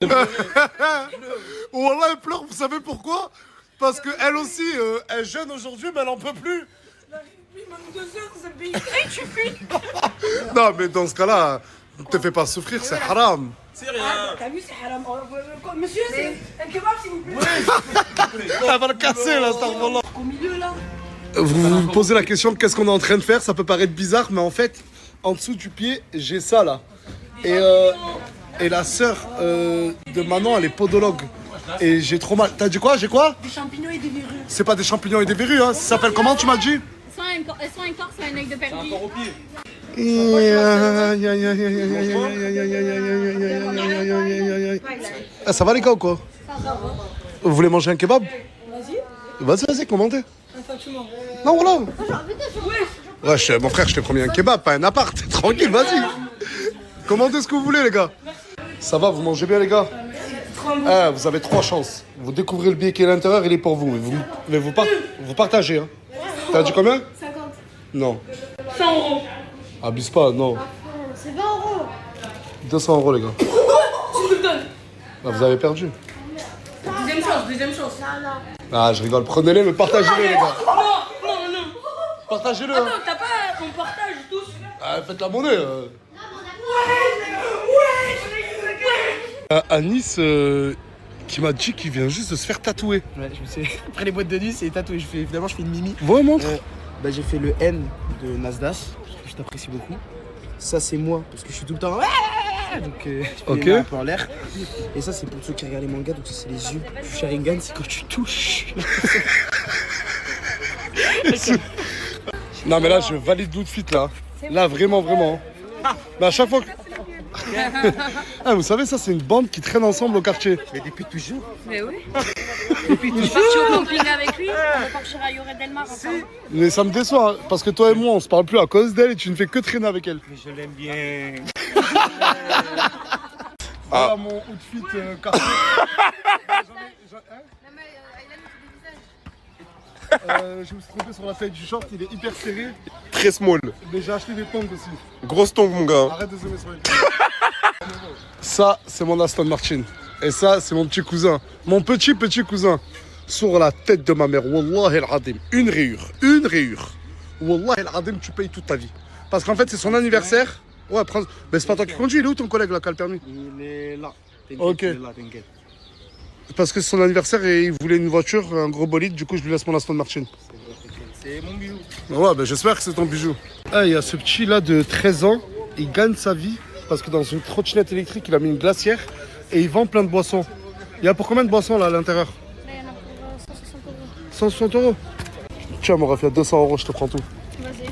Wallah, elle pleure, vous savez pourquoi? Parce qu'elle aussi, elle est jeune aujourd'hui, mais elle en peut plus. Il manque 2 heures, ça paye. Et tu fuis. Non, mais dans ce cas-là, ne te fais pas souffrir, c'est haram. C'est rien. T'as vu, c'est haram. Monsieur, c'est un kebab, s'il vous plaît. Elle va le casser, là, cette là. Au milieu, là. Vous vous posez la question, qu'est-ce qu'on est en train de faire? Ça peut paraître bizarre, mais en fait, en dessous du pied, j'ai ça, là. Et la sœur de Manon, elle est podologue. Et j'ai trop mal. T'as dit quoi? J'ai quoi? Des champignons et des verrues. C'est pas des champignons et des verrues, hein. Ça s'appelle comment, tu m'as dit? Soit un corps, soit un œil de perdu. Encore au pied. Ah, ça va les gars ou quoi? Vous voulez manger un kebab? Vas-y, commentez. Non, voilà. Ouais, mon frère, je t'ai promis un kebab, pas un appart. Tranquille, vas-y. Commandez ce que vous voulez, les gars. Ça va, vous mangez bien, les gars? Ah, vous avez 3 chances. Vous découvrez le billet qui est à l'intérieur, il est pour vous. Mais vous partagez, hein. T'as dit combien? 50. Non. 100 €. Abuse pas, non. C'est 20 €. 200 € les gars. Tu me le donnes. Ah, vous avez perdu. Deuxième chance. Ah, je rigole. Prenez-les, mais partagez-les, les gars. Non. Partagez-le. Attends, t'as pas. On partage tous. Ah, faites la monnaie. À Nice, qui m'a dit qu'il vient juste de se faire tatouer. Ouais, je me sais. Après les boîtes de nuit, c'est tatoué. Finalement, je fais une mimi. Ouais, montre. J'ai fait le N de Nasdaq, parce que je t'apprécie beaucoup. Ça, c'est moi, parce que je suis tout le temps. Donc, je fais Ok. les mains un peu en l'air. Et ça, c'est pour ceux qui regardent les mangas, donc ça, c'est les yeux. Sharingan, c'est quand tu touches. Non, mais là, je valide l'outfit, là. Là, vraiment. Mais à chaque fois que... Ah, vous savez, ça, c'est une bande qui traîne ensemble au quartier. Mais depuis toujours. Mais oui. Je suis partie au camping avec lui. On va partir à Lloret Delmar ensemble. Mais ça me déçoit, hein, parce que toi et moi, on se parle plus à cause d'elle et tu ne fais que traîner avec elle. Mais je l'aime bien. Voilà mon outfit quartier. Je me suis trompé sur la taille du short, il est hyper serré. Très small. Mais j'ai acheté des tongs aussi. Grosse tongue, mon gars. Arrête de zoomer sur les tongs. Ça, c'est mon Aston Martin. Et ça, c'est mon petit cousin. Mon petit cousin. Sur la tête de ma mère. Wallah el-Adim. Une rayure. Wallah el-Adim, tu payes toute ta vie. Parce qu'en fait, c'est son anniversaire. Ouais, prends... Mais c'est pas toi qui conduis, il est où ton collègue là qui a le permis? Il est là. Ok. Il est là, t'inquiète. Parce que c'est son anniversaire et il voulait une voiture, un gros bolide, du coup je lui laisse mon Aston Martin. C'est mon bijou. Ouais, ben j'espère que c'est ton bijou. Ah, il y a ce petit là de 13 ans, il gagne sa vie parce que dans une trottinette électrique, il a mis une glacière et il vend plein de boissons. Il y a pour combien de boissons là à l'intérieur? Là, il y en a pour 160 €. 160 €. Tiens, mon ref, il y a 200 €, je te prends tout. Vas-y.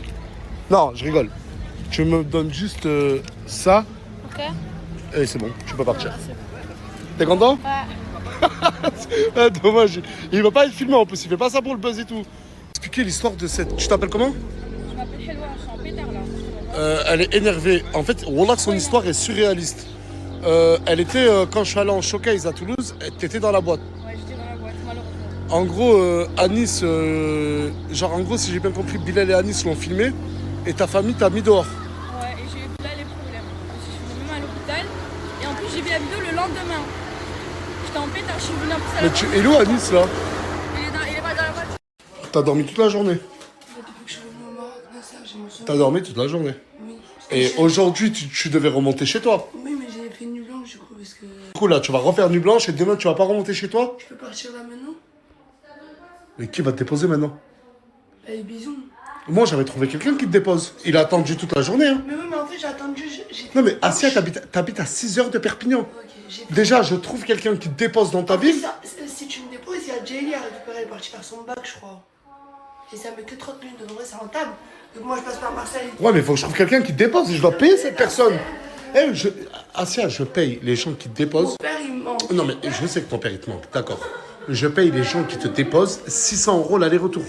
Non, je rigole. Tu me donnes juste ça Ok. et c'est bon, tu peux partir. T'es content? Ouais. Ah, dommage, il va pas être filmé en plus, il fait pas ça pour le buzz et tout. Expliquer l'histoire de cette... Tu t'appelles comment? Je m'appelle Helwa, je suis en pétard là. Elle est énervée. En fait, Wallah, son histoire est surréaliste. Elle était, quand je suis allé en showcase à Toulouse, t'étais dans la boîte. Ouais, j'étais dans la boîte, malheureusement. En gros, à Nice, genre en gros, si j'ai bien compris, Bilal et Anis l'ont filmé et ta famille t'a mis dehors. Ouais, et j'ai eu là les problèmes. Je suis venue même à l'hôpital. Et en plus, j'ai vu la vidéo le lendemain. J'étais en pétard, je suis venue en plus à la Mais tu es où à Nice là? Il est pas dans la voiture. T'as dormi toute la journée. Depuis que je suis venu au Maroc, j'ai mon T'as dormi toute la journée. Oui. Et aujourd'hui, tu devais remonter chez toi. Oui, mais j'ai fait une nuit blanche du coup, parce que. Du coup là, tu vas refaire nuit blanche et demain, tu vas pas remonter chez toi. Je peux partir là maintenant? Mais qui va te déposer maintenant? Allez, bisous. Moi, j'avais trouvé quelqu'un qui te dépose. Il a attendu toute la journée. Hein. Mais oui, mais en fait, j'ai attendu. Non mais Assia, t'habites à 6 heures de Perpignan. Ok, j'ai fait. Déjà, je trouve quelqu'un qui te dépose dans ta ville. Si tu me déposes, il y a Jelly à récupérer, elle est partie faire son bac, je crois. Et ça met que 30 minutes, donc en vrai, c'est rentable. Donc moi, je passe par Marseille. Ouais, mais il faut que je trouve quelqu'un qui te dépose et je dois payer cette personne. Assia, je paye les gens qui te Mon déposent. père, il me manque. Non, mais je sais que ton père, il te manque, d'accord. Je paye les gens qui te déposent 600 € l'aller-retour.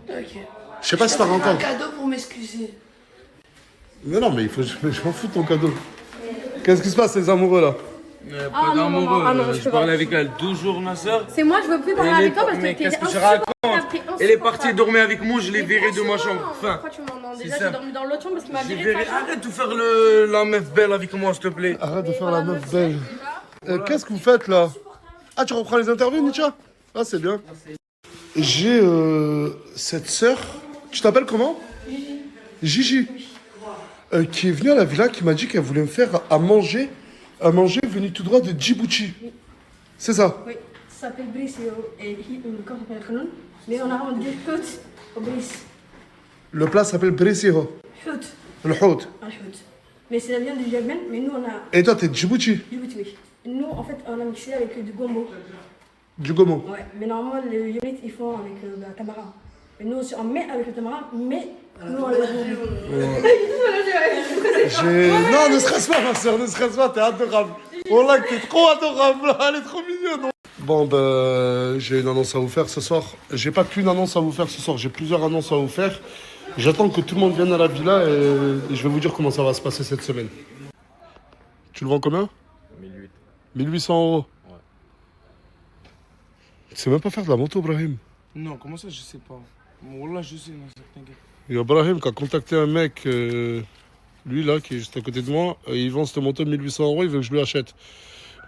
Ok. Je sais pas si t'as Un encore. cadeau pour m'excuser. Non, mais il faut, je m'en fous de ton cadeau. Qu'est-ce qui se passe, les amoureux, là? Ah, non, non, non, ah, non, je peux parle pas. avec elle 12 jours, ma soeur. C'est moi, je veux plus parler avec toi parce que Mais t'es qu'est-ce que je insupportable, raconte? t'es Elle est partie insupportable. dormir avec moi, je l'ai Mais virée de ma franchement, chambre. Enfin, pourquoi tu m'en c'est déjà, ça. j'ai dormi dans l'autre chambre parce qu'il m'a j'ai viré de viré. sa chambre. Arrête de faire la meuf belle avec moi, s'il te plaît. Arrête de faire la meuf belle. Qu'est-ce que vous faites là? Ah, tu reprends les interviews, Nietzsche? Ah, c'est bien. J'ai cette sœur, tu t'appelles comment? Gigi. Qui est venue à la villa, qui m'a dit qu'elle voulait me faire à manger venu tout droit de Djibouti. C'est ça? Oui, ça s'appelle Brice et comment on appelle Khanoun. Mais on a rendu Hout au Brice. Le plat s'appelle Bresiro. Hout. Le Hout. Un Hout. Mais c'est la viande du Yémen, mais nous on a. Et toi, t'es de Djibouti? Djibouti, oui. Nous en fait on a mixé avec du gombo. Du Gaumont. Ouais, mais normalement les Yéménites ils font avec la tamarin. Mais nous aussi on met avec le tamarin, mais nous on le. Non, ne stresse pas, ma soeur, ne stresse pas, t'es adorable. Oh là, t'es trop adorable, elle est trop mignonne. Bon, ben, j'ai une annonce à vous faire ce soir. J'ai pas qu'une annonce à vous faire ce soir, j'ai plusieurs annonces à vous faire. J'attends que tout le monde vienne à la villa et je vais vous dire comment ça va se passer cette semaine. Tu le vends combien? 1800. 1800 euros. Ouais. Tu sais même pas faire de la moto, Brahim. Non, comment ça, je sais pas. Wallah, je sais, non, t'inquiète. Il y a Brahim qui a contacté un mec, lui là, qui est juste à côté de moi. Il vend cette moto 1800 euros, il veut que je lui achète.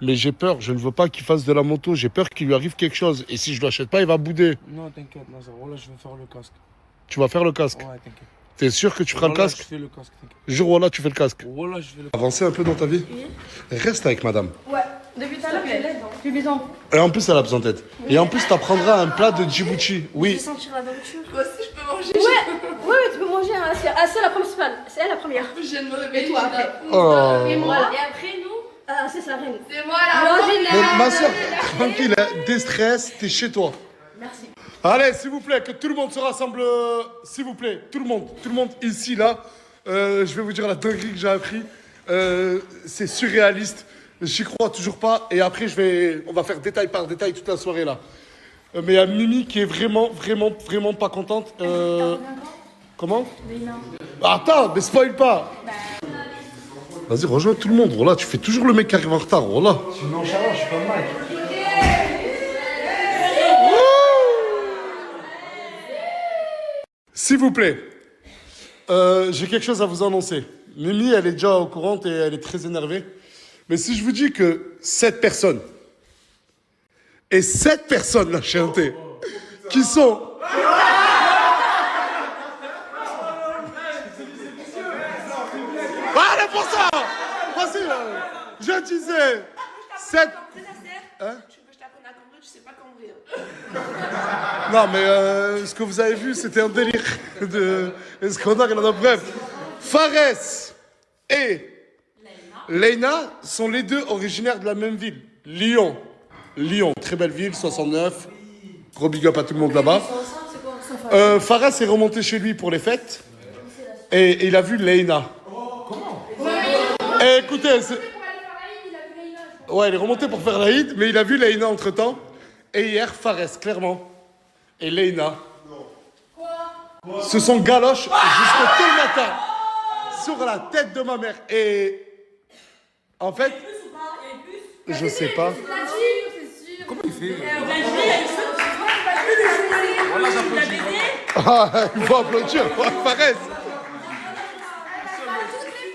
Mais j'ai peur, je ne veux pas qu'il fasse de la moto, j'ai peur qu'il lui arrive quelque chose. Et si je ne l'achète pas, il va bouder. Non, t'inquiète, Nazar. Wallah, je vais faire le casque. Tu vas faire le casque? Ouais, t'inquiète. T'es sûr que tu feras le Wallah, casque? je fais le casque, t'inquiète. Jure, voilà, tu fais le casque. Wallah, je fais le casque. Avancez un peu dans ta vie. Reste avec madame. Ouais, depuis tout à l'heure, elle aide. Depuis 8 ans. Et en plus, elle a besoin d'aide. Et en plus, t'apprendras un plat de Djibouti. Je Oui. vais sentir la nourriture. Moi aussi, je peux manger. Ouais, tu peux manger. Hein. C'est la principale. C'est elle la première. Je viens de me réveiller. Et toi après. Oh. Et moi. Et après, nous. Ah, c'est sa reine. C'est moi la Mais ma soeur, tranquille, hein, déstresse, t'es chez toi. Merci. Allez, s'il vous plaît, que tout le monde se rassemble. S'il vous plaît, tout le monde ici, là. Je vais vous dire la dinguerie que j'ai appris. C'est surréaliste. J'y crois toujours pas. Et après, on va faire détail par détail toute la soirée, là. Mais il y a Mimi qui est vraiment pas contente. Comment? Attends, mais spoil pas. Vas-y, rejoins tout le monde. Voilà, tu fais toujours le mec qui arrive en retard. Voilà. Non, ça va, je suis pas mal. S'il vous plaît, j'ai quelque chose à vous annoncer. Mimi, elle est déjà au courant et elle est très énervée. Mais si je vous dis que 7 personnes, et 7 personnes, là, chez Inté, qui sont... Allez pour ça. Vas-y, je disais 7... Hein? Je t'apprends à combler, tu sais pas combler. Non, mais ce que vous avez vu, c'était un délire de scandale. Bref, Fares et Leïna sont les deux originaires de la même ville, Lyon. Lyon, très belle ville, 69. Gros big up à tout le monde là-bas. Fares est remonté chez lui pour les fêtes et il a vu Leïna. Comment? Écoutez, ouais, il est remonté pour faire l'Aïd, mais il a vu Leïna entre-temps. Et hier, Fares, clairement. Et Leïna se sont galoches jusqu'au tel matin sur la tête de ma mère. Et en fait, je sais pas. Comment il fait? Ah, il faut applaudir, Fares.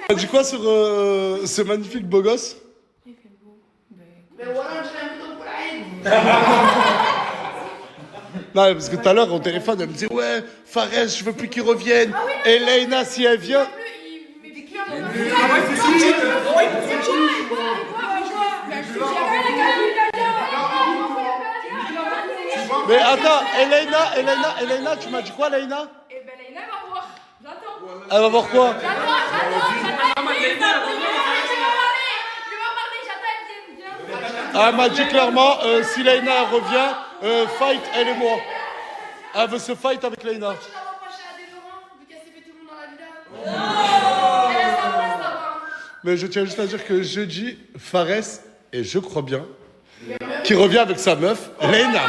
Tu as dit quoi sur ce magnifique beau gosse? Mais voilà, j'ai un peu pour la Non, parce que tout à l'heure, au téléphone, elle me disait ouais, Fares, je veux plus qu'il revienne. Et Leïna, si elle vient. Mais attends, Leïna, tu m'as dit quoi, Leïna? Eh ben Leïna va voir. J'attends. Elle va voir quoi? Elle m'a dit clairement, si Leïna revient, fight elle et moi. Elle veut se fight avec Leïna. Tu l'as reproché à des Laurent, vu qu'elle s'est fait tout le monde dans la villa. Elle a sa place là-bas. Mais je tiens juste à dire que jeudi, Fares, et je crois bien, qui revient avec sa meuf, Leïna.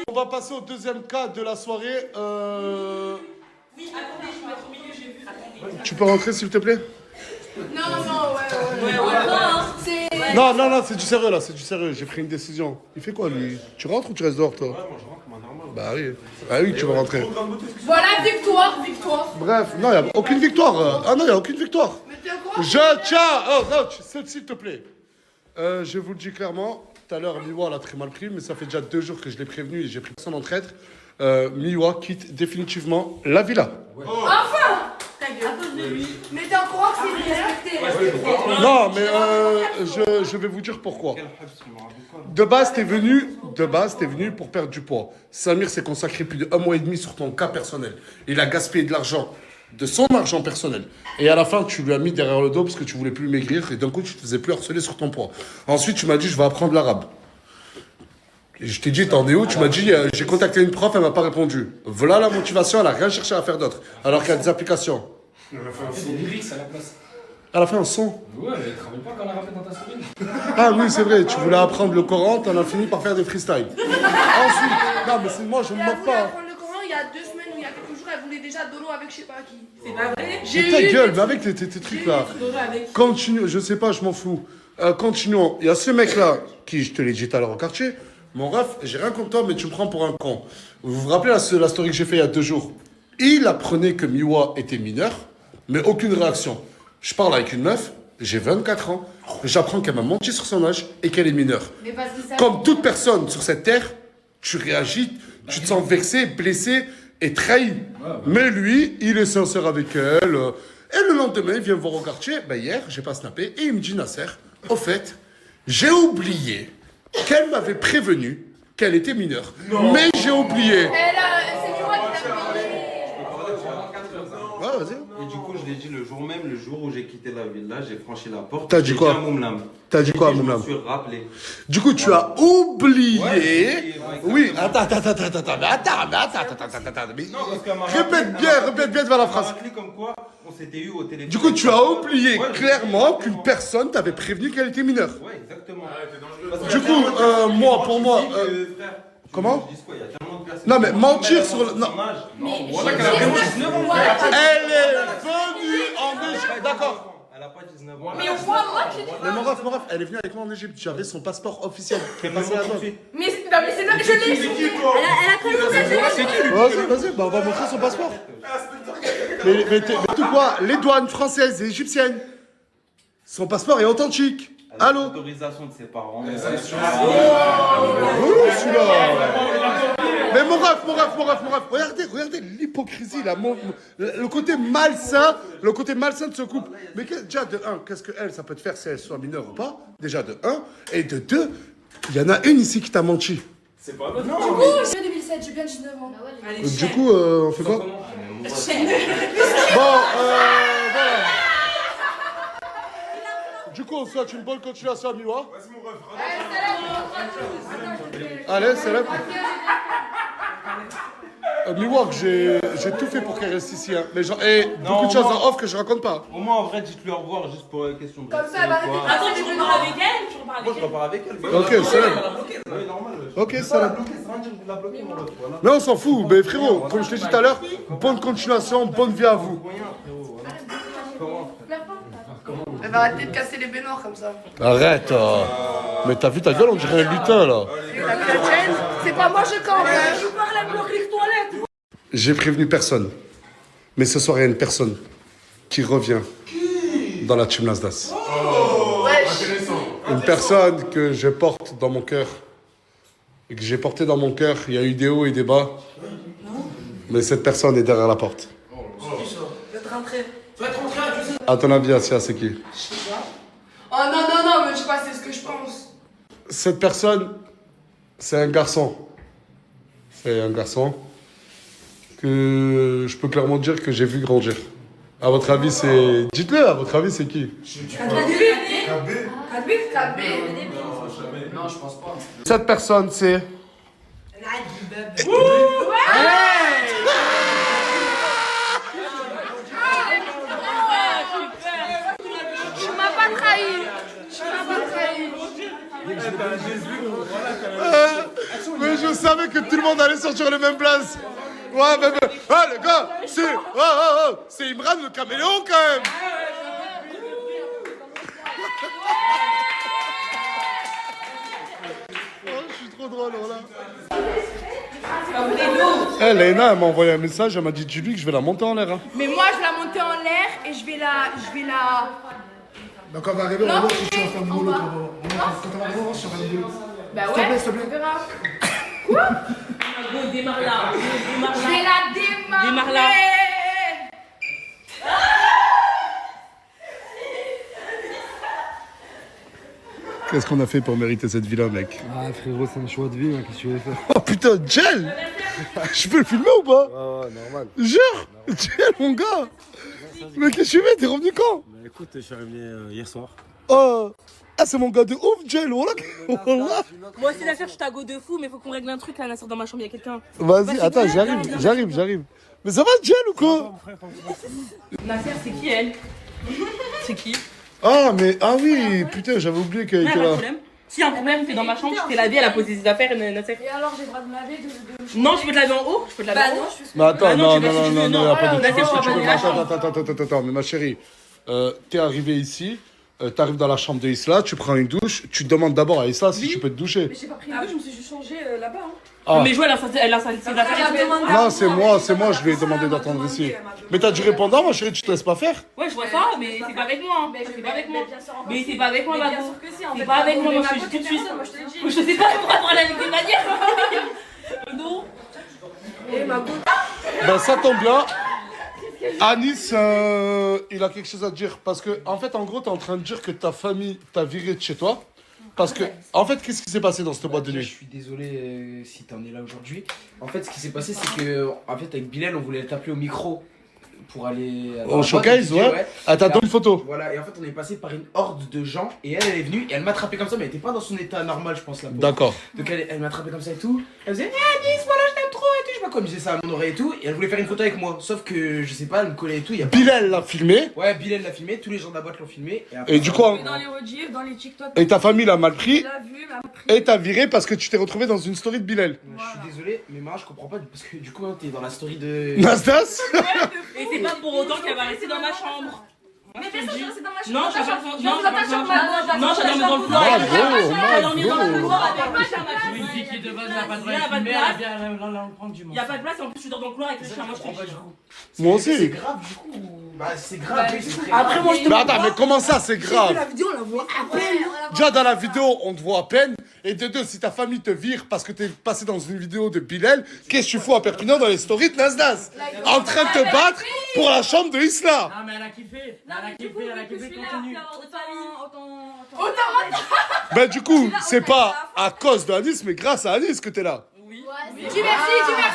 On va passer au deuxième cas de la soirée. Oui, attendez, je vais être au milieu, j'ai vu. Attendez. Tu peux rentrer s'il te plaît? Non, ouais. Ouais. C'est. Non, non, non, c'est du sérieux là, c'est du sérieux. J'ai pris une décision. Il fait quoi lui? Tu rentres ou tu restes dehors toi? Ouais, moi je rentre, moi normal. Bah oui. Bah oui, tu vas rentrer. Voilà, victoire, victoire. Bref, non, il n'y a aucune victoire. Ah non, il n'y a aucune victoire. Je tiens. Oh, non, s'il te plaît. Je vous le dis clairement. Tout à l'heure, Miwa l'a très mal pris, mais ça fait déjà 2 jours que je l'ai prévenu et j'ai pris personne en traître. Miwa quitte définitivement la villa. Enfin. Mais t'es au courant que c'est respecté. Non, mais je vais vous dire pourquoi. De base, t'es venu pour perdre du poids. Samir s'est consacré plus d'1 mois et demi sur ton cas personnel. Il a gaspillé de l'argent, de son argent personnel. Et à la fin, tu lui as mis derrière le dos parce que tu voulais plus maigrir et d'un coup, tu te faisais plus harceler sur ton poids. Ensuite, tu m'as dit, je vais apprendre l'arabe. Et je t'ai dit, t'en es où? Tu m'as dit, j'ai contacté une prof, elle m'a pas répondu. Voilà la motivation, elle a rien cherché à faire d'autre. Alors qu'il y a des applications. C'est lyrics à la place. Elle a fait un son. Ouais, mais travaille pas quand elle a rappelé dans ta story. Ah oui, c'est vrai, tu voulais apprendre le Coran, t'en as fini par faire des freestyles. Ensuite, non mais c'est moi, je ne Elle moque voulait pas. apprendre le Coran il y a 2 semaines ou il y a quelques jours, elle voulait déjà Dolo avec je sais pas qui. C'est pas vrai? Mais ta gueule, mais avec tes trucs là. Continue, je sais pas, je m'en fous. Continuons. Il y a ce mec là, qui je te l'ai dit tout à l'heure au quartier. Mon ref, j'ai rien contre toi, mais tu me prends pour un con. Vous vous rappelez la story que j'ai fait il y a 2 jours? Il apprenait que Miwa était mineur, mais aucune réaction. Je parle avec une meuf, j'ai 24 ans, j'apprends qu'elle m'a menti sur son âge et qu'elle est mineure. Mais parce que ça... Comme toute personne sur cette terre, tu réagis, tu te sens vexé, blessé et trahi. Mais lui, il est sincère avec elle. Et le lendemain, il vient me voir au quartier. Ben hier, j'ai pas snappé. Et il me dit, Nasser, au fait, j'ai oublié qu'elle m'avait prévenu qu'elle était mineure. Mais j'ai oublié. C'est moi qui l'a payé. Ouais, vas-y. Et du coup, je l'ai dit le jour même, le jour où j'ai quitté la villa, j'ai franchi la porte. T'as dit quoi? à Moumlam. T'as dit quoi à Je Moumlam? me suis rappelé. Du coup, tu as oublié. Ouais, Oui, attends. Mais Non, parce qu'elle m'a répète bien devant la Elle m'a phrase. rappelé comme quoi on s'était eu au téléphone. Du coup, tu as oublié Ouais, clairement exactement. qu'une personne t'avait prévenu qu'elle était mineure. Ouais, exactement. Du coup, moi, pour moi. Comment? Il y a tellement de personnes. Non, mais qui mentir mettent sur le. son Non. âge. Mais Voilà j'ai qu'elle a vraiment 19 19 ans. ans. Elle est venue en Égypte. D'accord. Elle a pas 19 ans. Mais au moins, moi, j'ai dit... Mais mon ref, elle est venue avec moi en Égypte. J'avais son passeport officiel. Qui est passé à toi. Mais c'est là que je l'ai. Elle a commencé. Vas-y, bah, on va montrer son passeport. Mais tout quoi? Les douanes françaises et égyptiennes. Son passeport est authentique. Elle a Allô? l'autorisation de ses parents. Oui, celui-là. Mais mon ref. Regardez l'hypocrisie, le côté malsain de ce couple. Mais déjà, de 1, qu'est-ce qu'elle, ça peut te faire si elle soit mineure ou pas? Déjà, de 1. Et de 2, il y en a une ici qui t'a menti. C'est pas vrai. Non, Du coup, j'ai 2007, j'ai bien 19 ans. Du coup, on fait quoi? Bon, voilà. Du coup, on souhaite une bonne continuation à Miwa. Allez, célèbre. Miwa, j'ai tout fait pour qu'elle reste ici. Hein. Mais genre, beaucoup de choses en off que je raconte pas. Au moins, en vrai, dites-lui au revoir juste pour la question de. Comme ça, elle va arrêter de Attends, casser tu les repars bénards. avec elle? Tu repars avec Moi, je elle? repars avec elle. Ok, célèbre. Oui, normal. Ok, Je célèbre. bloquer, ça veut dire que je vais la bloquer, mon ref, voilà. Mais on s'en fout. Mais frérot, comme je t'ai dit tout à l'heure, bonne continuation, bonne vie à vous. Rien, frérot, voilà. Comment? Elle va arrêter de casser les baignoires comme ça. Arrête. Mais t'as vu ta gueule, on dirait un lutin là. La chrétienne, c'est pas moi je campe. Hein. Je parle à bloquer les toilettes. J'ai prévenu personne. Mais ce soir, il y a une personne qui revient dans la team Nasdas. Une personne que je porte dans mon cœur. Et que j'ai porté dans mon cœur. Il y a eu des hauts et des bas. Mais cette personne est derrière la porte. Je vais te rentrer. À ton avis, Asia, c'est qui? Oh non, mais je sais pas, c'est ce que je pense. Cette personne, c'est un garçon. C'est un garçon que je peux clairement dire que j'ai vu grandir. À votre avis, c'est... Dites-le, à votre avis, c'est qui? KB. Non, je pense pas. Cette personne, c'est... Tu m'as pas trahi. Mais je savais que tout le monde allait sortir le même place. Ouais, mais... Ah, les gars, c'est Imran le caméléon, quand même. drôle, voilà. Eh, Léna, elle m'a envoyé un message, elle m'a dit, dis-lui que je vais la monter en l'air. Hein. Mais moi, je vais la monter en l'air et je vais la... Donc on va arriver, on va voir si tu vas faire le boulot. Quand on va arriver, on va voir si tu vas faire le boulot. Bah S'il te ouais, plaît, s'il te plaît. on verra. Go, démarre là. Démarre Je là. vais la démarrer. Démarre là. Qu'est-ce qu'on a fait pour mériter cette villa, mec? Ah frérot, c'est un choix de vie, hein, qu'est-ce que tu veux faire? Oh putain, Gel! Je peux le filmer ou pas? Ouais, normal. Jure! Gel, mon gars! Mais qu'est-ce que tu fais? T'es revenu quand? Bah écoute, je suis arrivé hier soir. Oh! Ah, c'est mon gars de ouf, Gel! Voilà! Voilà. Moi aussi, Nasser, je suis à go de fou, mais faut qu'on règle un truc là, Nasser, dans ma chambre, il y a quelqu'un. Vas-y, attends, j'arrive. Mais ça va, Gel, ou quoi? Nasser, c'est qui elle? C'est qui? Ah, mais, ah oui, putain, j'avais oublié qu'elle Non, était pas de là. problème. Si un problème, t'es dans ma chambre, je t'ai lavé, elle a posé ses affaires, Nasser. Et alors, j'ai le droit de me laver Non, je peux te laver en haut. Je peux te laver en haut. Mais attends, Bah non, non, tu vas- non, si tu veux, non, non, y a pas de Nasser, différence. je vais pas aller à la chambre. Attends, mais ma chérie, t'es arrivé ici, t'arrives dans la chambre de Isla, tu prends une douche, tu demandes d'abord à Isla si tu peux te doucher. Mais j'ai pas pris une douche, je me suis juste changée là-bas. Hein. Ah. Mais Jo, elle a ses affaires. Non, c'est moi, je lui ai demandé d'attendre ici. Mais t'as du répondant, ma chérie, tu te laisses pas faire? Ouais, je vois ça, mais c'est pas avec moi. Hein. C'est pas avec moi. Mais c'est pas avec moi, Bien Babou. sûr que si, en C'est fait. pas avec moi, Mais moi je ma suis tout de suite. moi, je te l'ai dit. Je sais pas pourquoi parler avec des manières. Non. Et ma go. Ben ça tombe bien. Anis, il a quelque chose à te dire. Parce que, en fait, en gros, t'es en train de dire que ta famille t'a viré de chez toi. Parce que, en fait, qu'est-ce qui s'est passé dans cette boîte de Je nuit? suis désolé si t'en es là aujourd'hui. En fait, ce qui s'est passé, c'est que, en fait, avec Bilal, on voulait t'appeler au micro pour aller. Au showcase, ouais. Ah, t'as donné une photo. Voilà, et en fait, on est passé par une horde de gens, et elle est venue, et elle m'a attrapé comme ça, mais elle était pas dans son état normal, je pense, là. D'accord. Donc, elle m'a attrapé comme ça et tout. Elle faisait, Nice, voilà, je t'aime trop et tout. Je sais pas quoi, elle me disait ça à mon oreille et tout, et elle voulait faire une photo avec moi. Sauf que, je sais pas, elle me collait et tout. Y a pas... Bilal l'a filmé. Ouais, Bilal l'a filmé, tous les gens de la boîte l'ont filmé. Et, après, Et du coup, Dans les rediffs, dans les TikTok. et ta famille l'a mal pris. Tu l'as vu, m'a pris. Et t'as viré parce que tu t'es retrouvé dans une story de Bilal. Je suis désolé, mais Mara, je comprends pas, parce que du coup, hein, t'es dans la story de. Nastas? Et c'est pas pour autant qu'elle va rester dans ma chambre. Mais fais ça, c'est dans ma chambre. Non, dans ta je vais chambre. pas. Viens dans ta chambre, ma Non, je vais dormir dans le couloir. Bravo, Je vais dormir dans le bravo. couloir avec ma chien. Une fille qui de base n'a pas de Il y a pas de filmer, place. elle vient prendre du monde. Il y a pas de place et en plus je dors dans le couloir avec le chien. Moi je te dis. Moi C'est aussi. grave, du coup. Bah, c'est grave, oui, c'est très grave. Après, moi, je te Mais attends, mais comment ça, c'est la grave? vidéo, on la voit à peine. Déjà, dans la vidéo, on te voit à peine. Et de deux, si ta famille te vire parce que t'es passé dans une vidéo de Bilal, qu'est-ce que tu fous à Perpignan dans les stories de Nasdas? En train de te battre pour la chambre de Isla. Ah, mais elle a kiffé. Elle a kiffé, elle a kiffé, continue. Ben du coup, c'est pas à cause de Anis, mais grâce à Anis que t'es là. Tu merci.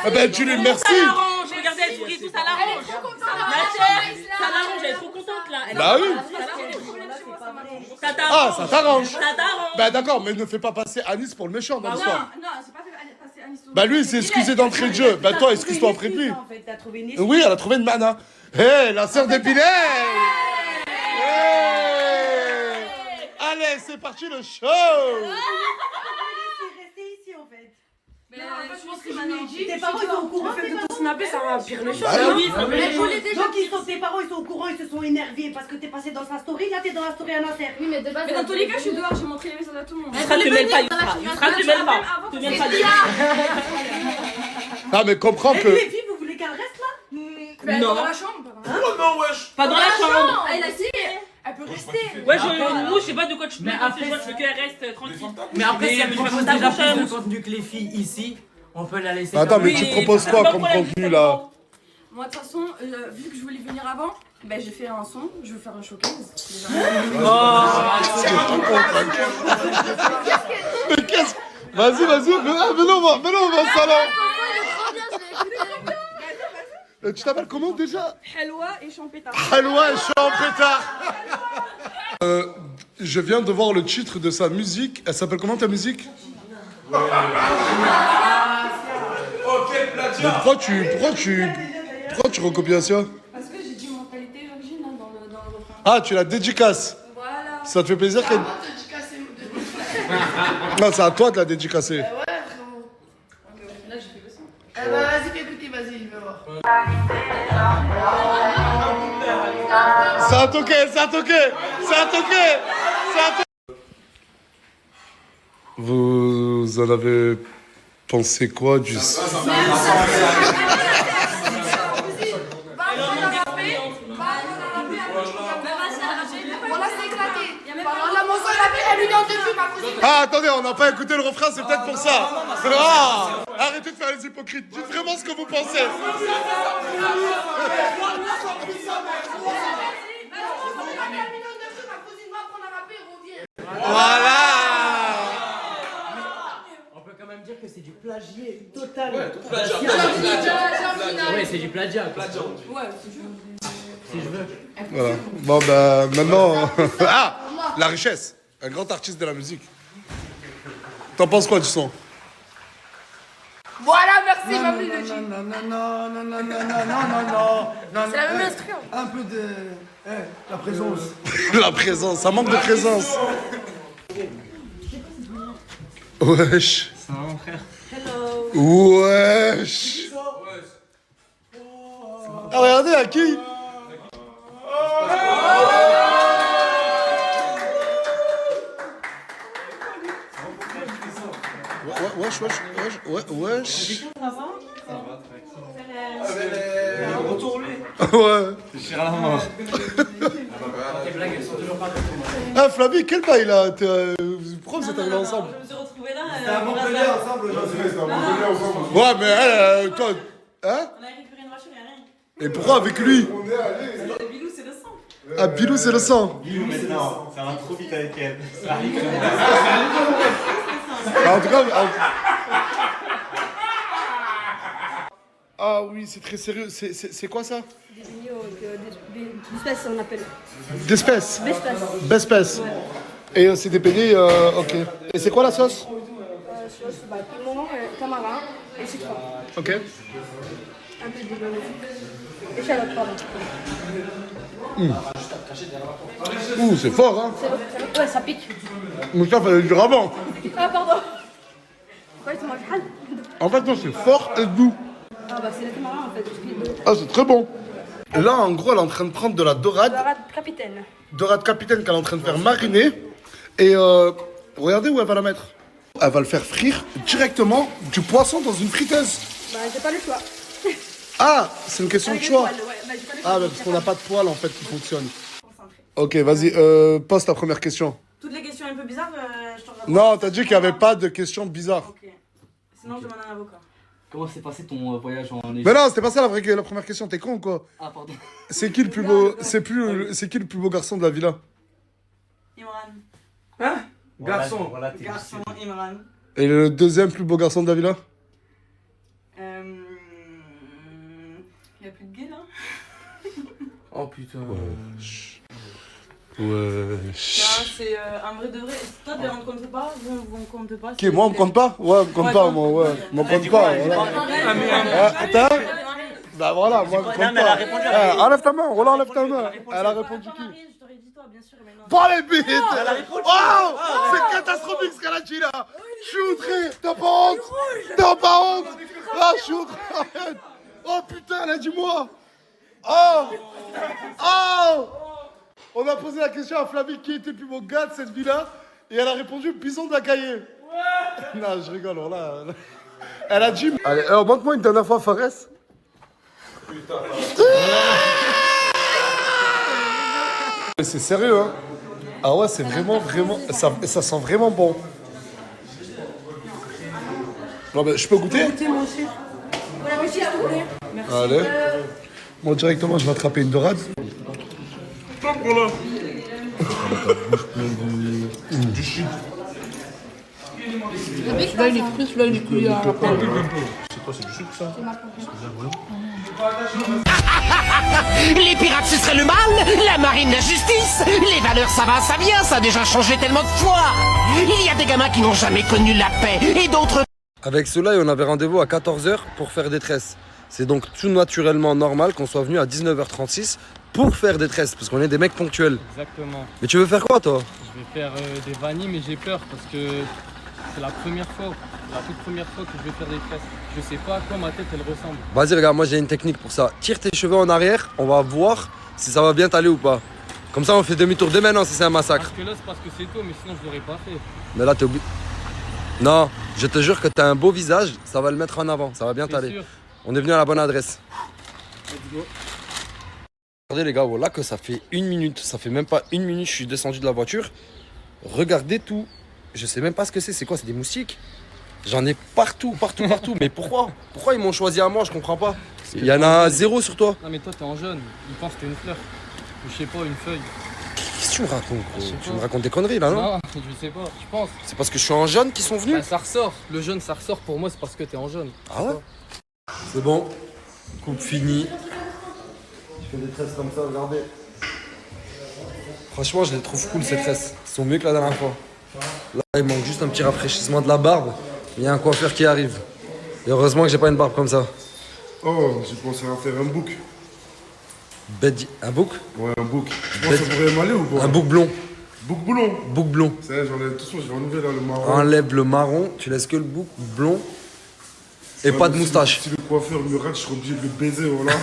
Eh ben tu lui remercies. Ça l'arrange. Regardez, elle sourit tout, ça l'arrange. La chair, ça l'arrange. Elle est trop contente là. Elle Bah oui. Ça Ah, t'arrange. ça t'arrange. Ça t'arrange. Ben d'accord, mais ne fais pas passer Anis pour le méchant dans l'histoire. Non, c'est pas fait passer Anis. Bah lui, il s'est excusé d'entrée de jeu. Bah toi, excuse-toi auprès de lui. En fait, t'as trouvé une Oui, elle a trouvé une mana. Hé, la sœur de Bilal. Hey. Allez, c'est parti le show. rester ici en fait. Mais je pense que je lui ai dit. Tes parents ils sont au courant, le fait de te snapper ça va pire le choc. Bah oui. Donc tes parents ils sont au courant, ils se sont énervés parce que t'es passé dans sa story, là t'es dans la story à Nasser. Oui, mais de base. Mais dans tous les cas, je suis dehors, j'ai montré les messages à tout le monde. Yusra, te mêle pas, Yusra. Yusra, te mêle pas. Te mêle pas. Ah mais comprends Et que... les filles, vous voulez qu'elle reste là? Mais Non. dans la chambre. Pas dans la chambre. Elle a dit, elle peut rester. Ouais, moi je sais pas de quoi tu parles. Je veux qu'elle reste tranquille. Mais après, si elle je propose propose déjà ta plus de chambre. contenu que les filles ici, on peut la laisser. Attends, comme mais ça. tu proposes quoi comme contenu là? Moi, de toute façon, vu que je voulais venir avant, ben j'ai fait un son, je veux faire un showcase. Mais qu'est-ce... Vas-y, mais non, on va au salon. Tu t'appelles comment déjà? Helwa et Champétard. Halwa et chant pétard. Je viens de voir le titre de sa musique. Elle s'appelle comment ta musique? Mais pourquoi tu recopies ça? Parce que j'ai dit mentalité originale dans le refrain. Ah, tu la dédicaces. Voilà. Ça te fait plaisir qu'elle... Non, c'est à toi de la dédicacer. Là, j'ai fait le son. Eh bah vas-y, fais écouter, vas-y, je vais voir. Ça a toqué. Vous vous en avez pensé quoi du... Ah, attendez, on n'a pas écouté le refrain, c'est peut-être pour ça. Ah, arrêtez de faire les hypocrites. Dites vraiment ce que vous pensez. Voilà. On peut quand même dire que c'est du plagiat total. Ouais, c'est du plagiat. Si je veux. Voilà. Bon, bah, maintenant... Ah, la richesse. Un grand artiste de la musique. T'en penses quoi du son? Voilà, merci, mamie de Non, C'est la même instru. un peu de... la présence. La présence, ça manque de présence. Wesh. C'est mon frère. Wesh. Ah, regardez, à qui? Wesh. Ouais. C'est cher à la mort. Tes blagues, elles sont toujours pas très Ah, Flavie, quel bail là? Pourquoi vous êtes arrivés ensemble? Je me suis retrouvée là. Ouais, mais elle, toi. Hein? On a récupéré une voiture, y'a rien. Et pourquoi avec lui? Bilou, c'est le sang. Ah, Bilou, c'est le sang. Bilou, maintenant, ça va trop vite avec elle. Ça arrive. En tout cas. Ah oui, c'est très sérieux. C'est quoi ça? Des signaux d'espèces, on appelle. D'espèces? D'espèces. Ouais. Et c'est des peignets, ok. Et c'est quoi la sauce? Sauce, piment, tamarin et citron. Ok. Un peu de beurre. Échalote, pardon. Ouh, c'est fort, hein? Ouais, ça pique. Moussa, fallait le dire avant. Ah, pardon. Ouais, tu manges hal. En fait, non, c'est fort et doux. Ah, bah, c'est le tamarin en fait. Ah, c'est très bon. Là, en gros, elle est en train de prendre de la dorade. Dorade capitaine. Dorade capitaine qu'elle est en train de faire mariner. Et regardez où elle va la mettre. Elle va le faire frire directement du poisson dans une friteuse. Bah, j'ai pas le choix. Ah, c'est une question de Avec les choix. poils, ouais. Bah, j'ai pas le choix. Ah, bah, parce qu'on n'a pas de poils en fait qui fonctionnent. Concentré. Ok, vas-y, pose ta première question. Toutes les questions un peu bizarres, je t'en réponds. Non, t'as dit qu'il n'y avait pas de questions bizarres. Ok. Sinon, je demande un avocat. Comment s'est passé ton voyage en Égypte? Mais non, c'était pas ça la première question, t'es con ou quoi? Ah, pardon. C'est qui le plus beau c'est qui le plus beau garçon de la villa? Imran. Hein? Garçon. Voilà, t'es Garçon, Imran. Et le deuxième plus beau garçon de la villa? Il y a plus de gay là? Oh putain. Ouais. Non, c'est un vrai de vrai. Toi, on te compte pas? Vous, on compte pas? Qui, moi on me compte pas? Ouais, on me compte pas, moi, ouais. On me compte pas, voilà. Attends. Bah voilà, moi on me compte pas. Enlève ta main, Roland, enlève ta main. Elle a répondu qui? Je t'aurais dit toi, bien sûr, mais non. Pas les bites! Oh! C'est catastrophique ce qu'elle a dit là! Je suis outré! T'as pas honte? T'as pas honte? Ah, je suis outré! Arrête! Oh putain, elle a dit moi! Oh! Oh! On a posé la question à Flavie qui était le plus beau gars de cette villa et elle a répondu Bison de la Cahier. Non, je rigole, voilà. Elle a dit. Allez, montre-moi une dernière fois, Fares. C'est sérieux, hein? Ah ouais, c'est vraiment, ça sent vraiment bon. Non, mais je peux goûter? Moi aussi. Voilà, aussi, s'il te plaît. Merci. Allez. Moi, directement, je vais attraper une dorade. Là, il est frit, là, il est cuit à la poêle. Les pirates, ce serait le mal, la marine, la justice, les valeurs, ça va, ça vient, ça a déjà changé tellement de fois. Il y a des gamins qui n'ont jamais connu la paix, et d'autres... Avec ceux-là, on avait rendez-vous à 14h pour faire des tresses. C'est donc tout naturellement normal qu'on soit venu à 19h36 pour faire des tresses, parce qu'on est des mecs ponctuels. Exactement. Mais tu veux faire quoi, toi? Je vais faire des vanilles, mais j'ai peur, parce que c'est la première fois, la toute première fois que je vais faire des tresses. Je sais pas à quoi ma tête elle ressemble. Vas-y, regarde, moi j'ai une technique pour ça. Tire tes cheveux en arrière, on va voir si ça va bien t'aller ou pas. Comme ça, on fait demi-tour dès maintenant si c'est un massacre. Parce que là, c'est parce que c'est tôt, mais sinon je l'aurais pas fait. Mais là, t'es obligé. Non, je te jure que t'as un beau visage, ça va le mettre en avant, ça va bien C'est t'aller. sûr. On est venu à la bonne adresse. Regardez les gars, voilà que ça fait 1 minute, ça fait même pas 1 minute, je suis descendu de la voiture. Regardez tout. Je sais même pas ce que c'est quoi, c'est des moustiques? J'en ai partout. Mais pourquoi? Pourquoi ils m'ont choisi à moi, je comprends pas. Il y en a 0 sur toi. Non mais toi t'es en jaune, ils pensent que t'es une fleur. Ou je sais pas, une feuille. Qu'est-ce que tu me racontes, gros? Je sais Tu pas. me racontes des conneries là, non? Non, je sais pas, je pense. C'est parce que je suis en jaune qu'ils sont venus? Bah, ça ressort, le jaune ça ressort pour moi, c'est parce que t'es en jaune. Ah ouais? C'est bon, coupe finie. Je fais des tresses comme ça, regardez. Franchement, je les trouve cool ces tresses. Ils sont mieux que la dernière fois. Là, il manque juste un petit rafraîchissement de la barbe. Il y a un coiffeur qui arrive. Et heureusement que j'ai pas une barbe comme ça. Oh, j'ai pensé à faire un bouc. Un bouc? Ouais, un bouc. Tu penses que ça pourrait m'aller ou pas? Un bouc blond. Bouc blond? Bouc blond. C'est vrai, de toute façon, j'ai enlevé là le marron. Enlève le marron, tu laisses que le bouc blond. Et Ouais, pas de mais moustache. Si le coiffeur me rate, je serai obligé de le baiser, voilà.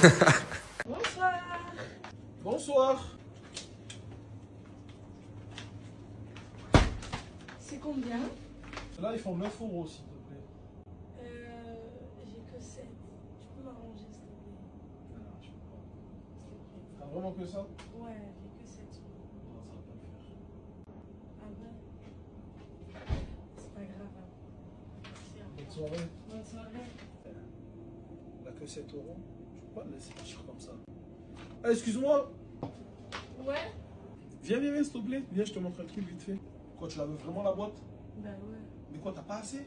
Bonsoir. Bonsoir. C'est combien? Là, ils font 9 euros, s'il te plaît. J'ai que 7. Tu peux m'arranger, s'il te plaît? T'as vraiment que ça? Ouais, j'ai que 7 euros. Non, ça va pas le faire. Ah ouais? C'est pas grave. Hein. Merci. Hein. Bonne soirée. Bonne soirée. On a que 7 euros. Je peux pas le laisser partir comme ça. Ah, excuse-moi. Ouais? Viens, s'il te plaît. Viens, je te montre un truc vite fait. Quoi, tu la veux vraiment la boîte? Bah ouais. Mais quoi, t'as pas assez?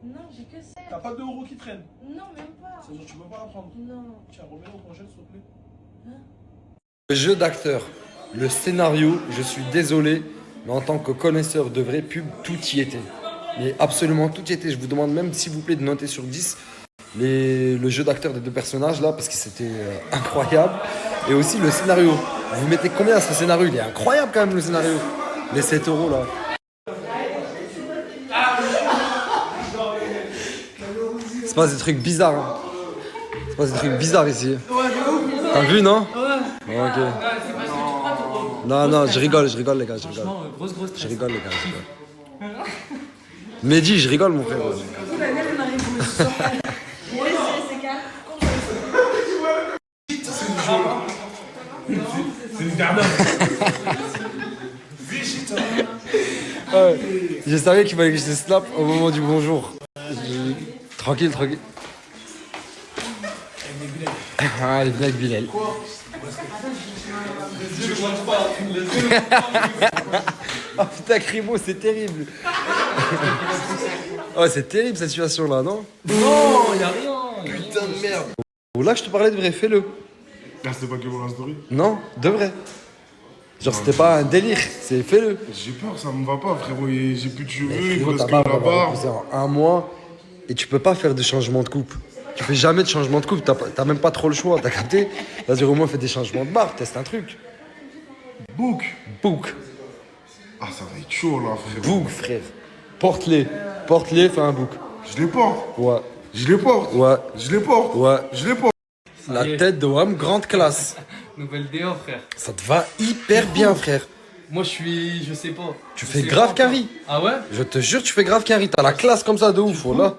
Non, j'ai que 7. T'as pas 2 euros qui traînent? Non, même pas. C'est-à-dire tu peux pas la prendre? Non. Tiens, remets-le au congèle, s'il te plaît. Le jeu d'acteur, le scénario, je suis désolé, mais en tant que connaisseur de vraies pubs, tout y était. Mais absolument tout y était. Je vous demande même, s'il vous plaît, de noter sur 10 le jeu d'acteur des deux personnages là, parce que c'était incroyable. Et aussi le scénario. Vous mettez combien à ce scénario? Il est incroyable quand même le scénario. Les 7 euros là. C'est pas des trucs bizarres. Hein. C'est pas des trucs bizarres ici. T'as vu, non? Ouais. Ok. Non, je rigole les gars, je rigole. Je rigole les gars, je rigole. Mehdi, je rigole mon frère. C'est une garde. Ouais. Je savais qu'il fallait que je te slap au moment du bonjour. Tranquille. Ah, les blagues Bilal. Oh putain, Crimo, c'est terrible. Oh, c'est terrible cette situation là, non? Non, y'a rien. Putain de merde. Là, je te parlais de vrai, fais-le. Ah, c'était pas que pour la story. Non, de vrai. Genre, c'était pas un délire, c'est fais-le. J'ai peur, ça me va pas, frérot. J'ai plus de cheveux, il Frérot, me ta reste que barbe la va barbe. repousser en 1 mois et tu peux pas faire de changement de coupe. Tu fais jamais de changement de coupe, t'as même pas trop le choix, t'as capté? Vas-y, au moins fais des changements de barbe, teste un truc. Bouc. Ah, ça va être chaud là, frérot. Bouc, frère. Porte-les, fais un bouc. Je les porte. Ouais. Je les porte. Ouais. Je les porte. Ouais. Je les porte. La tête de Wam, grande classe. Nouvelle DO, frère. Ça te va hyper bien, frère. Moi, je sais pas. Tu fais grave carry. Ah ouais? Je te jure, tu fais grave carry. T'as la classe comme ça de ouf, là.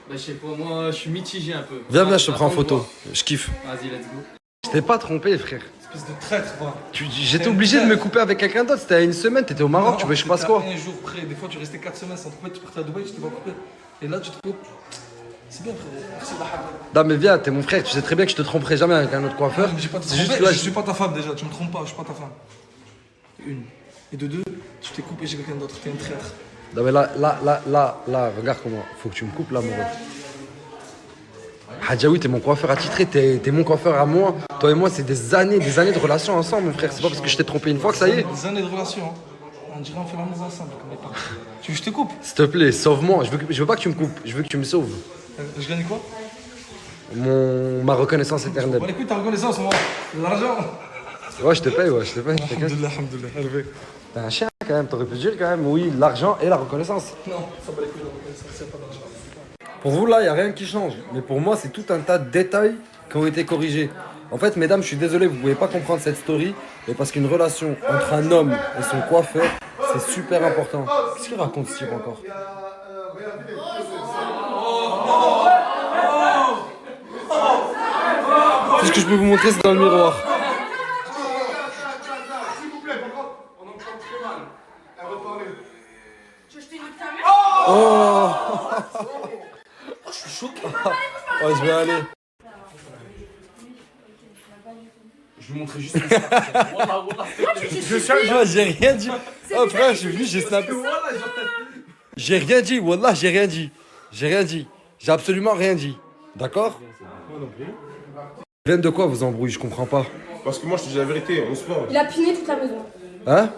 Bah, je sais pas, moi, je suis mitigé un peu. Viens, je te prends en photo. Je kiffe. Vas-y, let's go. Je t'ai pas trompé, frère. Espèce de traître, quoi. J'étais obligé de me couper avec quelqu'un d'autre. C'était à 1 semaine, t'étais au Maroc, tu veux que je fasse quoi? Un jour près, des fois tu restais 4 semaines sans te couper, tu partais à Dubaï, tu t'es pas coupé. Et là tu te coupes. C'est bien, frérot. Merci, Bahab. Non, mais viens, t'es mon frère, tu sais très bien que je te tromperai jamais avec un autre coiffeur. C'est juste que là, je suis pas ta femme déjà, tu me trompes pas, je suis pas ta femme. Une. Et de deux, tu t'es coupé chez quelqu'un d'autre, t'es un traître. Non, mais là, regarde comment. Faut que tu me coupes là, mon ref. Hadjaoui, t'es mon coiffeur attitré, t'es mon coiffeur à moi. Toi et moi, c'est des années de relation ensemble, mon frère. C'est pas parce que je t'ai trompé une fois que ça y est. Des années de relation, hein. On dirait on fait l'amour ensemble, comme les parents. Tu veux que je te coupe? S'il te plaît, sauve-moi. Je veux pas que tu me coupes, je veux que tu me sauves. Je gagne quoi? Ma reconnaissance éternelle. Bon, écoute, ta reconnaissance, moi. L'argent. Ouais, je te paye, t'inquiète. Alhamdoulilah. T'es un chien quand même, t'aurais pu dire quand même, oui, l'argent et la reconnaissance. Non, ça va les couilles, la reconnaissance, y a pas d'argent. Pour vous, là, il n'y a rien qui change. Mais pour moi, c'est tout un tas de détails qui ont été corrigés. En fait, mesdames, je suis désolé, vous ne pouvez pas comprendre cette story. Mais parce qu'une relation entre un homme et son coiffeur, C'est super important. Qu'est-ce qu'il raconte ce type encore? Tout ce que je peux vous montrer, c'est dans le miroir. S'il vous plaît, par contre, on entend très mal. Elle va parler. Tu veux que je te nique ta mère? Oh, je suis choqué. Oh, je vais aller. Je lui montrais juste mon snap. Moi, j'ai rien dit. Oh frère, je suis venu, j'ai snappé. J'ai rien dit, wallah, j'ai rien dit. J'ai rien dit. J'ai absolument rien dit. D'accord? Viennent de quoi vos embrouilles? Je comprends pas. Parce que moi je te dis la vérité, on se parle. Il a piné toute la maison. Hein?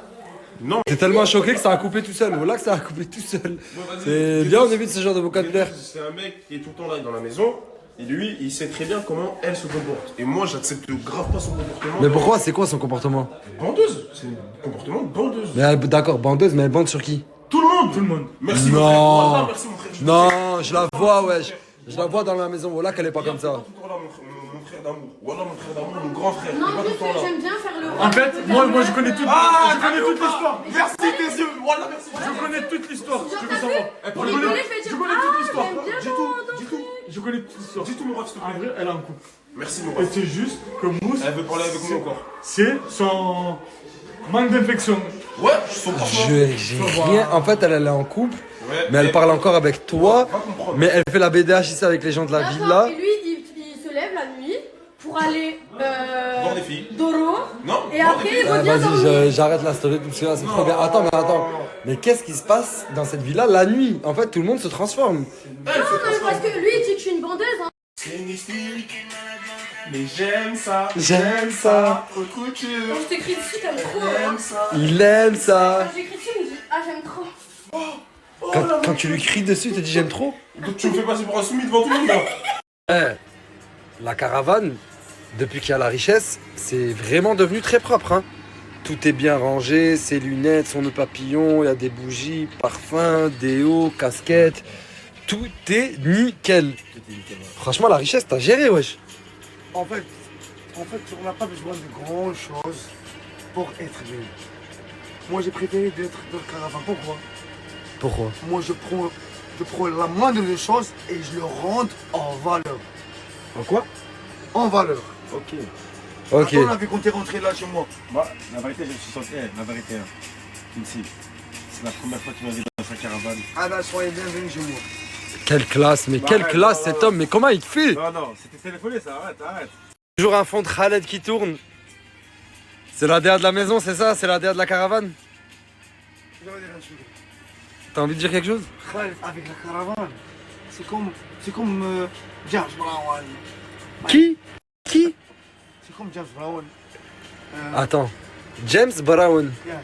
Non. T'es tellement choqué que ça a coupé tout seul. Voilà que ça a coupé tout seul. C'est bien, on évite ce genre de vocabulaire. C'est un mec qui est tout le temps là dans la maison. Et lui, il sait très bien comment elle se comporte. Et moi, j'accepte grave pas son comportement. Mais pourquoi? C'est quoi son comportement? Bandeuse. C'est un comportement de bandeuse. Mais d'accord, bandeuse, mais elle bande sur qui? Tout le monde. Tout le monde. Merci mon frère. Non. Wallah, merci mon frère. Non, je la vois, wesh. Je la vois dans la maison. Voilà qu'elle est pas comme ça. Mon frère d'amour. Voilà mon frère d'amour, mon grand frère. Non, il est pas tout le temps là. j'aime bien faire le. En fait, moi je connais toute l'histoire. Merci tes yeux. Voilà, merci. Je connais toute l'histoire. Tu veux savoir? Je connais toute l'histoire. Dis tout. Dis tout. Je connais toute l'histoire. Dis tout mon ref, s'il te En plaît. vrai, elle a un couple. Merci mon Et ref. c'est juste que Mousse, Elle veut parler avec moi encore. c'est son manque d'infection. Ouais, son parfum. J'ai rien. En fait, elle est en couple. Ouais, Mais elle parle encore avec toi. Mais elle fait la BDH ici avec les gens de la villa. Et lui, il se lève la nuit pour aller Voir des filles. Doro. Non. Et après, il Ouais, revient dormir. vas-y, j'arrête la story tout ça, c'est trop bien. Attends. Mais qu'est-ce qui se passe dans cette villa la nuit? En fait, tout le monde se transforme. Non, mais parce que lui, il dit que je suis une bandeuse. Hein. C'est mystique. Mais j'aime ça. J'aime ça. Haute couture. Quand je t'écris dessus, t'aimes trop. J'aime Hein. ça. Il aime ça. Quand j'écris dessus, il me dit ah, j'aime trop. Quand tu lui cries dessus, tu te dis j'aime trop. Donc tu me fais passer pour un soumis devant tout le monde là. La caravane, depuis qu'il y a la richesse, c'est vraiment devenu très propre. Hein. Tout est bien rangé, ses lunettes, son nœud papillon, il y a des bougies, parfums, déos, casquettes. Tout est nickel. Franchement, la richesse, t'as géré, wesh. En fait, on n'a pas besoin de grandes choses pour être bien. Moi, j'ai préféré d'être dans le caravane. Pourquoi? Pourquoi? Moi, je prends la moindre des choses et je le rends en valeur. En quoi? En valeur. Ok. Ok. Attends, on avait quand t'es rentré là chez moi. Moi, la vérité, je me suis senti. La vérité, hein. Kimsi, c'est la première fois qu'il m'invite dans sa caravane. Ah ben, soyez bienvenus chez moi. Quelle classe, mais quelle classe cet homme, mais comment il fait? Non, c'était téléphoné, ça, arrête. Toujours un fond de Khaled qui tourne. C'est la DA de la maison, c'est ça? C'est la DA de la caravane? T'as envie de dire quelque chose? Khaled, avec la caravane, c'est comme James Brown. Qui? C'est comme James Brown. Attends. James Brown. Yes.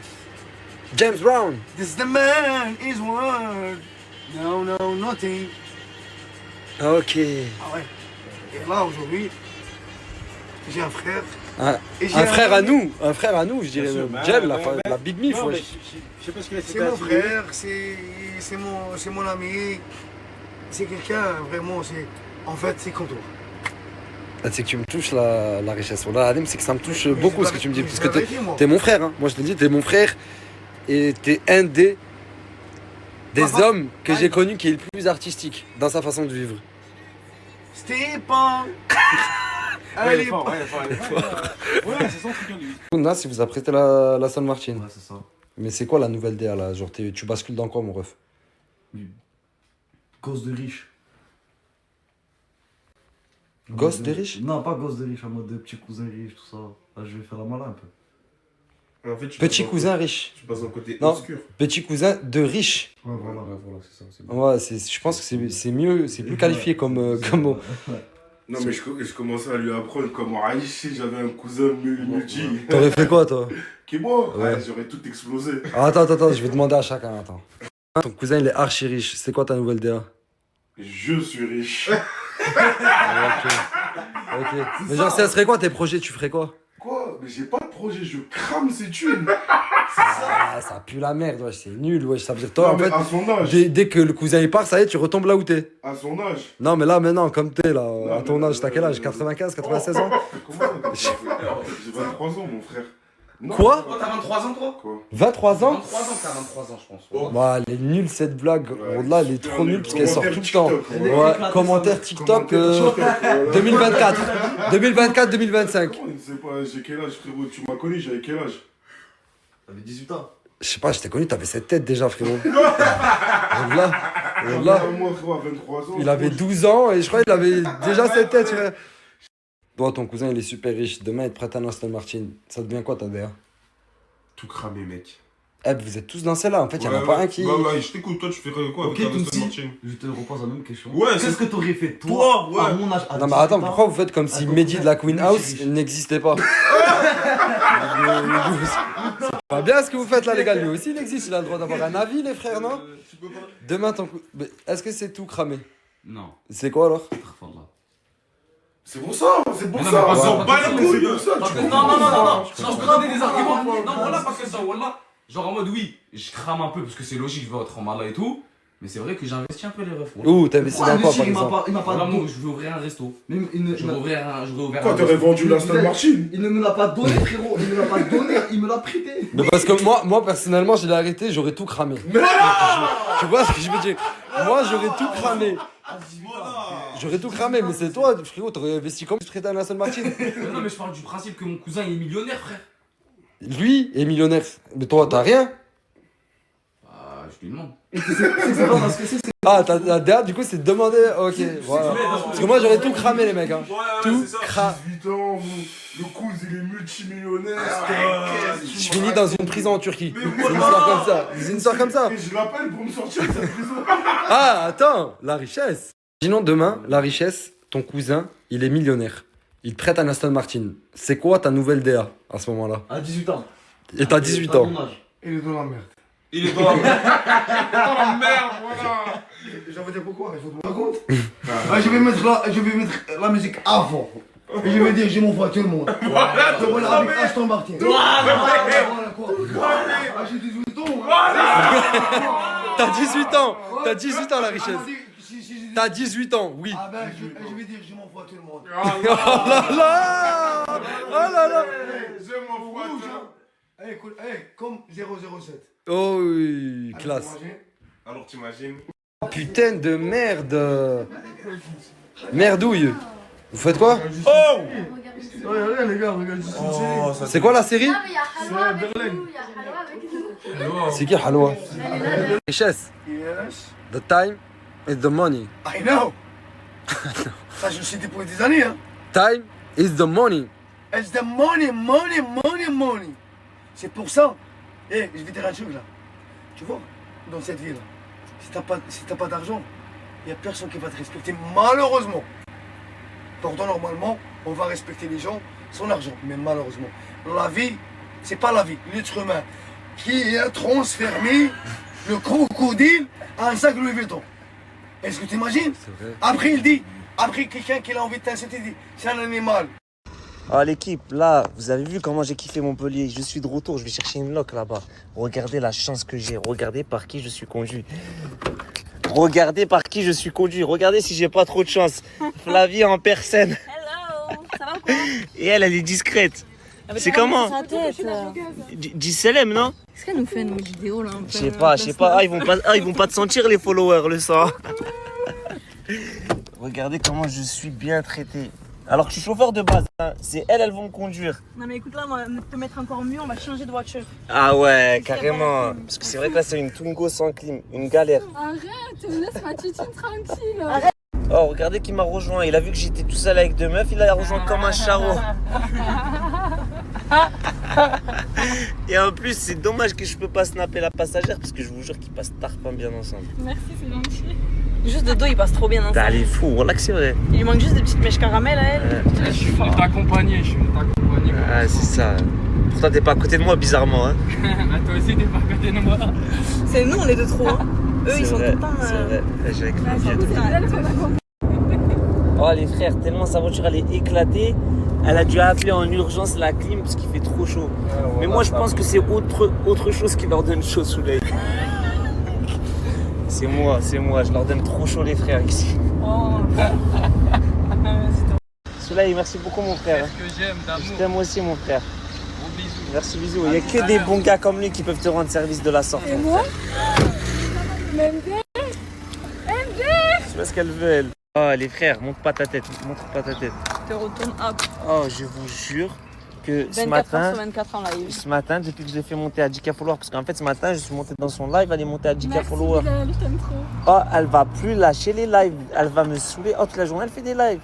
James Brown. This the man is one. No, nothing. Ok. Ah ouais. Et là, aujourd'hui, j'ai un frère. Un frère à nous, je dirais Bien sûr, même. Jel, la Big Mif, Non, mais wesh. je sais pas ce qu'il a C'est mon frère, c'est mon ami. C'est quelqu'un, vraiment, en fait, c'est comme toi. Ah, c'est que tu me touches la richesse. Voilà, Adem, c'est que ça me touche beaucoup ce que tu me dis. Parce que vérité, moi. t'es mon frère, hein. Moi je te dis, t'es mon frère. Et t'es un des hommes que j'ai connu qui est le plus artistique dans sa façon de vivre. Stépan. Ouais, il est fort. Ouais, c'est son truc, lui. Là, si vous apprêtez la San Martin. Ouais, c'est ça. Mais c'est quoi la nouvelle DA là? Genre, tu bascules dans quoi, mon ref? Gosse de riche. Gosse de riche? Non, pas gosse de riche, en mode de petit cousin riche, tout ça. Là, je vais faire la malin un peu. En fait, Petit cousin riche. Tu passes dans le côté Non, obscur. petit cousin de riche. Ouais, voilà, c'est ça. C'est bon. Ouais, je pense que c'est mieux, c'est plus qualifié comme mot. Non, mais je commençais à lui apprendre comment si j'avais un cousin multi. T'aurais fait quoi, toi? Qui moi? Ouais. J'aurais tout explosé. Attends, je vais demander à chacun, attends. Ton cousin, il est archi riche. C'est quoi ta nouvelle DA? Je suis riche. Ok. Mais genre, ça serait quoi tes projets? Tu ferais quoi? Quoi? Mais j'ai pas de projet, je crame ces thunes. Ah, ça pue la merde, wesh, c'est nul, wesh. Ça veut dire, toi, Non, en mais fait, à son âge. dès que le cousin il part, ça y est, tu retombes là où t'es. À son âge. Non, mais là, maintenant, comme t'es, là, Non, à ton mais âge, t'as quel âge? 95, 96 ans? Comment? J'ai 23 ans, mon frère. Quoi? Oh, t'as 23 ans, toi? 23 ans? 23 ans, t'as 23 ans, je pense. Bah, elle est nulle cette blague. Là, elle est trop nulle parce qu'elle sort tout le temps. Ouais, commentaire TikTok 2024. 2024-2025. Je sais pas, j'ai quel âge, frérot? Tu m'as connu, j'avais quel âge? T'avais 18 ans. Je sais pas, je t'ai connu, t'avais cette tête déjà, frérot. Là, Moi, frérot, à 23 ans. il avait 12 ans et je crois qu'il avait déjà cette tête, frère. Toi, ton cousin, il est super riche. Demain, il te prête un Aston Martin. Ça devient quoi ta DA? Tout cramé, mec. Eh, vous êtes tous dans celle-là. En fait, il y en a pas un qui. Ouais, je t'écoute. Toi, tu ferais quoi avec un Aston Martin? Je te repose la même question. Ouais, qu'est-ce que t'aurais fait, toi, à mon âge? Non, mais attends, pourquoi vous faites comme si Mehdi de la Queen House n'existait pas? C'est pas bien ce que vous faites là, les gars. Lui aussi, il existe. Il a le droit d'avoir un avis, les frères, non? Demain, ton coup. Est-ce que c'est tout cramé? Non. C'est quoi alors? C'est pour ça, c'est pour ça. On s'en bat les couilles. Non, je peux donner des arguments. Non, voilà, parce que ça, voilà. Genre en mode, oui, je crame un peu parce que c'est logique, je veux être en malade et tout. Mais c'est vrai que j'ai investi un peu les refs. Ouh, t'as investi dans quoi par exemple? Il m'a pas donné. Je veux ouvrir un resto. Je veux ouvrir un. Quoi, t'aurais vendu l'Aston Martin? Il ne me l'a pas donné, frérot. Il me l'a pas donné, il me l'a prêté. Mais parce que moi personnellement, je l'ai arrêté, j'aurais tout cramé. Tu vois ce que je veux dire? Moi, j'aurais tout cramé. J'aurais tout cramé, mais c'est toi, frérot, t'aurais investi comme tu traitais un Aston Martin. Non, mais je parle du principe que mon cousin il est millionnaire, frère. Lui est millionnaire. Mais toi, t'as rien? Bah, je lui demande. C'est pas parce que c'est. Ah, t'as du coup, c'est demander. Ok, voilà. Parce que moi, j'aurais tout cramé, les mecs. Hein. Tout cramé. 18 ans, le cousin, il est multimillionnaire. Je finis dans une prison en Turquie. C'est une histoire comme ça. C'est une histoire comme ça. Et je l'appelle pour me sortir de cette prison. Ah, attends, la richesse. Imaginons demain, la richesse, ton cousin, il est millionnaire. Il te prête un Aston Martin. C'est quoi ta nouvelle DA à ce moment-là? À 18 ans. Et t'as 18 ans. Il est dans la merde. Il est dans la merde. Dans la merde, voilà. J'en veux dire pourquoi, il faut que je me raconte. Je vais mettre la musique avant. Et je vais dire, je m'envoie tout le monde. Voilà, Donc voilà, avec Aston Martin. Voilà quoi. J'ai 18 ans. T'as 18 ans. T'as 18 ans, la richesse. T'as 18 ans, oui. Ah ben, je vais dire, je m'envoie tout le monde. Oh là là. Oh là là. Je m'envoie tout le monde. Écoute, comme 007. Oh oui, classe. Alors t'imagines? Putain de merde. Merdouille. Vous faites quoi? Oh! Regarde les gars, regarde. C'est quoi la série? C'est qui Halwa? Richesse. Yes. The time is the money. I know. Ça, je le sais depuis des années. Hein. Time is the money. It's the money, money, money, money. C'est pour ça. Je vais dire un truc là. Tu vois, dans cette ville, si t'as pas d'argent, il n'y a personne qui va te respecter, malheureusement. Pourtant, normalement, on va respecter les gens sans argent. Mais malheureusement, la vie, c'est pas la vie. L'être humain qui a transformé le crocodile à un sac Louis Vuitton. Est-ce que tu imagines? Après, il dit, après quelqu'un qui a envie de t'insulter, il dit, c'est un animal. Oh l'équipe, là, vous avez vu comment j'ai kiffé Montpellier. Je suis de retour, je vais chercher une loc là-bas. Regardez la chance que j'ai, regardez par qui je suis conduit. Regardez par qui je suis conduit, regardez si j'ai pas trop de chance. Flavie en personne. Hello, ça va ou quoi? Et elle est discrète. C'est comment? Dis Selem, non? Est-ce qu'elle nous fait une vidéo là? Je sais pas. Ah, ils vont pas te sentir les followers, le sang. Regardez comment je suis bien traité. Alors que je suis chauffeur de base, hein. C'est elles vont me conduire. Non mais écoute là, on va te mettre encore mieux, on va changer de voiture. Ah ouais, carrément. Parce que c'est vrai que là c'est une Twingo sans clim, une galère. Arrête, laisse ma titine tranquille. Arrête. Oh, regardez qui m'a rejoint. Il a vu que j'étais tout seul avec deux meufs, il a rejoint comme un charreau. Et en plus, c'est dommage que je peux pas snapper la passagère parce que je vous jure qu'ils passent tarpin bien ensemble. Merci, c'est gentil. Juste de dos, il passe trop bien ensemble. Bah, elle est fou, voilà que c'est vrai. Il lui manque juste des petites mèches caramel à elle. Je suis venu t'accompagner, Ah, c'est ça. Pourtant, t'es pas à côté de moi, bizarrement. Hein. Toi aussi, t'es pas à côté de moi. C'est nous, on est de trop. Hein. Eux, ils sont tout le temps. C'est vrai, j'ai avec Flavie. Oh, les frères, tellement sa voiture elle est éclatée, elle a dû appeler en urgence la clim parce qu'il fait trop chaud. Mais moi, je pense que c'est autre chose qui leur donne chaud sous l'œil. C'est moi, je leur donne trop chaud les frères ici. Oh. Soleil, merci beaucoup mon frère. Qu'est-ce que j'aime d'amour. Je t'aime aussi mon frère. Gros bisous. Merci, bisous. Il n'y a que des bons gars comme lui qui peuvent te rendre service de la sorte. Et moi MD MD C'est pas ce qu'elle veut, elle. Oh, les frères, montre pas ta tête. Montre pas ta tête. Te retourne up. Oh, je vous jure que 24 ce matin, heures sur 24 en live. ce matin, depuis que je l'ai fait monter à 10K followers, parce qu'en fait, ce matin, je suis monté dans son live, elle est montée à 10K followers. Bilal, je t'aime trop. Oh, elle va plus lâcher les lives. Elle va me saouler. Oh, toute la journée, elle fait des lives.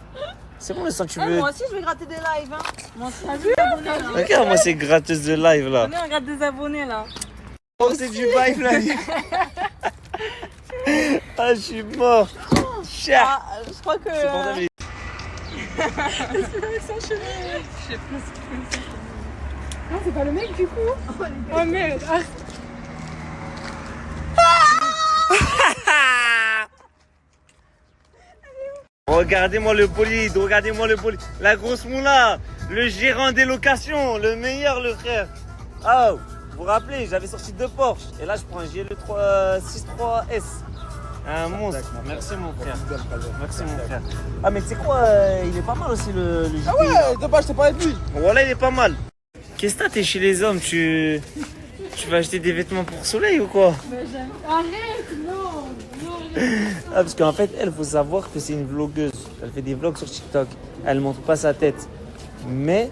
C'est bon, le sang, tu veux. Moi aussi, je vais gratter des lives. Hein. Moi aussi, je vais abonner là. Regarde, moi, c'est gratteuse de live là. Venez, on gratte des abonnés là. Oh, c'est du live là. Ah, je suis mort. Ah, je crois que. C'est pour ça, mais- Avec son cheveu. Je sais pas ce qu'il fait. Non, c'est pas le mec du coup. Oh merde. Ah. Regardez-moi le bolide, regardez-moi le bolide. La grosse moula, le gérant des locations, le meilleur, le frère. Oh, vous vous rappelez, j'avais sorti 2 Porsche. Et là, je prends un GLE 63S. Un monstre. Merci, mon frère. Merci, mon frère. Ah, mais tu sais quoi, il est pas mal aussi, le GT. Ah ouais, de base, je t'ai parlé de lui. Voilà, il est pas mal. Qu'est-ce que t'es chez les hommes? Tu vas acheter des vêtements pour soleil ou quoi? Mais j'aime. Arrête, non. Ah, parce qu'en fait, elle, faut savoir que c'est une vlogueuse. Elle fait des vlogs sur TikTok. Elle montre pas sa tête. Mais,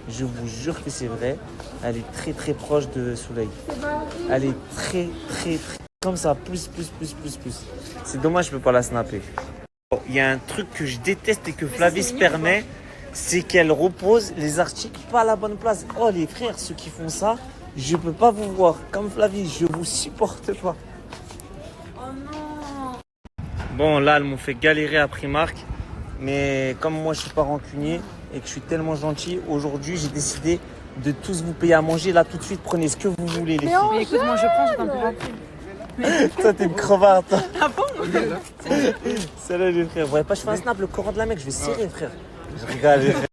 je vous jure que c'est vrai. Elle est très très proche de Soleil. Elle est très très très comme ça, plus. C'est dommage, je peux pas la snapper. Il y a un truc que je déteste et que Flavie se permet, c'est qu'elle repose les articles pas à la bonne place. Oh les frères, ceux qui font ça, je peux pas vous voir. Comme Flavie, je vous supporte pas. Bon, là, elles m'ont fait galérer à Primark. Mais comme moi, je suis pas rancunier et que je suis tellement gentil, aujourd'hui, j'ai décidé de tous vous payer à manger. Là, tout de suite, prenez ce que vous voulez, les filles. Mais écoute, moi je prends, j'attends pour après. Toi, t'es une crevarde, toi. Ah bon? Salut, les frères. Vous voyez pas, je fais un snap, le coran de la mec, je vais serrer, frère. Je rigole, les frères.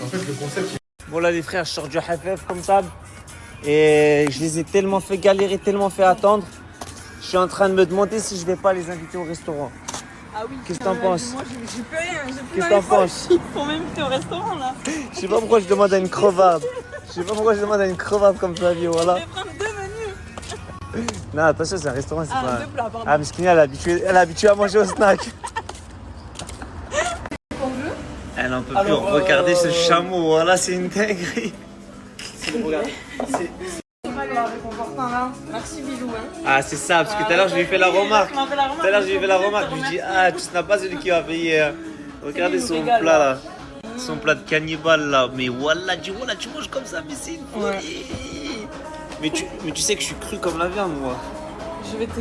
En fait, le concept. Bon, là, les frères, je sors du Hafef comme ça. Et je les ai tellement fait galérer, tellement fait attendre. Je suis en train de me demander si je vais pas les inviter au restaurant. Ah oui. Qu'est-ce que t'en penses? Moi, j'ai plus rien. Qu'est-ce que t'en penses? Ils font même au restaurant là. Je sais pas pourquoi je demande à une crevarde. Je sais pas pourquoi je demande à une crevarde comme Flavie, voilà. Je vais prendre 2 menus. Non, attention, c'est un restaurant, c'est pas. 2 plats, pardon. Ah, Miskini, elle est habituée à manger au snack. Elle en peut plus. Regardez ce chameau, voilà, c'est une dinguerie. Regarde. C'est pas grave, réconfortant là. Merci Bilou. Hein. Ah, c'est ça, parce que tout à l'heure, je lui ai fait la remarque. Tu m'as fait la remarque. Tout à l'heure, je lui ai fait la remarque. Je lui ai dit, ah, tu n'as pas celui qui va payer. Regardez son plat là. Son plat de cannibale là. Mais voilà, tu manges comme ça, mais c'est une folie. Mais tu sais que je suis cru comme la viande, moi. Je vais te.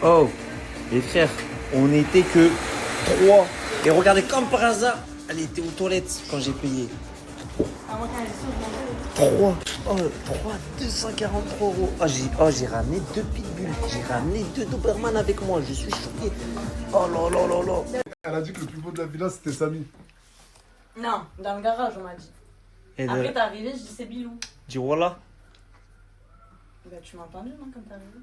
Oh, les frères, on n'était que 3. Et regardez, comme par hasard, elle était aux toilettes quand j'ai payé. 3. Oh, 243 €. Oh, j'ai ramené 2 pitbulls. J'ai ramené 2 Doberman avec moi. Je suis choqué. Oh là là là là. Elle a dit que le plus beau de la villa, c'était Samy. Non, dans le garage, on m'a dit. Et Après, t'es arrivé, je dis c'est Bilou. dis voilà. Bah, tu m'as entendu, non, quand t'es arrivé?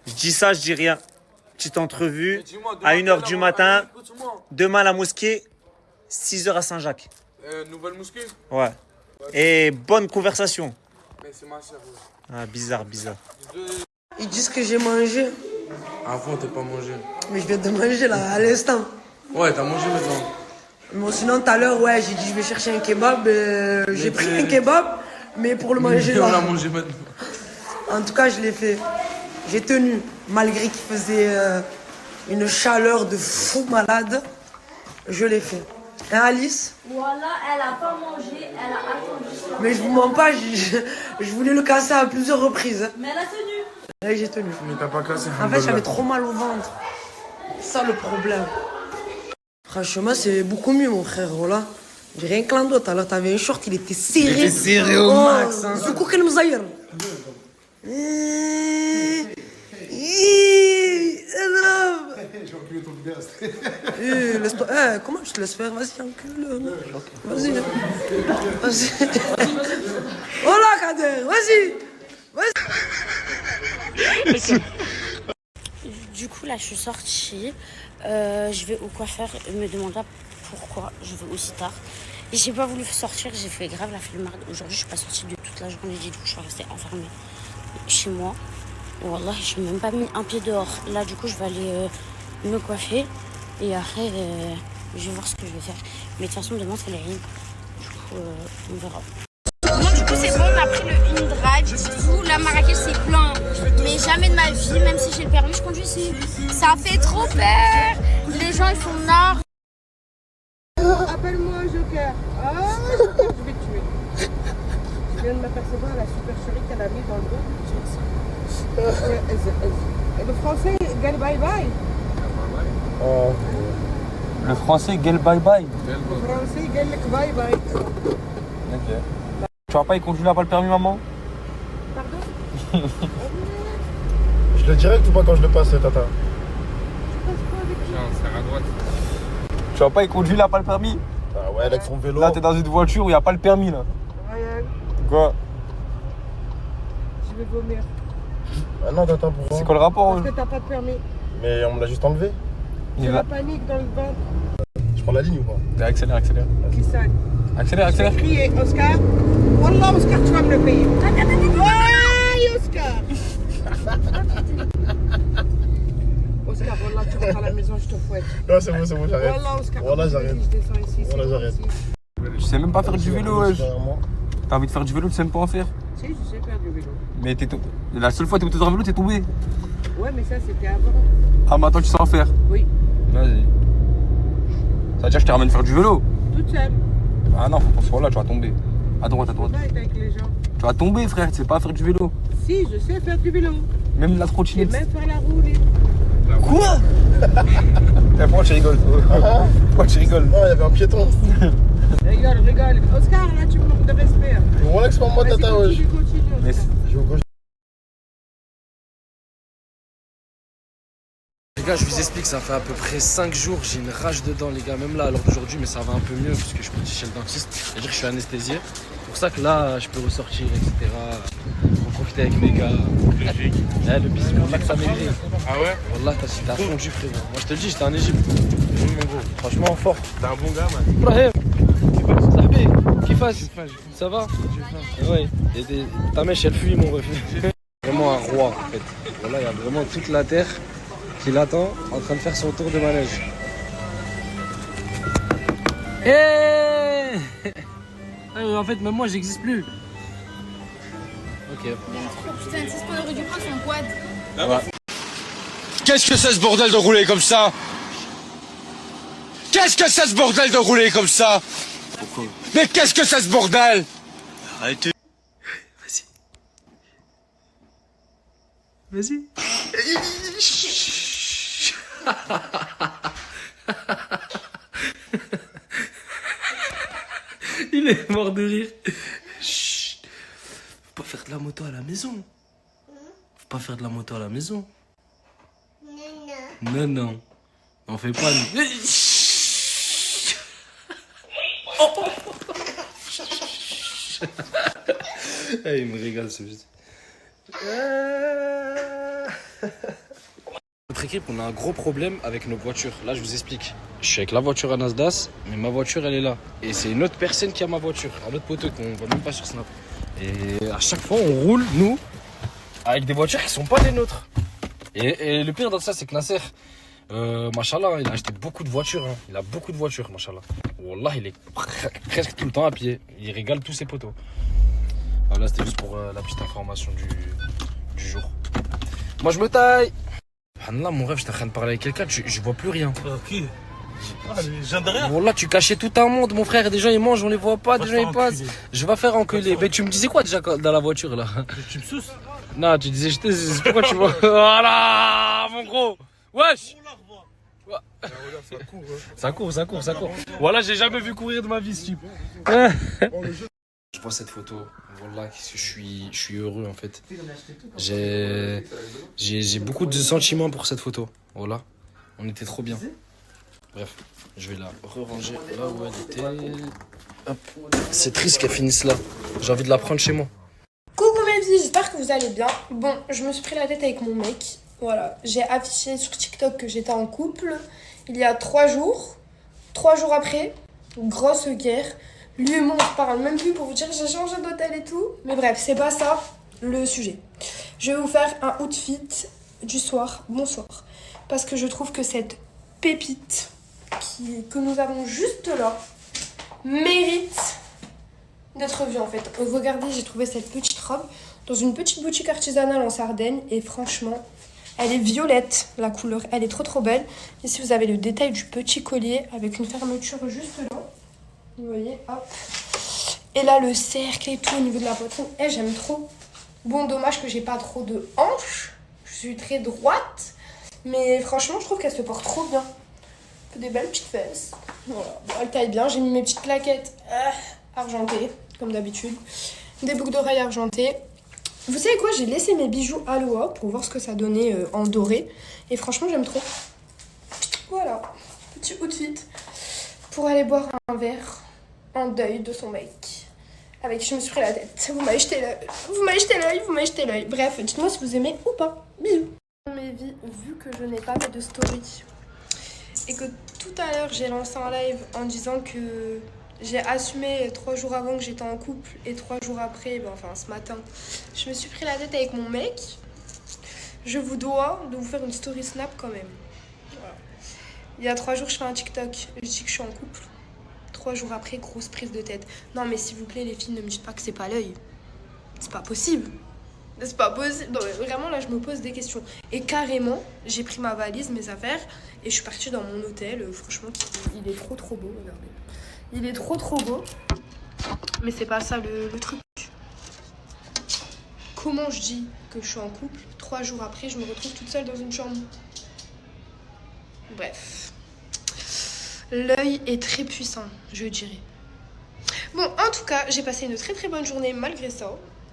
Je dis ça, je dis rien. Petite entrevue à 1h du matin. Demain à la mosquée. 6h à Saint-Jacques. Nouvelle mosquée? Ouais. Et bonne conversation. Mais c'est ma sœur. Ah, bizarre. Ils disent que j'ai mangé. Avant, t'as pas mangé. Mais je viens de manger là, à l'instant. Ouais, t'as mangé maintenant. Bon, sinon, tout à l'heure, ouais, j'ai dit je vais chercher un kebab. J'ai pris un kebab, mais pour le manger là. On l'a mangé maintenant. En tout cas, je l'ai fait. J'ai tenu, malgré qu'il faisait une chaleur de fou malade. Je l'ai fait. Hein, Alice? Voilà, elle a pas mangé, elle a attendu ça. Mais je vous mens pas, je voulais le casser à plusieurs reprises. Mais elle a tenu. Ouais, j'ai tenu. Mais t'as pas cassé. En fait, j'avais trop mal au ventre. C'est ça le problème. Franchement, c'est beaucoup mieux, mon frère. Voilà. J'ai rien que l'un d'autre. Alors, t'avais un short, il était serré. Il était serré au max. Hein. Du coup, quel mouzaïr. J'ai enculé ton vidéaste. Laisse-toi. Comment je te laisse faire? Vas-y, encule. Vas-y. Oh là, Kader, vas-y. Du coup, là, je suis sortie. je vais au coiffeur et me demanda pourquoi je vais aussi tard. Et j'ai pas voulu sortir, j'ai fait grave la flemmarde. Aujourd'hui, je suis pas sortie de toute la journée du tout, je suis restée enfermée chez moi. Wallah, je n'ai même pas mis un pied dehors. Là, du coup, je vais aller me coiffer et après, je vais voir ce que je vais faire. Mais de toute façon, demain, c'est les rimes. Du coup, on verra. Bon, du coup, c'est bon, on a pris le in-drive. Du coup, là, Marrakech, c'est plein. Mais jamais de ma vie, même si j'ai le permis, je conduis ici. Ça fait trop peur. Les gens, ils sont nord. Appelle-moi Joker. Ah, Joker, je vais te tuer. Je viens de m'apercevoir la supercherie qu'elle a mis dans le dos. Et le français, gueule bye bye. Le français, gueule bye bye. Le français, gueule bye bye. Ok. Tu vas pas y conduire là-bas le permis, maman? Pardon? Je le direct ou pas quand je le passe, tata? Tu passes quoi avec lui? C'est à droite. Tu vas pas y conduire là-bas le permis? Ah ouais, avec son vélo. Là, t'es dans une voiture où y a pas le permis là. Ryan, Quoi? je vais vomir. Ah non, tata, pourquoi? C'est quoi le rapport? Parce que t'as pas de permis. Mais on me l'a juste enlevé. C'est la panique dans le ventre. Je prends la ligne ou pas? Accélère, accélère. Qui saigne. Accélère, accélère. Je vais crier, Oscar. Wallah, Oscar, tu vas me le payer. Ouais, Oscar. Oscar, Wallah, tu rentres à la maison, je te fouette. Non, c'est bon, j'arrête. Wallah, Oscar. Wallah, j'arrête. Je descends ici. Wallah, j'arrête. Tu sais même pas faire du vélo, wesh. T'as envie de faire du vélo, tu sais même pas en faire. Si, je sais faire du vélo. Mais la seule fois que t'es monté dans un vélo, t'es tombé. Ouais, mais ça, c'était avant. Ah, maintenant tu sais en faire. Oui. Vas-y. Ça veut dire que je te ramène faire du vélo. Toute seule. Ah non, faut pas soit là, tu vas tomber. À droite, à droite. Faut pas être avec les gens. Tu vas tomber, frère, tu sais pas faire du vélo. Si, je sais faire du vélo. Même la Et trottinette. même faire la roue libre. Quoi? Pourquoi tu rigoles? Pourquoi tu rigoles? Non, il y avait un piéton. Rigole, rigole. Oscar, là, tu me manques de respect. Relax pour moi, tata, wesh. Continue. Je vous Les gars, je vous explique, ça fait à peu près 5 jours, j'ai une rage dedans, les gars, même là, à l'heure d'aujourd'hui, mais ça va un peu mieux puisque je suis parti chez le dentiste. C'est-à-dire que je suis anesthésié. C'est pour ça que là, je peux ressortir, etc. Profiter avec mes gars. Logique. Le bisou, là que ça m'éveille. Ah ouais? Wallah, t'as fondu, frérot. Moi, je te le dis, j'étais en Égypte. Mon gros, franchement, fort. T'es un bon gars, man. Ibrahim, Sahbi, Kifas, ça va? Ouais. Et ta mèche, elle fuit, mon ref. Vraiment un roi, en fait. Voilà, il y a vraiment toute la terre qui l'attend en train de faire son tour de manège. En fait, même moi, j'existe plus. Ok. Putain, c'est ce qu'on aurait dû prendre son quad. Ouais. Qu'est-ce que c'est ce bordel de rouler comme ça? Qu'est-ce que c'est ce bordel de rouler comme ça? Pourquoi? Mais qu'est-ce que c'est ce bordel? Arrêtez. Vas-y. Il est mort de rire. Chut. Faut pas faire de la moto à la maison. Faut pas faire de la moto à la maison. Non, non. On fait pas. Il me régale ce petit. Notre équipe, on a un gros problème avec nos voitures. Là, je vous explique. Je suis avec la voiture à Nasdaq, mais ma voiture, elle est là. Et c'est une autre personne qui a ma voiture, un autre poteau qu'on voit même pas sur Snap. Et à chaque fois, on roule, nous, avec des voitures qui sont pas les nôtres. Et le pire dans ça, c'est que Nasser, machallah, il a acheté beaucoup de voitures. Hein. Il a beaucoup de voitures, machallah. Wallah, il est presque tout le temps à pied. Il régale tous ses poteaux. Alors là, c'était juste pour la petite information du jour. Moi, je me taille. Là, mon rêve, j'étais en train de parler avec quelqu'un, je vois plus rien. Qui? Ah, je viens de rien. Bon, là, tu cachais tout un monde, mon frère. Des gens, ils mangent, on les voit pas, des gens, ils passent. Je vais faire enculer. Mais tu me disais quoi déjà dans la voiture, là? Tu me suces? Non, tu disais, c'est pourquoi tu vois. Voilà, mon gros. Wesh! Ça court. Voilà, j'ai jamais vu courir de ma vie, ce type. Je vois cette photo, voilà, je suis heureux en fait. J'ai beaucoup de sentiments pour cette photo. Voilà, on était trop bien. Bref, je vais la ranger là où elle était. Hop. C'est triste qu'elle finisse là. J'ai envie de la prendre chez moi. Coucou mes filles, j'espère que vous allez bien. Bon, je me suis pris la tête avec mon mec. Voilà, j'ai affiché sur TikTok que j'étais en couple. il y a 3 jours. 3 jours après, grosse guerre. Lui et moi, on se parle même plus pour vous dire j'ai changé d'hôtel et tout. Mais bref, c'est pas ça le sujet. Je vais vous faire un outfit du soir, bonsoir. Parce que je trouve que cette pépite que nous avons juste là mérite d'être vue en fait. Regardez, j'ai trouvé cette petite robe dans une petite boutique artisanale en Sardaigne. Et franchement, elle est violette, la couleur. Elle est trop belle. Ici, vous avez le détail du petit collier avec une fermeture juste là. Vous voyez, hop. Et là, le cercle et tout au niveau de la poitrine. Et j'aime trop. Bon, dommage que j'ai pas trop de hanches. Je suis très droite. Mais franchement, je trouve qu'elle se porte trop bien. Des belles petites fesses. Voilà. Bon, elle taille bien. J'ai mis mes petites claquettes argentées, comme d'habitude. Des boucles d'oreilles argentées. Vous savez quoi? J'ai laissé mes bijoux Aloha pour voir ce que ça donnait en doré. Et franchement, j'aime trop. Voilà. Petit outfit pour aller boire un verre en deuil de son mec. Avec qui je me suis pris la tête. Vous m'avez jeté l'œil. Vous m'avez jeté l'œil. Vous m'avez jeté l'œil. Bref, dites-moi si vous aimez ou pas. Bisous. Mes vies, vu que je n'ai pas fait de story et que tout à l'heure j'ai lancé un live en disant que j'ai assumé 3 jours avant que j'étais en couple et 3 jours après, enfin ce matin, je me suis pris la tête avec mon mec. Je vous dois de vous faire une story snap quand même. Voilà. Il y a 3 jours, je fais un TikTok. Je dis que je suis en couple. 3 jours après, grosse prise de tête. Non mais s'il vous plaît les filles, ne me dites pas que c'est pas l'œil. C'est pas possible. C'est pas possible. Non, vraiment, là, je me pose des questions. Et carrément, j'ai pris ma valise, mes affaires, et je suis partie dans mon hôtel. Franchement, il est trop beau, regardez. Il est trop beau. Mais c'est pas ça le truc. Comment je dis que je suis en couple? 3 jours après, je me retrouve toute seule dans une chambre. Bref. L'œil est très puissant, je dirais. Bon, en tout cas, j'ai passé une très bonne journée malgré ça.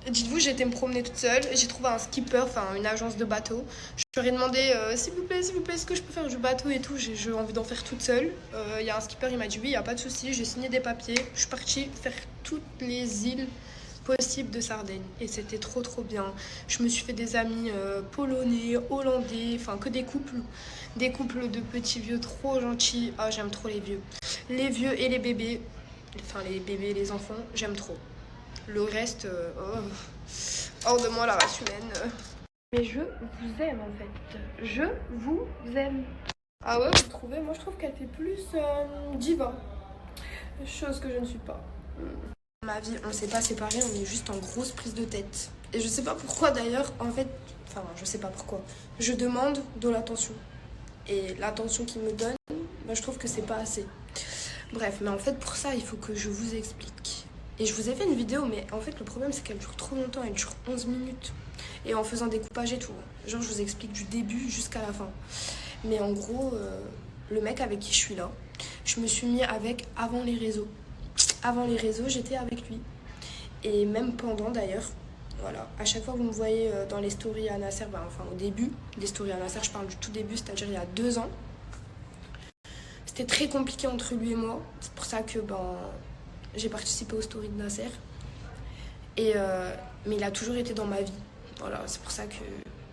Dites-vous, j'ai été me promener toute seule. J'ai trouvé un skipper, enfin une agence de bateau. Je leur ai demandé, s'il vous plaît, est-ce que je peux faire du bateau et tout? J'ai envie d'en faire toute seule. Il y a un skipper, il m'a dit oui, il n'y a pas de souci. J'ai signé des papiers. Je suis partie faire toutes les îles possibles de Sardaigne. Et c'était trop bien. Je me suis fait des amis polonais, hollandais, enfin que des couples. Des couples de petits vieux trop gentils. Ah, j'aime trop les vieux. Les vieux et les bébés. Enfin, les bébés et les enfants, j'aime trop. Le reste, hors de moi la race humaine. Mais je vous aime en fait. Je vous aime. Ah ouais, vous trouvez? Moi je trouve qu'elle fait plus diva. Chose que je ne suis pas. Ma vie, on s'est pas séparés, on est juste en grosse prise de tête. Et je sais pas pourquoi d'ailleurs, en fait, enfin je sais pas pourquoi. Je demande de l'attention. Et l'attention qu'il me donne, je trouve que c'est pas assez. Bref, mais en fait pour ça, il faut que je vous explique. Et je vous ai fait une vidéo, mais en fait le problème c'est qu'elle dure trop longtemps, elle dure 11 minutes. Et en faisant des coupages et tout. Genre je vous explique du début jusqu'à la fin. Mais en gros, le mec avec qui je suis là, je me suis mis avec avant les réseaux. Avant les réseaux, j'étais avec lui. Et même pendant d'ailleurs. Voilà, à chaque fois que vous me voyez dans les stories à Nasser, enfin au début des stories à Nasser, je parle du tout début, c'est-à-dire il y a 2 ans. C'était très compliqué entre lui et moi. C'est pour ça que j'ai participé aux stories de Nasser. Mais il a toujours été dans ma vie. Voilà, c'est pour ça que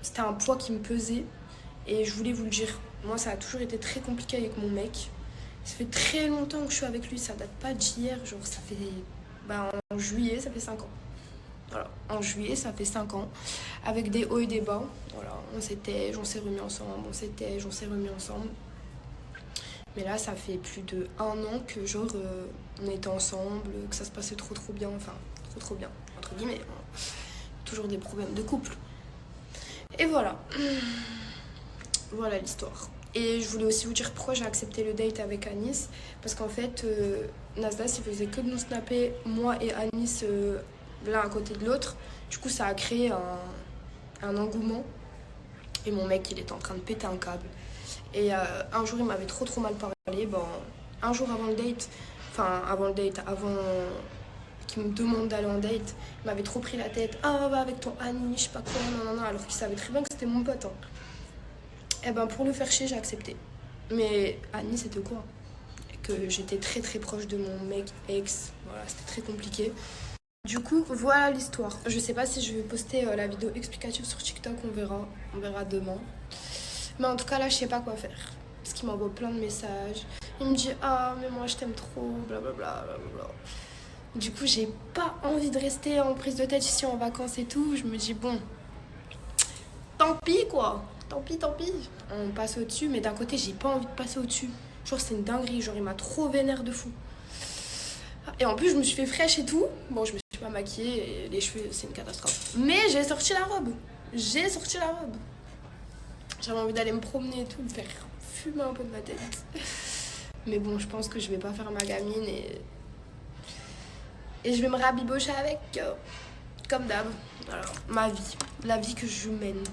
c'était un poids qui me pesait. Et je voulais vous le dire. Moi, ça a toujours été très compliqué avec mon mec. Ça fait très longtemps que je suis avec lui. Ça date pas d'hier. Genre, ça fait... en juillet, ça fait 5 ans. Voilà, en juillet, ça fait 5 ans. Avec des hauts et des bas. Voilà, on s'était, on s'est remis ensemble. On s'était, on s'est remis ensemble. Mais là, ça fait plus de 1 an que genre on était ensemble, que ça se passait trop bien, enfin trop bien, entre guillemets. Toujours des problèmes de couple. Et voilà. Voilà l'histoire. Et je voulais aussi vous dire pourquoi j'ai accepté le date avec Anis. Parce qu'en fait, Nasdaq, il faisait que de nous snapper, moi et Anis, l'un à côté de l'autre. Du coup, ça a créé un engouement. Et mon mec, il était en train de péter un câble. Et un jour, il m'avait trop mal parlé. Un jour avant le date, avant qu'il me demande d'aller en date, il m'avait trop pris la tête. Ah, va avec ton Annie, je sais pas quoi, non, alors qu'il savait très bien que c'était mon pote. Hein. Et pour le faire chier, j'ai accepté. Mais Annie, c'était quoi? Que j'étais très proche de mon mec ex. Voilà, c'était très compliqué. Du coup, voilà l'histoire. Je sais pas si je vais poster la vidéo explicative sur TikTok, on verra demain. Mais en tout cas, là, je sais pas quoi faire. parce qu'il m'envoie plein de messages. Il me dit ah mais moi je t'aime trop, blablabla, blablabla. Du coup j'ai pas envie de rester en prise de tête ici en vacances et tout. Je me dis bon, tant pis quoi, tant pis. On passe au-dessus, mais d'un côté j'ai pas envie de passer au-dessus. Genre c'est une dinguerie, genre il m'a trop vénère de fou. Et en plus je me suis fait fraîche et tout. Bon je me suis pas maquillée et les cheveux c'est une catastrophe. Mais j'ai sorti la robe. J'avais envie d'aller me promener et tout, me faire fumer un peu de ma tête. Mais bon, je pense que je vais pas faire ma gamine et je vais me rabibocher avec, comme d'hab. Alors, ma vie, la vie que je mène.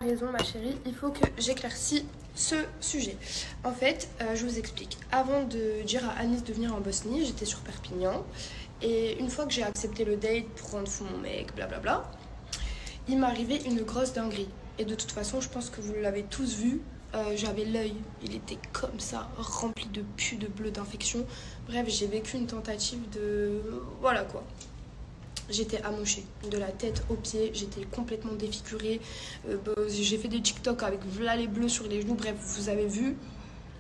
Raison, ma chérie, il faut que j'éclaircisse ce sujet. En fait, je vous explique. Avant de dire à Anis de venir en Bosnie, j'étais sur Perpignan. Et une fois que j'ai accepté le date pour rendre fou mon mec, blablabla, il m'est arrivé une grosse dinguerie. Et de toute façon, je pense que vous l'avez tous vu, j'avais l'œil, il était comme ça, rempli de pus, de bleus, d'infections. Bref, j'ai vécu une tentative de... Voilà quoi. J'étais amochée, de la tête aux pieds, j'étais complètement défigurée. J'ai fait des TikTok avec voilà les bleus sur les genoux. Bref, vous avez vu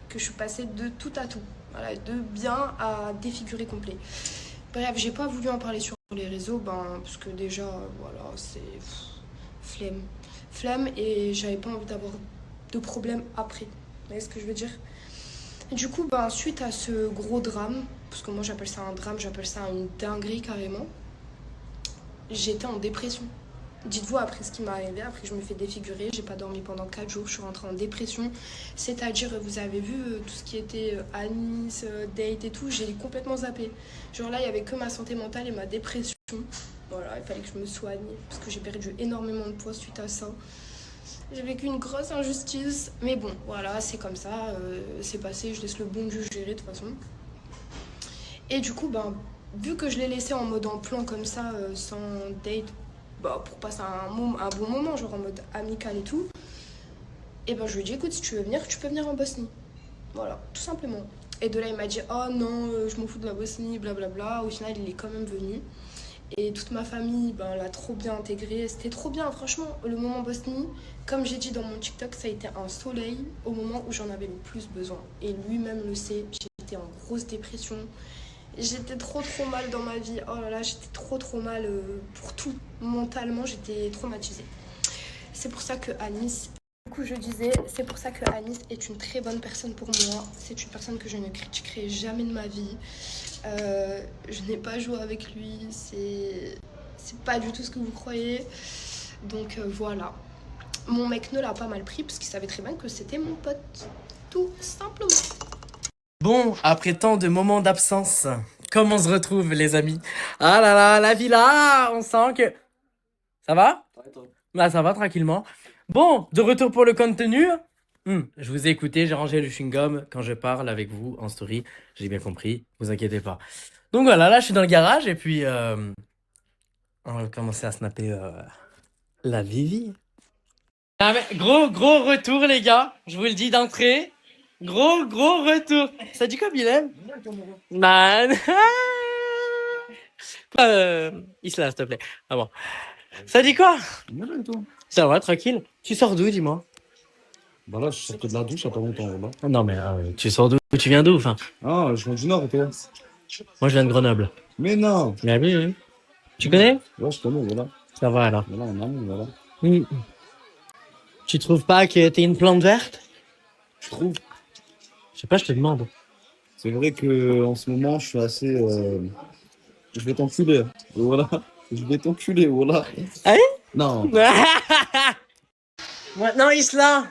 que je suis passée de tout à tout. Voilà, de bien à défiguré complet. Bref, j'ai pas voulu en parler sur les réseaux, parce que déjà, voilà, c'est flemme et j'avais pas envie d'avoir de problème après. Vous voyez ce que je veux dire? Et du coup, suite à ce gros drame, parce que moi j'appelle ça un drame, j'appelle ça une dinguerie carrément, j'étais en dépression. Dites-vous, après ce qui m'est arrivé, après que je me fais défigurer, j'ai pas dormi pendant 4 jours, je suis rentrée en dépression. C'est-à-dire, vous avez vu tout ce qui était Anis, date et tout, j'ai complètement zappé. Genre là, il y avait que ma santé mentale et ma dépression. Voilà, il fallait que je me soigne parce que j'ai perdu énormément de poids suite à ça. J'ai vécu une grosse injustice, mais bon, voilà, c'est comme ça, c'est passé, je laisse le bon Dieu gérer de toute façon. Et du coup, vu que je l'ai laissé en mode en plan comme ça, sans date, pour passer un bon moment, genre en mode amical et tout, et je lui ai dit, écoute, si tu veux venir, tu peux venir en Bosnie. Voilà, tout simplement. Et de là, il m'a dit, oh non, je m'en fous de la Bosnie, blablabla. Au final, il est quand même venu. Et toute ma famille, l'a trop bien intégré. C'était trop bien, franchement, le moment Bosnie, comme j'ai dit dans mon TikTok, ça a été un soleil au moment où j'en avais le plus besoin. Et lui-même le sait, j'étais en grosse dépression. J'étais trop mal dans ma vie. Oh là là, j'étais trop mal pour tout. Mentalement, j'étais traumatisée. C'est pour ça que Anis... Du coup, je disais, c'est pour ça que Anis est une très bonne personne pour moi. C'est une personne que je ne critiquerai jamais de ma vie. Je n'ai pas joué avec lui. C'est pas du tout ce que vous croyez. Donc voilà. Mon mec ne l'a pas mal pris parce qu'il savait très bien que c'était mon pote. Tout simplement. Bon, après tant de moments d'absence, comment on se retrouve les amis? Ah là là, la villa, on sent que... Ça va? Là, ça va tranquillement. Bon, de retour pour le contenu. Je vous ai écouté, j'ai rangé le chewing-gum quand je parle avec vous en story. J'ai bien compris, vous inquiétez pas. Donc voilà, là je suis dans le garage et puis on va commencer à snapper la Vivi. Ah, mais gros retour les gars, je vous le dis d'entrée. Gros retour. Ça dit quoi Bilal? Man. Isla, s'il te plaît. Ah bon. Ça dit quoi? Ça va, tranquille. Tu sors d'où, dis-moi? Bah là, je sortais de la douche il n'y a pas longtemps. Là. Non, mais tu sors d'où? Tu viens d'où, enfin? Ah, je viens du Nord, et toi? Moi, je viens de Grenoble. Mais non! Ah, oui. Tu connais? Ouais, je connais, voilà. Ça va, alors. Voilà, on a mis, voilà. Tu trouves pas que t'es une plante verte? Je trouve. Je sais pas, je te demande. C'est vrai que en ce moment, je suis assez... Je vais t'enculer, voilà. Je vais t'enculer, voilà. Hein? Non. Maintenant, Isla.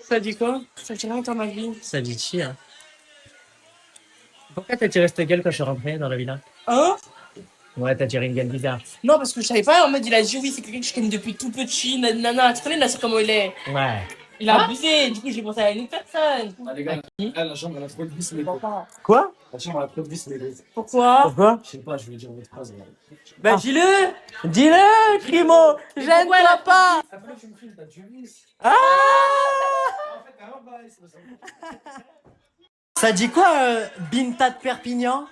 Ça dit quoi? Ça dit rien dans ma vie. Ça dit chi, hein. Pourquoi t'as tiré cette gueule quand je suis rentré dans la villa? Hein? Ouais, t'as tiré une gueule bizarre. Non, parce que je savais pas, en mode il a dit oui, c'est quelqu'un que je connais depuis tout petit, nanana. Tu connais Nassir comment il est? Ouais. Il a abusé, du coup j'ai pensé à une autre personne. Ah les gars, la chambre elle a trop de vis les gars. Quoi? La chambre elle a trop de vis les gars. Pourquoi? Je sais pas, je vais dire votre phrase. Bah dis-le! Dis-le, Crimo! Gêne-toi pas! Après tu me filmes, t'as du vis. Ah! Ça dit quoi, Binta de Perpignan?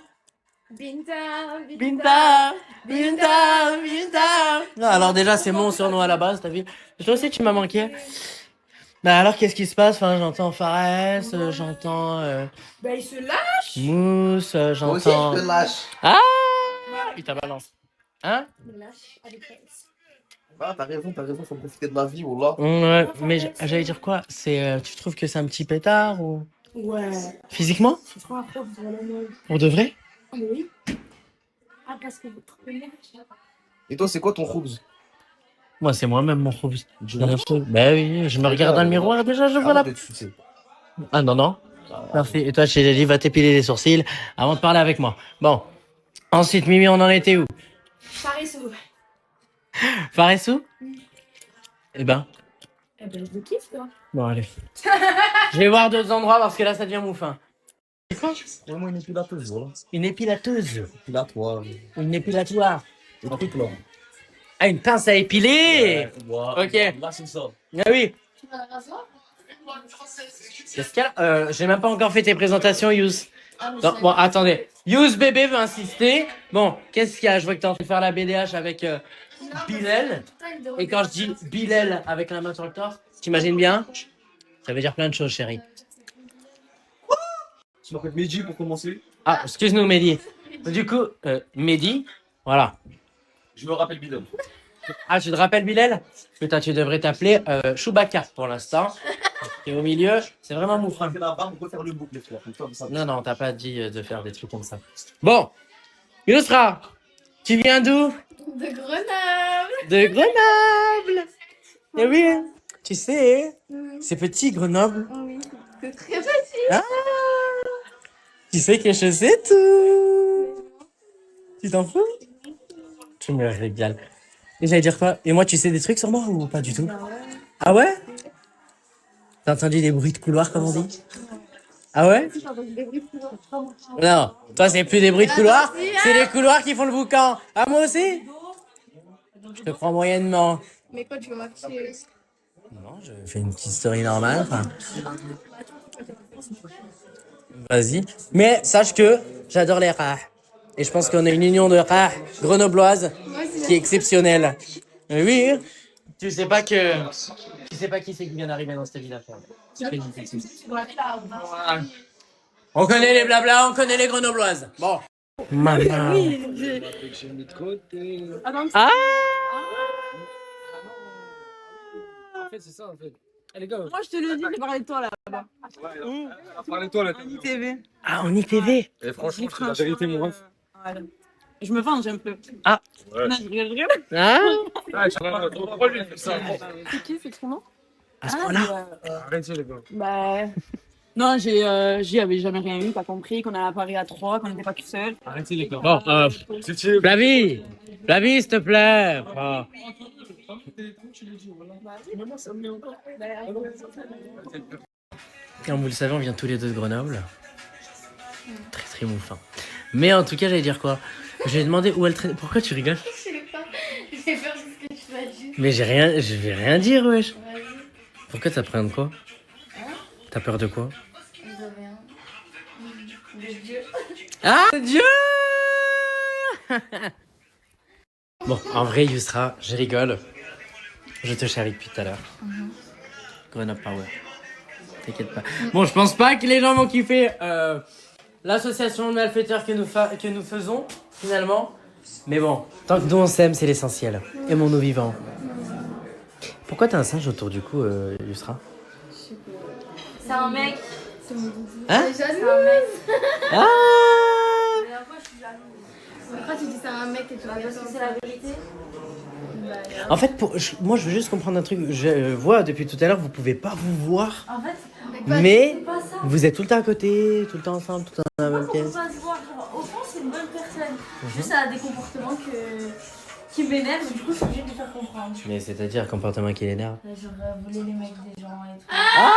Binta. Non, alors déjà, c'est mon surnom à la base, t'as vu? Toi aussi, tu m'as manqué. Bah alors, qu'est-ce qui se passe? Enfin, j'entends Fares, j'entends Bah, il se lâche. Mousse, Moi aussi, j'entends... je te lâche. Ah, il t'a balance. Hein? Il me lâche avec Fares. Ah, t'as raison, faut profiter de la vie, Wallah. Ouais, mais j'allais dire quoi? C'est, tu trouves que c'est un petit pétard ou... Ouais. Physiquement? C'est trop un prof de la langue. Pour de vrai? Ah, mais oui. Ah, parce que vous trouvez. Et toi, c'est quoi ton khoubz? Moi, c'est moi-même mon khoubz. Bah oui, je me regarde dans le miroir déjà, je vois la... Ah non, non. Merci. Et toi, j'ai dit, va t'épiler les sourcils avant de parler avec moi. Bon. Ensuite, Mimi, on en était où? Faresou. Faresou? Eh ben, Eh ben, je le kiffe, toi. bon, allez. Je vais voir d'autres endroits parce que là, ça devient moufin. C'est quoi? Vraiment une épilateuse, voilà. Une épilateuse. Épilatoire. Une épilatoire. Un truc là. Ah, une pince à épiler. Ouais, Ok. là, c'est ça. Ah oui. Qu'est-ce qu'il y a? J'ai même pas encore fait tes présentations, Yous. Non, bon, attendez. Yous bébé veut insister. Bon, qu'est-ce qu'il y a? Je vois que t'es en train de faire la BDH avec Bilal. Et quand je dis Bilal avec la main sur le torse, t'imagines bien? Ça veut dire plein de choses, chérie. Tu m'appelles Mehdi pour commencer? Ah, excuse-nous, Mehdi. Du coup, Mehdi, voilà. Je me rappelle Bilal. Ah, tu te rappelles Bilal? Putain, tu devrais t'appeler Chewbacca pour l'instant. T'es au milieu, c'est vraiment moufin. La barbe, on peut faire le boucle, les frères. Comme ça. Non, non, t'as pas dit de faire des trucs comme ça. Bon, Yousra, tu viens d'où? De Grenoble. De Grenoble. Eh oui, tu sais, c'est petit Grenoble. Oui, c'est très facile. Ah, tu sais que je sais tout. Tu t'en fous? Tu me régales. Et j'allais dire quoi? Et moi, tu sais des trucs sur moi ou pas du tout? Ah ouais? T'as entendu des bruits de couloir, comme on dit? Ah ouais? Non, toi, c'est plus des bruits de couloir, c'est les couloirs qui font le boucan. Ah, moi aussi? Je te crois moyennement. Mais quoi, tu veux m'afficher? Non, je fais une petite story normale. Enfin. Vas-y. Mais sache que j'adore les rats. Et je pense qu'on a une union de rats grenobloise qui est exceptionnelle. Mais oui, tu sais pas que... Tu sais pas qui c'est qui vient d'arriver dans cette ville. On connaît les blablas, on connaît les grenobloises. Bon. Maman. Ah! En fait, c'est ça, en fait. Eh, les gars. Moi, je te le dis, j'ai parlé de toi là-bas. Parlez de toi là. En ITV. Ah, en ITV. Et franchement, c'est la vérité, mon ref. Voilà. Je me venge un peu. Ah. Ouais. Non, je rigole. Ah. C'est qui, c'est ton nom? À ce point-là. Arrêtez, les gars. Bah. Non, j'y avais jamais rien eu, pas compris qu'on allait à Paris à 3, qu'on n'était pas tout seul. Arrêtez, les gars. Bon, Flavie, Flavie, s'il te plaît. Oh. Comme vous le savez, on vient tous les deux de Grenoble. Très très moufin. Mais en tout cas, j'allais dire quoi? J'ai demandé où elle traînait. Pourquoi tu rigoles? Je sais pas. J'ai peur de ce que tu vas dire. Mais je vais rien dire, wesh. Vas-y. Pourquoi t'as peur de quoi? Hein? T'as peur de quoi? De rien. De Dieu. Ah, Dieu. Bon, en vrai, Yusra, je rigole. Je te chéris depuis tout à l'heure. Grenoble Power. T'inquiète pas. Bon, je pense pas que les gens vont kiffer l'association de malfaiteurs que nous faisons, finalement. Mais bon, tant que nous on s'aime, c'est l'essentiel. Aimons-nous vivants. Pourquoi t'as un singe autour du cou, Yusra? C'est un mec. Hein? C'est un mec. Ah! Pourquoi tu dis c'est un mec et tu vas parce que c'est la vérité? En fait, moi je veux juste comprendre un truc. Je vois depuis tout à l'heure, vous pouvez pas vous voir. En fait, Mais c'est pas ça. vous êtes tout le temps à côté, tout le temps ensemble, tout le temps dans la même On pièce. peut pas se voir. Genre, au fond, c'est une bonne personne. Juste, elle a des comportements qui m'énervent. Du coup, je suis obligée de lui faire comprendre. Mais c'est-à-dire comportement qui l'énerve. Genre, voler les mecs des gens et tout. Ah!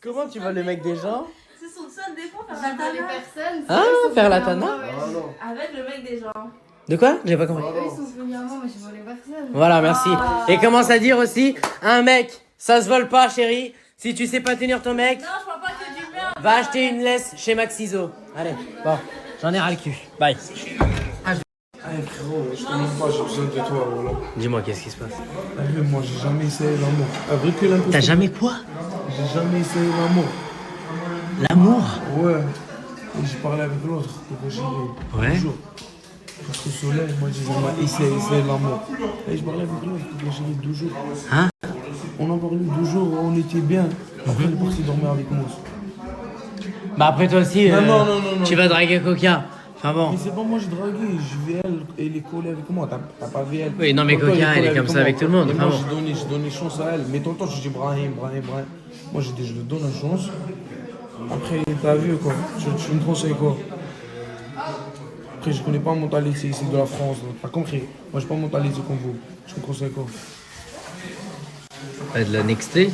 Comment tu voles le mec des gens? C'est son seul défaut, faire la tana. Ah, faire la tana? Avec le mec des gens. De quoi? J'ai pas compris. Eux, ils sont venus avant, mais j'ai volé personne. Voilà, merci. Et commence à dire aussi, un mec, ça se vole pas, chérie. Si tu sais pas tenir ton mec, Non, je parle pas que du mien. va acheter une laisse chez Maxiso. Allez, bon, j'en ai ras le cul. Bye. Frérot, je te montre pas, j'ai besoin de toi, voilà. Dis-moi, qu'est-ce qui se passe? Moi, j'ai jamais essayé l'amour. Recule un peu. T'as jamais quoi? J'ai jamais essayé l'amour. L'amour? Ouais. Et j'ai parlé avec l'autre, pour gérer. Ouais. Toujours. Parce que Soleil, moi, j'ai jamais essayé l'amour. Et je parlais avec l'autre, pour gérer 2 jours. Hein? On en parlait 2 jours, on était bien. Après, elle est partie dormir avec moi. Bah après toi aussi, Non. tu vas draguer Coca. Enfin bon. Mais c'est pas moi, j'ai dragué. Je vais elle est collée avec moi. T'as pas vu elle. Oui, non mais Tonton, Coca, elle est comme ça avec tout le monde. Et Enfin moi, bon. j'ai donné chance à elle. Mais tonton, je dis Brahim. Moi, j'ai dit, je lui donne une chance. Après, t'as vu quoi. Tu me conseilles quoi? Après, je connais pas la mentalité ici de la France. T'as compris? Moi, j'ai pas la mentalité comme vous. Tu me conseilles quoi? De la Nexté?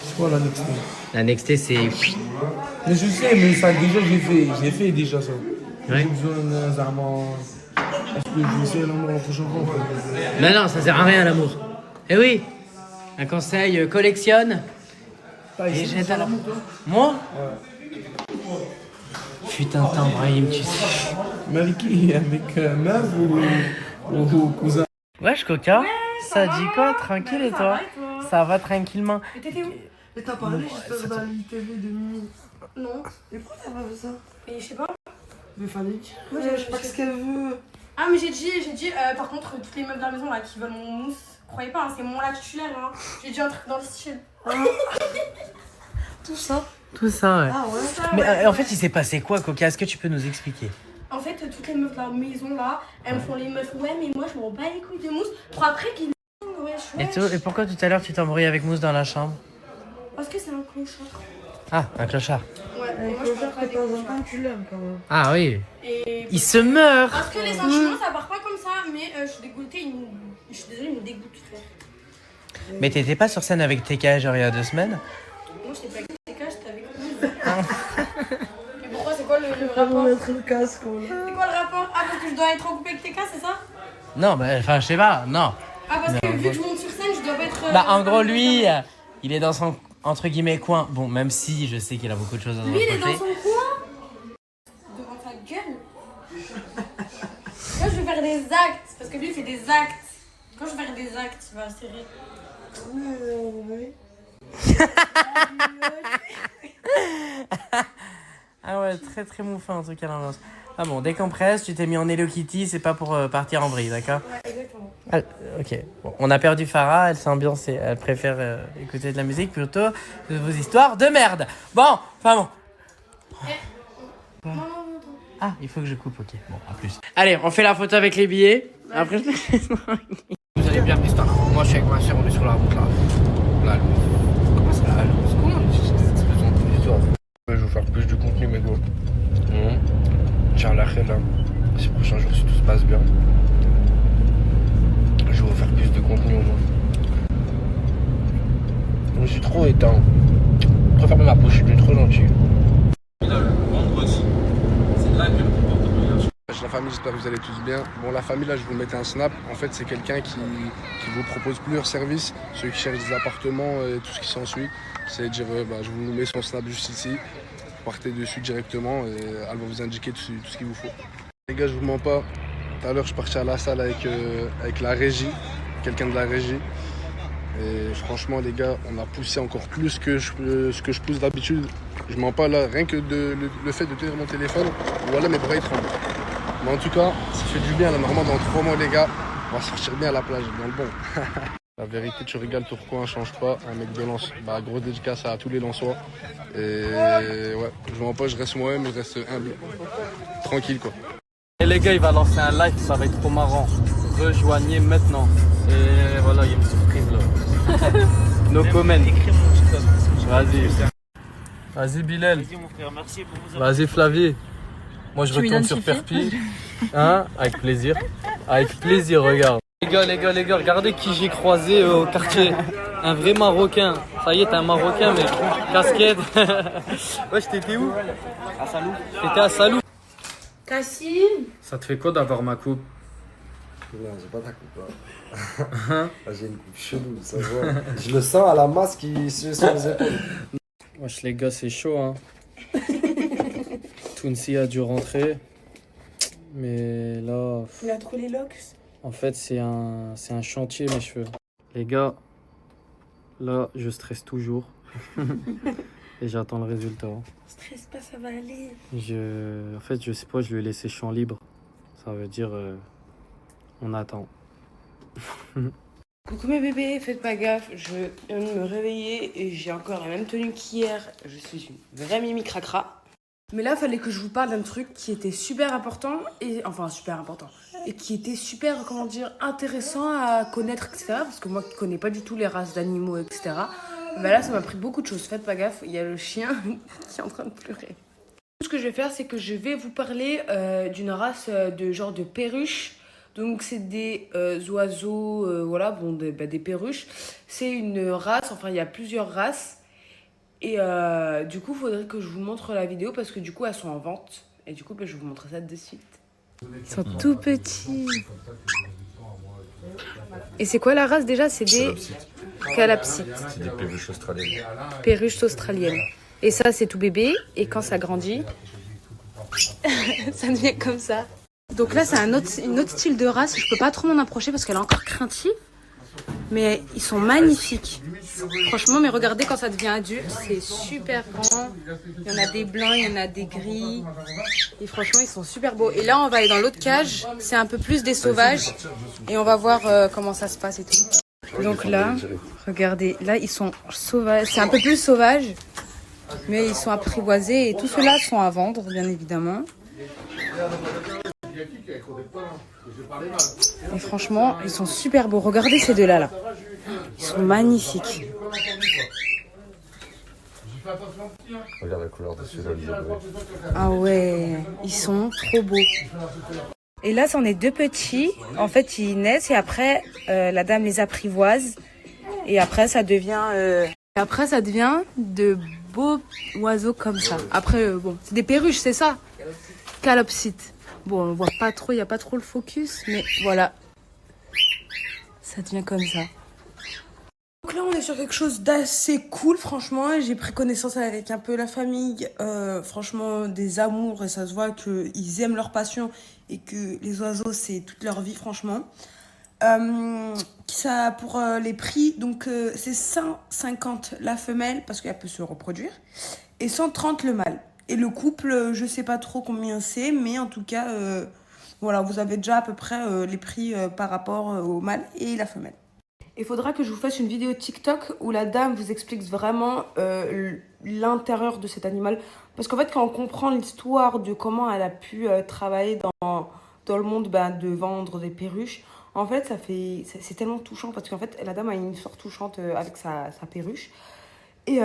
C'est quoi la Nexté? La Nexté, c'est... Mais je sais, mais ça déjà, j'ai fait déjà ça. Ouais. J'ai besoin d'un amant. Est-ce que je vais essayer l'amour la prochaine fois? Mais non, ça sert à rien l'amour. Eh oui, un conseil, collectionne. Et jette à l'amour. Moi? Ouais. Putain de temps, Brahim, tu sais. Mais avec qui? Avec meuf ou cousin? Wesh, Coca, ça dit quoi? Tranquille et toi? Ça va tranquillement. Mais t'étais où? Mais t'as parlé juste dans l'ITV de Mimi. Non. Et pourquoi t'as pas fait ça? Et je sais pas. Mais fallait dire. Moi, je sais pas ce qu'elle veut. Ah, mais j'ai dit, par contre, toutes les meufs de la maison là qui veulent mon mousse, croyez pas, hein, c'est mon là titulaire. Hein. J'ai dit un truc dans le style. Tout ça. Tout ça, ouais. Ah ouais. Mais en fait, il s'est passé quoi, Coca? Est-ce que tu peux nous expliquer? En fait, toutes les meufs de la maison là, elles me font les meufs, ouais, mais moi je m'en bats les couilles de mousse. Pour après qu'ils Et pourquoi tout à l'heure tu t'embrouilles avec Mousse dans la chambre? Parce que c'est un clochard. Ah, un clochard. Ouais, et moi je préfère que de temps en temps tu l'aimes quand même. Ah oui. Et... Il se meurt. Parce que les sentiments ça part pas comme ça, mais je suis dégoûtée, je suis désolée, il me dégoûte, frère. Mais t'étais pas sur scène avec TK genre il y a 2 semaines? Moi j'étais pas avec TK, j'étais avec Mousse. Mais pourquoi, c'est quoi le rapport? Mettre le casque, C'est quoi le rapport? Ah, parce que je dois être en couple avec TK, c'est ça? Non, bah enfin je sais pas, non. Ah, parce Non, que vu que je monte sur scène, je dois pas être... Bah en gros lui, il est dans son entre guillemets coin. Bon, même si je sais qu'il a beaucoup de choses à nous Lui, il est reprocher. dans son coin devant ta gueule. Moi, je vais faire des actes, parce que lui, il fait des actes. Quand je vais faire des actes, il va serrer. Ah ouais, très très mouffin en tout cas l'ambiance. Ah bon, décompresse, tu t'es mis en Hello Kitty, c'est pas pour partir en vrille, d'accord? Ouais, exactement. Ah, ok, bon, on a perdu Farah, elle s'est ambiancée, elle préfère écouter de la musique plutôt que vos histoires de merde. Bon, enfin bon. Ah, il faut que je coupe, ok, bon, à plus. Allez, on fait la photo avec les billets, après je Vous allez bien, Piston. Moi je suis avec ma soeur, on est sur la route là. Là, comment ça là? Comment je vais vous faire plus de contenu, mes gars. Tiens, la là. Ces prochains jours, si tout se passe bien, je vais vous faire plus de contenu au moins. Je me suis trop éteint. Je préfère ma poche, je suis trop gentil. Vendredi, c'est là que la famille, j'espère que vous allez tous bien. Bon, la famille, là, je vous mettais un snap. En fait, c'est quelqu'un qui vous propose plusieurs services. Ceux qui cherchent des appartements et tout ce qui s'ensuit. C'est-à-dire, je vous mets son snap juste ici. Partez dessus directement et elle va vous indiquer tout ce qu'il vous faut. Les gars, je vous mens pas. Tout à l'heure, je suis parti à la salle avec la régie, quelqu'un de la régie. Et franchement, les gars, on a poussé encore plus que ce que je pousse d'habitude. Je mens pas là, rien que le fait de tenir mon téléphone, voilà, mes bras ils tremblent. Mais en tout cas, ça fait du bien là. Normalement, dans 3 mois, les gars, on va sortir bien à la plage, dans le bon. La vérité, tu régales Tourcoing, change pas. Un mec de Lens, grosse dédicace à tous les Lensois. Et ouais, je mens pas, je reste moi-même, je reste humble. Tranquille quoi. Et les gars, il va lancer un live, ça va être trop marrant. Rejoignez maintenant. Et voilà, il y a une surprise là. No comment. Vas-y. Vas-y Bilal. Vas-y mon frère, merci pour vos Vas-y Flavie. Moi je Tu retourne sur Perpi. Hein? Avec plaisir. Avec plaisir, regarde. Les gars, regardez qui j'ai croisé au quartier. Un vrai Marocain. Ça y est, t'es un Marocain, mec. Casquette. Wesh, t'étais où? À Salou. T'étais à Salou. Cassim. Ça te fait quoi d'avoir ma coupe? Non, j'ai pas ta coupe. Hein? J'ai une coupe chelou, ça se voit. Je le sens à la masse qui se sur les épaules. Wesh, les gars, c'est chaud, hein. Tounsi a dû rentrer. Mais là, Il a trop les locks. En fait, c'est un chantier, mes cheveux. Les gars, là, je stresse toujours. Et j'attends le résultat. Stresse pas, ça va aller. En fait, je sais pas, je lui ai laissé champ libre. Ça veut dire, on attend. Coucou mes bébés, faites pas gaffe, je viens de me réveiller et j'ai encore la même tenue qu'hier. Je suis une vraie Mimi cracra. Mais là, il fallait que je vous parle d'un truc qui était super important, et qui était super, comment dire, intéressant à connaître, etc. Parce que moi qui connais pas du tout les races d'animaux, etc. Bah là, ça m'a pris beaucoup de choses, faites pas gaffe, il y a le chien qui est en train de pleurer. Ce que je vais faire, c'est que je vais vous parler d'une race de genre de perruche. Donc c'est des oiseaux, voilà, bon, des perruches. C'est une race, enfin il y a plusieurs races. Et du coup, il faudrait que je vous montre la vidéo parce que du coup, elles sont en vente. Et du coup, je vais vous montrer ça de suite. Ils sont tout petits. Et c'est quoi la race déjà? C'est des calapsites. C'est des perruches australiennes. Perruches australiennes. Et ça, c'est tout bébé. Et quand ça grandit, ça devient comme ça. Donc là, c'est une autre style de race. Je peux pas trop m'en approcher parce qu'elle est encore craintive. Mais ils sont magnifiques. Franchement, mais regardez quand ça devient adulte, c'est super grand. Il y en a des blancs, il y en a des gris. Et franchement, ils sont super beaux. Et là, on va aller dans l'autre cage. C'est un peu plus des sauvages. Et on va voir comment ça se passe et tout. Donc là, regardez. Là, ils sont sauvages. C'est un peu plus sauvage. Mais ils sont apprivoisés. Et tous ceux-là sont à vendre, bien évidemment. Et franchement, ils sont super beaux. Regardez ces deux-là, là. Ils sont magnifiques. Regarde la couleur de celui-là. Ah ouais, ils sont trop beaux. Et là, c'en est deux petits. En fait, ils naissent et après, la dame les apprivoise. Et après, ça devient de beaux oiseaux comme ça. Après, bon, c'est des perruches, c'est ça? Calopsites. Bon, on voit pas trop, il n'y a pas trop le focus, mais voilà. Ça devient comme ça. Donc là, on est sur quelque chose d'assez cool, franchement. J'ai pris connaissance avec un peu la famille. Franchement, des amours, et ça se voit qu'ils aiment leur passion et que les oiseaux, c'est toute leur vie, franchement. Ça, pour les prix, donc c'est 150 la femelle, parce qu'elle peut se reproduire, et 130 le mâle. Et le couple, je sais pas trop combien c'est, mais en tout cas, voilà, vous avez déjà à peu près les prix par rapport au mâle et la femelle. Il faudra que je vous fasse une vidéo TikTok où la dame vous explique vraiment l'intérieur de cet animal. Parce qu'en fait, quand on comprend l'histoire de comment elle a pu travailler dans le monde de vendre des perruches, en fait, c'est tellement touchant parce qu'en fait, la dame a une histoire touchante avec sa perruche. Et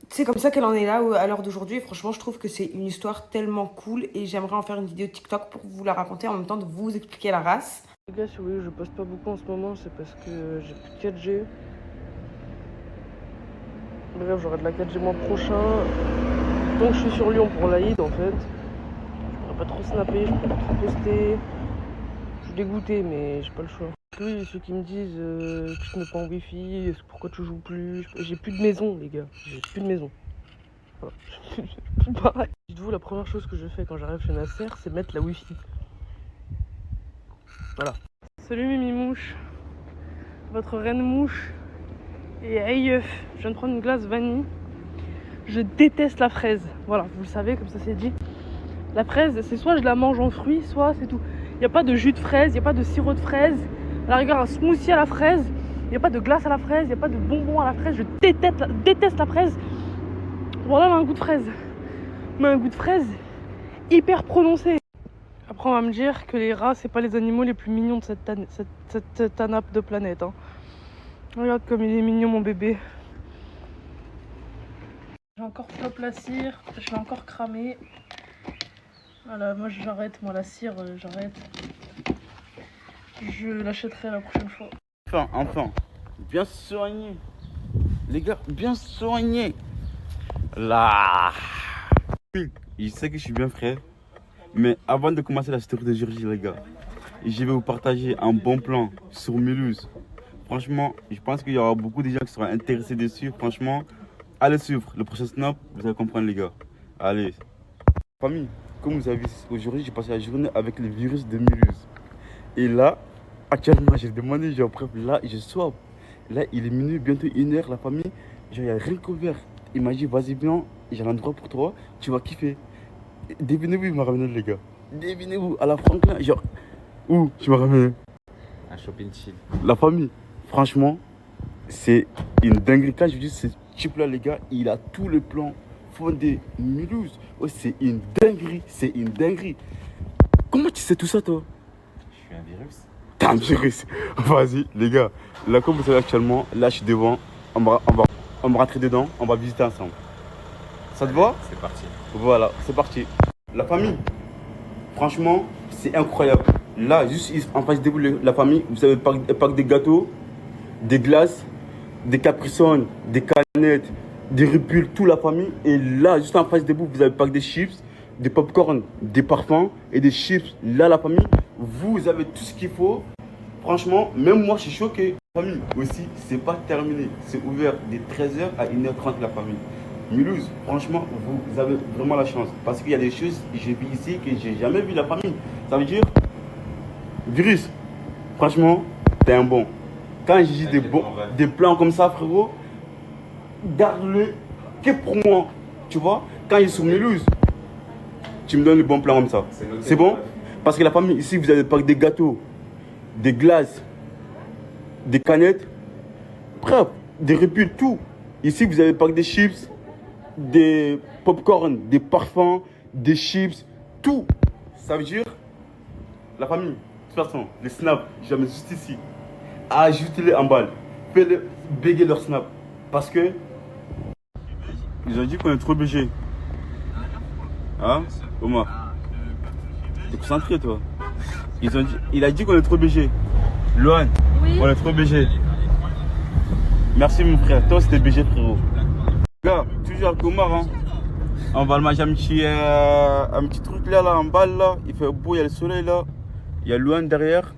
c'est comme ça qu'elle en est là à l'heure d'aujourd'hui. Franchement, je trouve que c'est une histoire tellement cool et j'aimerais en faire une vidéo TikTok pour vous la raconter en même temps de vous expliquer la race. Les gars, si vous voyez, je poste pas beaucoup en ce moment, c'est parce que j'ai plus de 4G. Bref, j'aurai de la 4G le mois prochain. Donc je suis sur Lyon pour l'Aïd en fait. Je pourrais pas trop snapper, je pourrais pas trop poster. Je suis dégoûté, mais j'ai pas le choix. Oui, ceux qui me disent que je mets pas en wifi, pourquoi tu joues plus. J'ai plus de maison, les gars. J'ai plus de maison. Voilà. Plus pareil. Dites-vous, la première chose que je fais quand j'arrive chez Nasser, c'est mettre la wifi. Voilà. Salut Mimi Mouche, votre reine mouche. Et hey, je viens de prendre une glace vanille. Je déteste la fraise. Voilà, vous le savez, comme ça c'est dit. La fraise, c'est soit je la mange en fruits, soit c'est tout. Il n'y a pas de jus de fraise, il n'y a pas de sirop de fraise. À la rigueur, un smoothie à la fraise. Il n'y a pas de glace à la fraise, il n'y a pas de bonbons à la fraise. Je déteste la fraise. Voilà, mais un goût de fraise. Mais un goût de fraise hyper prononcé. Après, on va me dire que les rats, c'est pas les animaux les plus mignons de cette tanap de planète. Hein. Regarde comme il est mignon, mon bébé. J'ai encore flop la cire, je vais encore cramer. Voilà, moi j'arrête, la cire, j'arrête. Je l'achèterai la prochaine fois. Enfin, bien soigné. Les gars, bien soigné. Là. Je sais que je suis bien frère. Mais avant de commencer la story de Georgie, les gars, je vais vous partager un bon plan sur Mulhouse. Franchement, je pense qu'il y aura beaucoup de gens qui seront intéressés dessus. Franchement, allez suivre le prochain snap, vous allez comprendre, les gars. Allez. Famille, comme vous avez vu, aujourd'hui, j'ai passé la journée avec le virus de Mulhouse. Et là, actuellement, j'ai demandé, genre, bref, là, je sois. Là, il est minuit, bientôt 1h, la famille, genre, il n'y a rien qu'ouvert. Il m'a dit, vas-y, viens, j'ai un endroit pour toi, tu vas kiffer. Devinez-vous, il m'a ramené, les gars. Devinez-vous, à la Franklin, genre, où tu m'as ramené? Un shopping chill. La famille, franchement, c'est une dinguerie. Quand je dis ce type-là, les gars, il a tout le plan fondé Mulhouse. Oh, c'est une dinguerie, c'est une dinguerie. Comment tu sais tout ça, toi? Je suis un virus. T'es un virus. Vas-y, les gars. Là, comme vous savez actuellement, là, je suis devant. On va rentrer dedans, on va visiter ensemble. Ça te va? C'est parti. Voilà, c'est parti. La famille, franchement, c'est incroyable. Là, juste en face de vous, la famille, vous avez le parc des gâteaux, des glaces, des capriciones, des canettes, des ripules, toute la famille. Et là, juste en face de vous, vous avez le parc des chips, des pop-corn, des parfums et des chips. Là, la famille, vous avez tout ce qu'il faut. Franchement, même moi, je suis choqué. La famille aussi, c'est pas terminé. C'est ouvert de 13h à 1h30, la famille. Mulhouse, franchement, vous avez vraiment la chance. Parce qu'il y a des choses que j'ai vues ici que j'ai jamais vu, la famille. Ça veut dire, virus, franchement, t'es un bon. Quand j'ai dit des plans comme ça, frérot, garde-le que pour moi. Tu vois, quand il est sur Mulhouse, tu me donnes le bon plan comme ça. C'est bon? Parce que la famille, ici, vous avez le parc des gâteaux, des glaces, des canettes, bref, des repules, tout. Ici, vous avez le parc des chips, des pop-corn, des parfums, des chips, tout. Ça veut dire, la famille, de toute façon, les snaps, jamais juste ici. Ajoutez-les en balle. Faites-les bégayer leur snap. Parce que, ils ont dit qu'on est trop BG. Hein, Omar? T'es concentré, toi? Il a dit qu'on est trop BG. Lohan, oui. On est trop BG. Merci, mon frère. Toi, c'était BG, frérot. Gars, toujours avec Omar, hein. On va le manger un petit truc là, en balle, là. Il fait beau, il y a le soleil, là. Il y a Lohan derrière.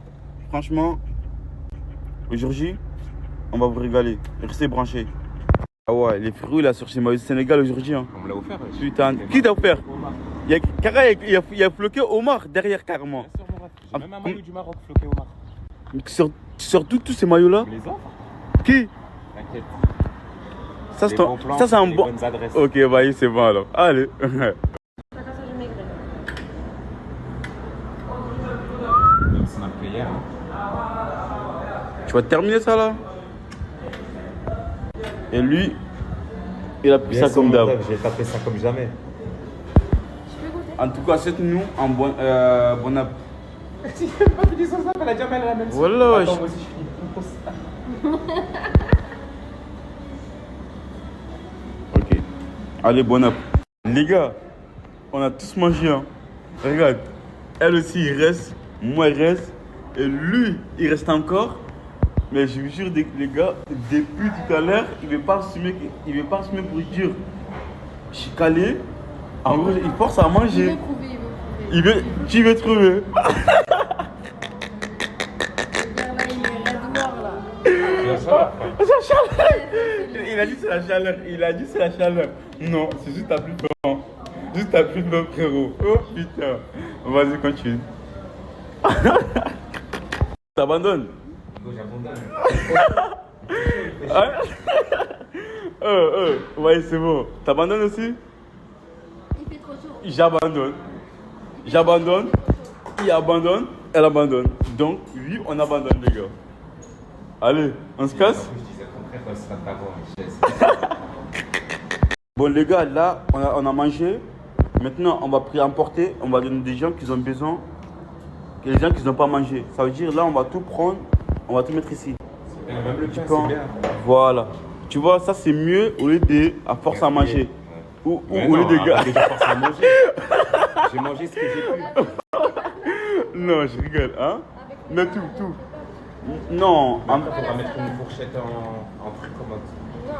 Franchement, aujourd'hui, on va vous régaler. Restez branchés. Ah ouais, les fruits là sur chez moi du Sénégal aujourd'hui. Hein. On me l'a offert. Putain, qui t'a offert? Il y a floqué Omar derrière carrément. Bien sûr, Omar. J'ai même un maillot du Maroc floqué Omar. Tu sors tous ces maillots là? Je les offre. Qui? T'inquiète. Ça c'est un bon. Ok, bah c'est bon alors. Allez. Tu vas terminer ça là? Et lui, il a pris ça comme d'hab. J'ai tapé ça comme jamais. En tout cas, c'est nous en bon app. Si j'ai pas fini son ça, elle a jamais la même chose. Voilà, attends, moi aussi je finis. Ok. Allez, bon app. Les gars, on a tous mangé. Hein. Regarde, elle aussi, il reste. Moi, il reste. Et lui, il reste encore. Mais je vous jure, les gars, depuis tout à l'heure, il ne veut pas assumer pour dire je suis calé. En gros, il force à manger. Tu veux trouver. Il a dit c'est la chaleur. Non, c'est juste ta plus blanc. Juste ta plus blanc, frérot. Oh putain. Vas-y, continue. T'abandonnes. Ouais, c'est bon. T'abandonnes aussi? Il fait trop chaud. J'abandonne. Il abandonne. Elle abandonne. Donc, oui, on abandonne, les gars. Allez, on se casse? Bon, les gars, là, on a mangé. Maintenant, on va emporter. On va donner des gens qui ont besoin. Et les gens qui n'ont pas mangé. Ça veut dire, là, on va tout prendre. On va tout mettre ici. Même le pain, c'est bien. Voilà. Tu vois, ça c'est mieux au lieu de à force à manger. Ou au lieu de gars. Force à manger. J'ai mangé ce que j'ai pu. Non, je rigole, hein. Mais tout. Non. Il faudra mettre une fourchette en précommode. Non,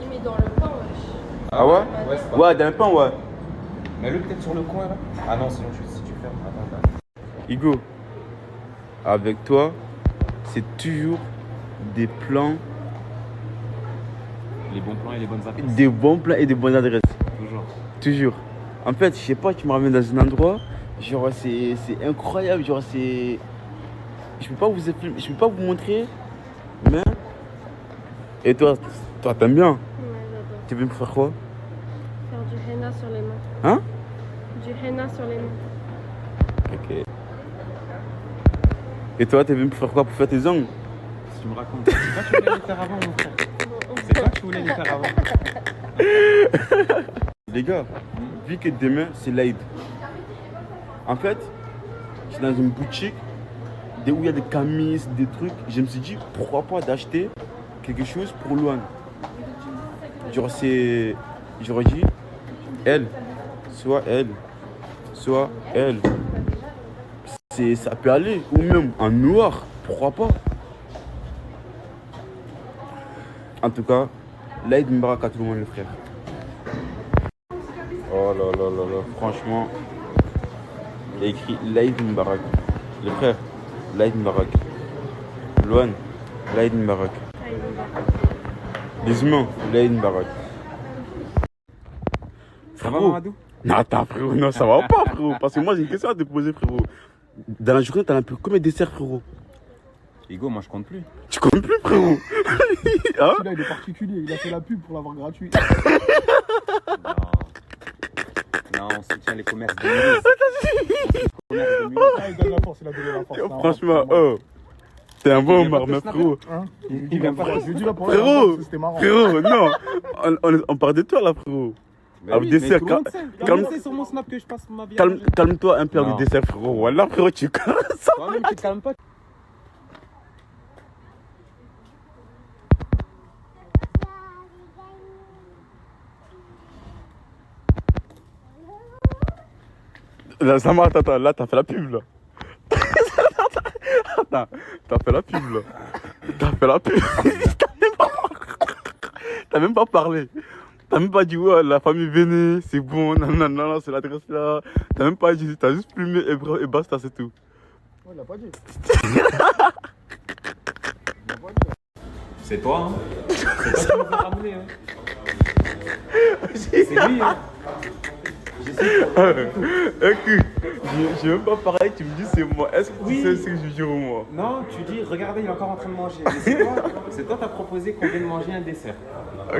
il met dans le pain, wesh. Ah ouais? Ouais, dans le pain, ouais. Mets-le peut-être sur le coin là. Ah non, sinon si tu fermes. Attends. Hugo, avec toi, c'est toujours des plans. Les bons plans et les bonnes adresses. Des bons plans et des bonnes adresses. Toujours. Toujours. En fait, je sais pas, tu me ramènes dans un endroit, genre c'est incroyable, genre c'est... Je peux pas vous montrer, mais... Et toi t'aimes bien? Ouais, j'adore. Tu veux me faire quoi? Faire du henna sur les mains. Hein? Du henna sur les mains. Ok. Et toi, t'es venu me faire quoi pour faire tes ongles? Si tu me racontes, c'est pas que tu voulais les faire avant, mon frère. C'est pas que tu voulais les faire avant. Les gars, vu que demain c'est l'Aïd, en fait, je suis dans une boutique où il y a des camises, des trucs. Je me suis dit, pourquoi pas d'acheter quelque chose pour Luan. Genre, j'aurais dit, elle, soit elle. Ça peut aller, ou même en noir, pourquoi pas. En tout cas, l'Aïd Mbarak à tout le monde, les frères. Oh là là là là, franchement, il y a écrit l'Aïd Mbarak. Les frères, l'Aïd Mbarak. Luan, l'Aïd Mbarak. Les humains, l'Aïd Mbarak. Ça va, Mamadou? Non, attends, frérot, non, ça va pas, frérot. Parce que moi, j'ai une question à te poser, frérot. Dans la journée, t'as un peu combien de desserts, frérot? Hugo, moi je compte plus. Tu comptes plus, frérot? Hein? Celui-là, il est particulier. Il a fait la pub pour l'avoir gratuit. Non, on soutient les commerces de Mulhouse. Il donne la force, il a donné la force. Franchement, oh. T'es un bon Omar, mais frérot. Il vient pas. Je lui dis là pour Frérot, c'était marrant. frérot, non. On parle de toi, là, frérot. Oui, dessert, c'est sur mon snap que je passe ma vie. Calme-toi un peu avec le dessert, frérot. Voilà, frérot, tu calmes ça. Toi-même, tu te calmes pas. Là, ça m'a, attends, là, t'as fait la pub, là. Attends, t'as fait la pub, là. T'as fait la pub. T'as même pas parlé. T'as même pas dit, ouais, la famille venez, c'est bon, non, c'est l'adresse là. T'as même pas dit, t'as juste plumé et basta, c'est tout. Ouais, il a pas dit. C'est toi, hein? C'est toi qui nous as ramené, hein? C'est lui, hein? Écoute, j'ai même pas parlé, tu me dis c'est moi. Est-ce que tu sais ce que je jure moi? Non, tu dis, regardez, il est encore en train de manger. Mais c'est toi, t'as proposé qu'on vienne manger un dessert.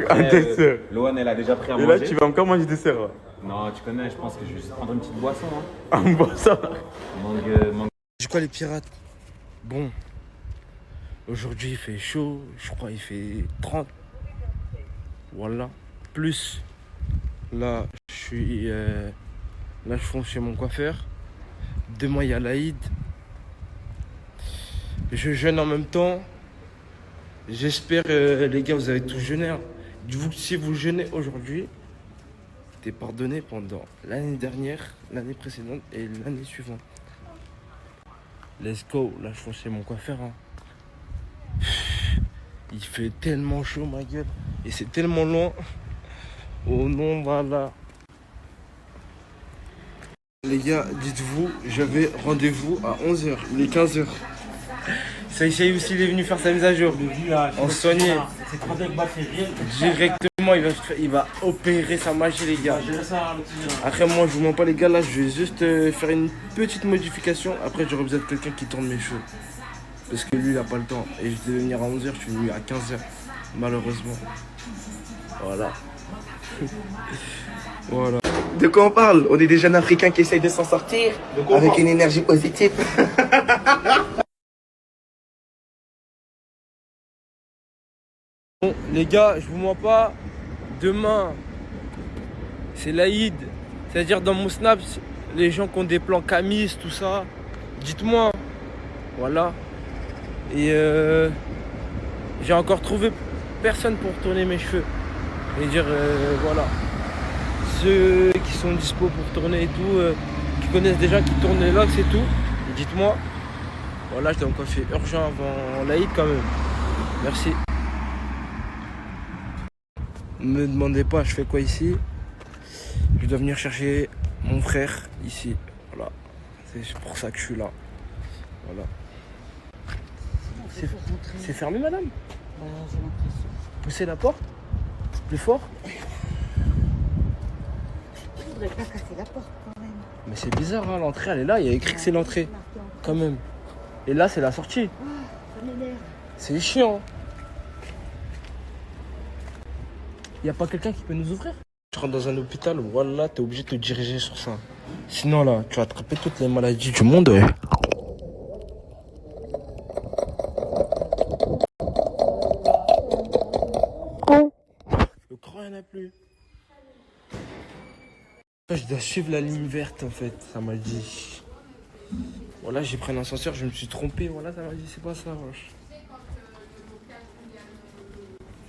Un dessert? Loane, elle a déjà pris à manger. Et là, tu vas encore manger dessert là? Non, tu connais, je pense que je vais juste prendre une petite boisson. Hein. Un boisson? Mangue. C'est quoi les pirates? Bon, aujourd'hui il fait chaud, je crois il fait 30. Voilà, plus. Là, je fonce chez mon coiffeur. Demain, il y a l'Aïd. Je jeûne en même temps. J'espère, les gars, vous avez tous jeûné. Hein. Dites-vous que si vous jeûnez aujourd'hui, t'es pardonné pendant l'année dernière, l'année précédente et l'année suivante. Let's go. Là, je fonce chez mon coiffeur. Hein. Il fait tellement chaud, ma gueule. Et c'est tellement loin. Oh non, voilà. Les gars, dites-vous, j'avais rendez-vous à 11h, il est 15h. Saïsaï aussi, il est venu faire sa mise à jour. On se soignait. Directement, il va opérer sa magie, les gars. Après, moi, je vous mens pas, les gars, là, je vais juste faire une petite modification. Après, j'aurai besoin de quelqu'un qui tourne mes cheveux. Parce que lui, il a pas le temps. Et je devais venir à 11h, je suis venu à 15h, malheureusement. Voilà. Voilà. De quoi on parle? On est des jeunes Africains qui essayent de s'en sortir avec une énergie positive. Bon, les gars, je vous mens pas. Demain, c'est l'Aïd. C'est-à-dire dans mon snap, les gens qui ont des plans camis, tout ça, dites-moi. Voilà. Et j'ai encore trouvé personne pour tourner mes cheveux. Et dire voilà, ceux qui sont dispo pour tourner et tout, qui connaissent des gens qui tournent les locks et tout, dites-moi. Voilà, je dois me coiffer urgent avant l'Aïd quand même. Merci. Ne me demandez pas je fais quoi ici. Je dois venir chercher mon frère ici. Voilà. C'est pour ça que je suis là. Voilà. C'est fermé, madame? J'ai l'impression. Poussez la porte plus fort. faudrait pas casser la porte quand même. Mais c'est bizarre, hein, l'entrée elle est là, il y a écrit que c'est l'entrée. Quand même. Et là c'est la sortie. Ça m'énerve. C'est chiant. Y a pas quelqu'un qui peut nous ouvrir? Tu rentres dans un hôpital, voilà, t'es obligé de te diriger sur ça. Sinon là, tu vas attraper toutes les maladies du monde. Ouais. Le cran, il n'y en a plus. Je dois suivre la ligne verte en fait, ça m'a dit. Voilà, j'ai pris un ascenseur, je me suis trompé, voilà, ça m'a dit c'est pas ça, wesh.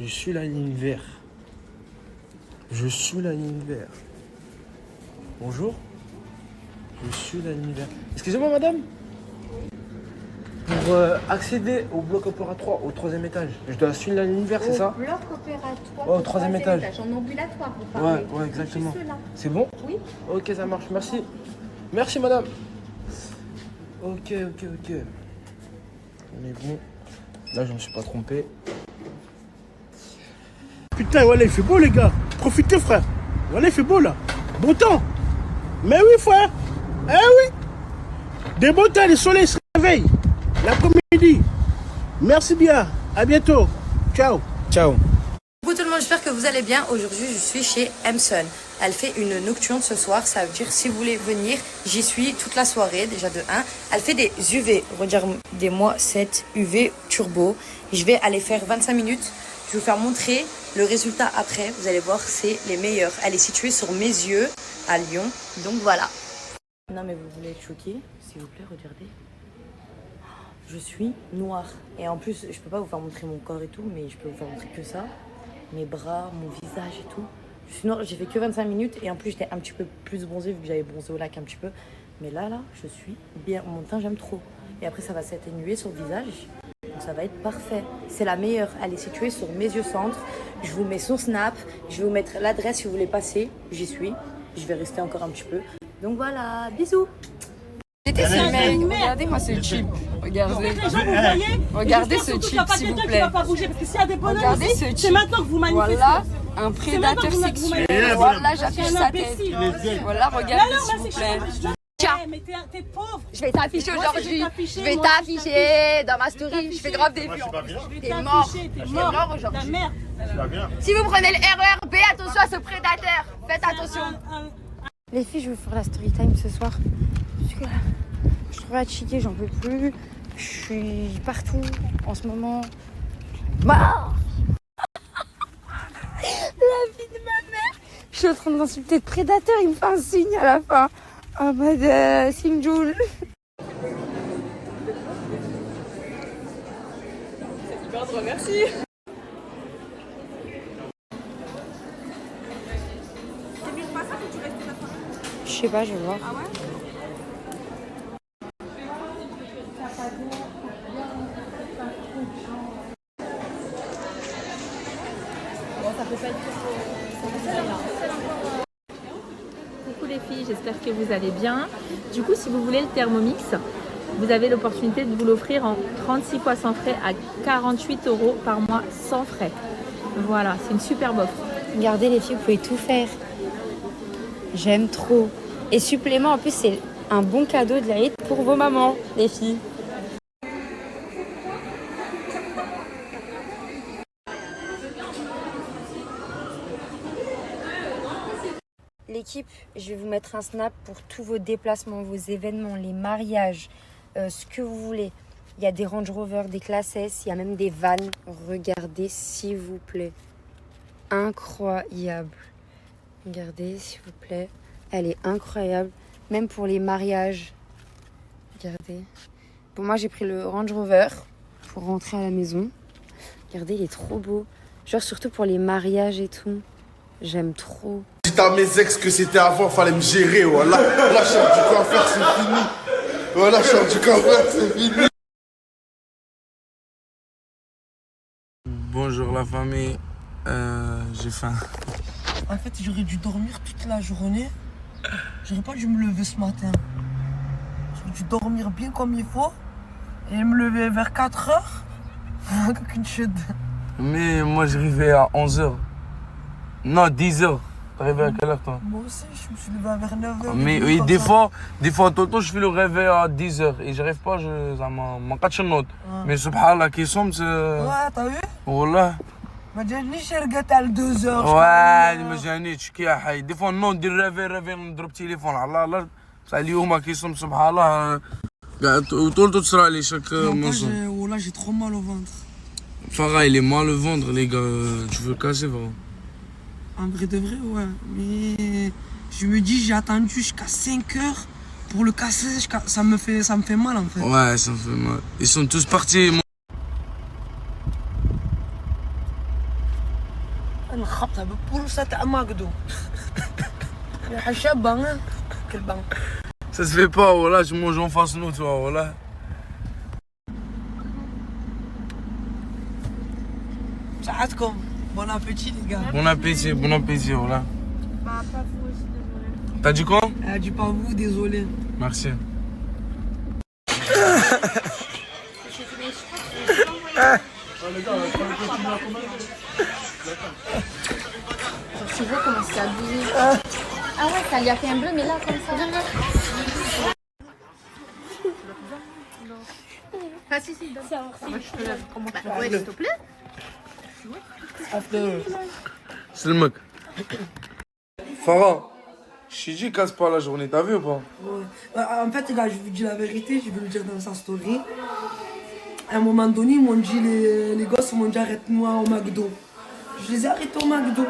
Je suis la ligne verte. Je suis la ligne verte. Bonjour. Je suis la ligne verte. Excusez-moi madame. Pour accéder au bloc opératoire au 3e étage, je dois suivre la ligne verte, c'est ça? Bloc opératoire. Ouais, au 3e étage. En ambulatoire, vous parlez. Ouais, exactement. Juste là. C'est bon? Oui. Ok, ça marche, merci. Merci madame. Ok. On est bon. Là, je me suis pas trompé. Putain, voilà, il fait beau, les gars. Profitez, frère. Voilà, il fait beau, là. Beau temps. Mais oui, frère. Eh oui. Des beaux temps, le soleil se réveille. L'après-midi. Merci bien. À bientôt. Ciao. Ciao. Coucou tout le monde, j'espère que vous allez bien. Aujourd'hui, je suis chez Emson. Elle fait une nocturne ce soir. Ça veut dire, si vous voulez venir, j'y suis toute la soirée, déjà de 1. Elle fait des UV. Regardez-moi cette UV turbo. Je vais aller faire 25 minutes. Je vais vous faire montrer le résultat après. Vous allez voir, c'est les meilleurs. Elle est située sur mes yeux à Lyon. Donc voilà. Non mais vous voulez être choqué, s'il vous plaît, regardez. Je suis noire. Et en plus, je peux pas vous faire montrer mon corps et tout, mais je peux vous faire montrer que ça. Mes bras, mon visage et tout. Je suis noire, j'ai fait que 25 minutes et en plus j'étais un petit peu plus bronzée vu que j'avais bronzé au lac un petit peu. Mais là, je suis bien. Mon teint, j'aime trop. Et après, ça va s'atténuer sur le visage. Donc ça va être parfait. C'est la meilleure. Elle est située sur mes yeux centre. Je vous mets son snap. Je vais vous mettre l'adresse si vous voulez passer. J'y suis. Je vais rester encore un petit peu. Donc voilà, bisous. J'étais sur mail. Regardez-moi ce chip. Regardez. Regardez ce chip, s'il vous plaît. Regardez ce chip. C'est maintenant que vous manifestez. Voilà, un prédateur sexuel. Voilà, j'affiche sa tête. Voilà, regardez, s'il vous plaît. Mais t'es pauvre. Je vais t'afficher aujourd'hui. Je vais t'afficher dans ma story. Je fais grave des vues. T'es mort. T'es mort aujourd'hui. Si vous prenez le RERB, attention à ce prédateur. Faites attention. Les filles, je vais vous faire la story time ce soir. Parce que là, je suis trop fatiguée, j'en peux plus. Je suis partout en ce moment. Mort. La vie de ma mère. Je suis en train d'insulter le prédateur, il me fait un signe à la fin. En mode Simjoul. C'est super drôle, merci. Je sais pas, je vais voir. Ah ouais? Bon, ça peut pas être Coucou les filles, j'espère que vous allez bien. Du coup, si vous voulez le Thermomix, vous avez l'opportunité de vous l'offrir en 36 fois sans frais à 48 € par mois sans frais. Voilà, c'est une superbe offre. Regardez les filles, vous pouvez tout faire. J'aime trop. Et supplément, en plus, c'est un bon cadeau de l'Aïd pour vos mamans, les filles. L'équipe, je vais vous mettre un snap pour tous vos déplacements, vos événements, les mariages, ce que vous voulez. Il y a des Range Rover, des Classe S, il y a même des vannes. Regardez, s'il vous plaît. Incroyable. Regardez, s'il vous plaît. Elle est incroyable. Même pour les mariages. Regardez. Bon, moi, j'ai pris le Range Rover pour rentrer à la maison. Regardez, il est trop beau. Genre, surtout pour les mariages et tout. J'aime trop. Dites à mes ex que c'était avant, fallait me gérer. Voilà, la chambre du coiffeur, c'est fini. Voilà, la chambre du coiffeur, c'est fini. Bonjour la famille. J'ai faim. En fait, j'aurais dû dormir toute la journée. J'aurais pas dû me lever ce matin. J'aurais dû dormir bien comme il faut. Et me lever vers 4 heures. Aucune chute. Mais moi j'arrivais à 11h. Non, 10h. T'as réveillé à quelle heure, toi? Moi aussi, je me suis levé vers 9h. Mais oui, des fois, tonton, je fais le réveil à 10h et j'arrive pas, ça m'a catché une note. Mais subhanallah, qui sommes, c'est. Ouais, t'as vu? Wallah. ما جانيش رقدت على 2h. Ouais, ما جانيش كي حي. Des fois, non, ندير réveil, نضرب تليفون على الله. بصح اليوم كي صمت سبحان الله قاعد وطول تصرى لي شاك موسم. Wallah, j'ai trop mal au ventre. Farah, il est mal le ventre, les gars. Tu veux le casser, vraiment? En vrai de vrai, ouais. Mais je me dis, j'ai attendu jusqu'à 5h pour le casser. Ça me fait mal, en fait. Ouais, ça me fait mal. Ils sont tous partis. انا خبطها بالبولسة تاع ماكدو. يا حشابة ها كلبان. Ça se fait pas, voilà, tu manges en face nous, toi, voilà. ساعتكم. Bon appétit, les gars. Bon appétit, voilà. Bah, pas vous aussi, désolé. T'as dit quoi? Elle a dit pas vous, désolé. Merci. Tu vois comment c'est abusé. Ah ouais, ça lui a fait un bleu, mais là, comme ça. Ah si, donne ça. Je te lève. Comment tu fais? Ouais, s'il te plaît. C'est le mec. Farah, je t'ai dit casse pas la journée, t'as vu ou pas? Ouais. En fait, les gars, je vous dis la vérité, je vais le dire dans sa story. À un moment donné, ils m'ont dit, les gosses m'ont dit arrête-moi au McDo. Je les ai arrêtés au McDo.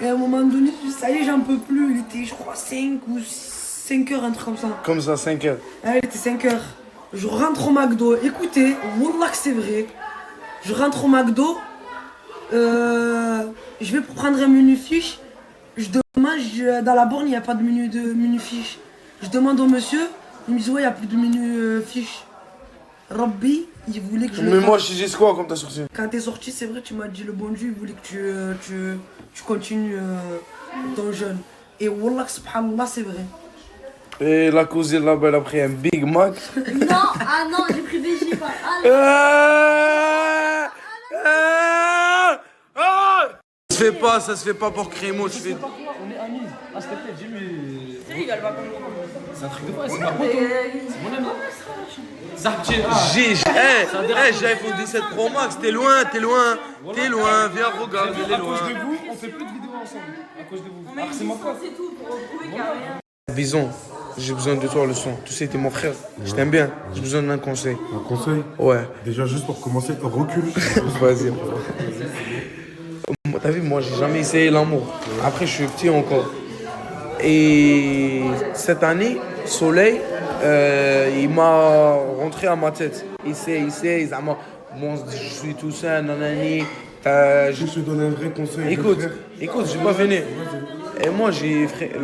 Et à un moment donné, ça y est, j'en peux plus. Il était, je crois, 5 ou 5 heures, un truc comme ça. Comme ça, 5 heures. Ah, il était 5 heures. Je rentre au McDo. Écoutez, wallah que c'est vrai. Je rentre au McDo. Je vais pour prendre un menu fiche. Je demande, dans la borne, il n'y a pas de menu fiche. Je demande au monsieur. Il me dit, ouais, il n'y a plus de menu fiche. Rabbi, il voulait que je... Mais moi, je te dis quoi comme t'as sorti? Quand t'es sorti, c'est vrai, tu m'as dit le bon Dieu, il voulait que tu continues ton jeûne. Et wallah, subhanallah, c'est vrai. Et la cousine là-bas, elle a pris un Big Mac. Non, ah non, j'ai pris végé pas. Ça se fait pas pour Crémo, tu fais... On est amis. Ah, s'il te plaît, dis-lui. C'est légal, va comme c'est un truc de fou, c'est ma pote. C'est mon ami. J'ai iPhone 17 Pro Max, t'es loin, viens regarde, il est loin. À cause de vous, on fait plus de vidéos ensemble. À cause de vous. Alors c'est mon pote. C'est tout pour prouver qu'il n'y a rien. Bison, j'ai besoin de toi le son. Tu sais, t'es mon frère, je t'aime bien, j'ai besoin d'un conseil. Un conseil? Ouais. Déjà juste pour commencer, recule. Vas-y. T'as vu, moi j'ai jamais essayé l'amour. Après, je suis petit encore. Et cette année, Soleil, il m'a rentré à ma tête. Il sait, bon, je suis tout seul, nanani. Je te donne un vrai conseil. Écoute, je vais pas venir. Et moi,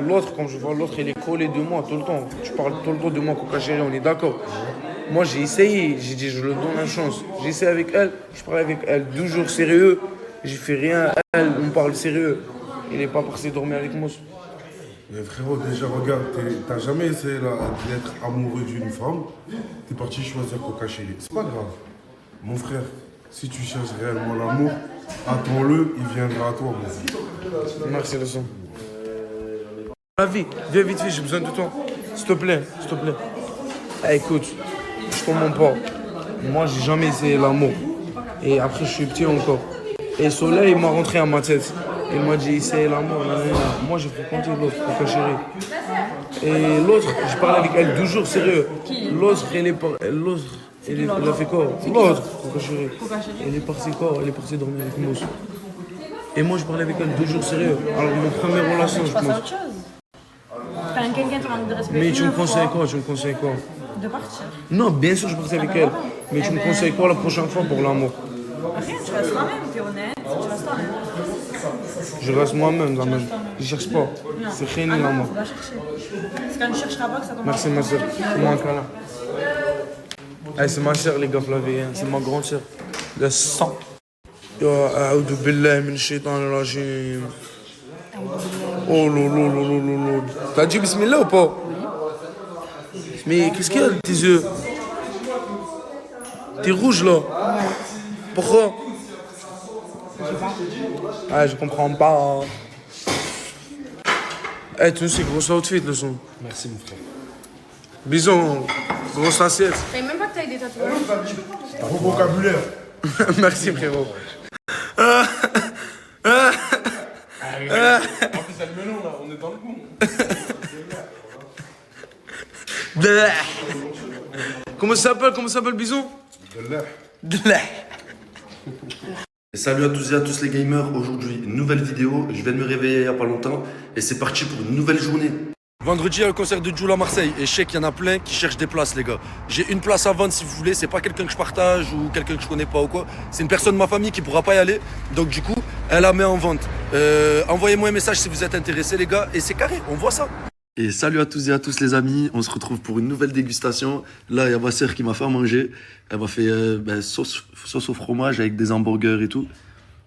l'autre, quand je vois l'autre, il est collé de moi tout le temps. Tu parles tout le temps de moi, Coca Chérie, on est d'accord. Moi, j'ai essayé, j'ai dit, je le donne une chance. J'ai essayé avec elle, je parlais avec elle 12 jours sérieux. J'ai fait rien, elle, on parle sérieux. Il n'est pas parti dormir avec moi. Mais frérot, déjà regarde, t'as jamais essayé d'être amoureux d'une femme, t'es parti choisir Coca Chérie. C'est pas grave. Mon frère, si tu cherches réellement l'amour, attends-le, il viendra à toi, mon frère. Merci le son. La vie, viens vite fait, j'ai besoin de toi. S'il te plaît. Écoute, je te mens pas. Moi, j'ai jamais essayé l'amour. Et après, je suis petit encore. Et Soleil, il m'a rentré à ma tête. Il m'a dit, essaye l'amour. Moi, j'ai fréquenté l'autre, Coca Chérie. Et l'autre, je parle avec elle 12 jours sérieux. L'autre, elle a fait quoi? L'autre, Coca Chérie. Elle est partie dormir avec moi. Et moi, je parlais avec elle 12 jours sérieux. Alors, mon première relation, je pense. Quand quelqu'un te demande de respecter. Mais tu me conseilles quoi? De partir. Non, bien sûr, je partais avec elle. Mais tu me conseilles quoi la prochaine fois pour l'amour? Rien, tu restes toi-même, t'es honnête, tu restes toi-même. Je reste moi-même, je cherche pas. C'est rien l'amour. Tu vas chercher. C'est quand tu ne chercheras pas que ça tombe. Merci ma soeur, fais-moi un câlin. Hey, c'est ma soeur, les gars, Flavie, hein. C'est ma grande soeur. Le sang. A'oudou billahi min shaitan rajim. Oh lolo. T'as dit bismillah ou pas? Mais qu'est-ce qu'il y a de tes yeux? T'es rouge là. Pourquoi? Ah, je comprends pas. Eh, toi aussi, gros outfit, le son. Merci, mon frère. Bison, grosse assiette. Je savais même pas que t'avais des tatouages. T'as bon vocabulaire. Merci, frérot. En plus, c'est le melon, là. On est dans le coup. Comment ça s'appelle, Bison? De l'air. Salut à tous et à tous les gamers, aujourd'hui nouvelle vidéo, je viens de me réveiller il n'y a pas longtemps et c'est parti pour une nouvelle journée. Vendredi il y a le concert de Jul à Marseille et je sais qu'il y en a plein qui cherchent des places les gars. J'ai une place à vendre si vous voulez, c'est pas quelqu'un que je partage ou quelqu'un que je connais pas ou quoi, c'est une personne de ma famille qui pourra pas y aller, donc du coup elle la met en vente. Envoyez-moi un message si vous êtes intéressés les gars et c'est carré, on voit ça. Et salut à tous et à tous les amis, on se retrouve pour une nouvelle dégustation. Là, il y a ma sœur qui m'a fait à manger. Elle m'a fait sauce au fromage avec des hamburgers et tout.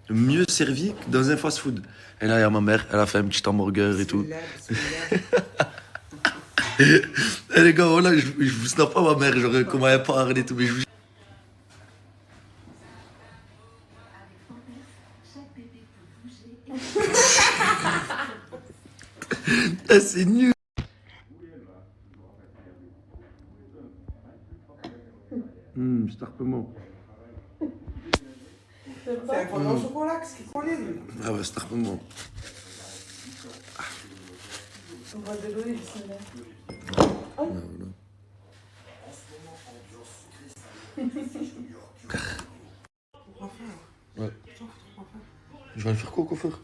Mieux servi que dans un fast-food. Et là, il y a ma mère, elle a fait un petit hamburger et tout. Et les gars, voilà, je vous snap pas ma mère, genre comment elle parle et tout, mais je vous... C'est nul. Starpement. C'est un fondant au chocolat, qu'est-ce qu'il connaît lui? Ah ouais, starpement. On va désolé, Ouais. Je vais aller faire quoi au coiffeur?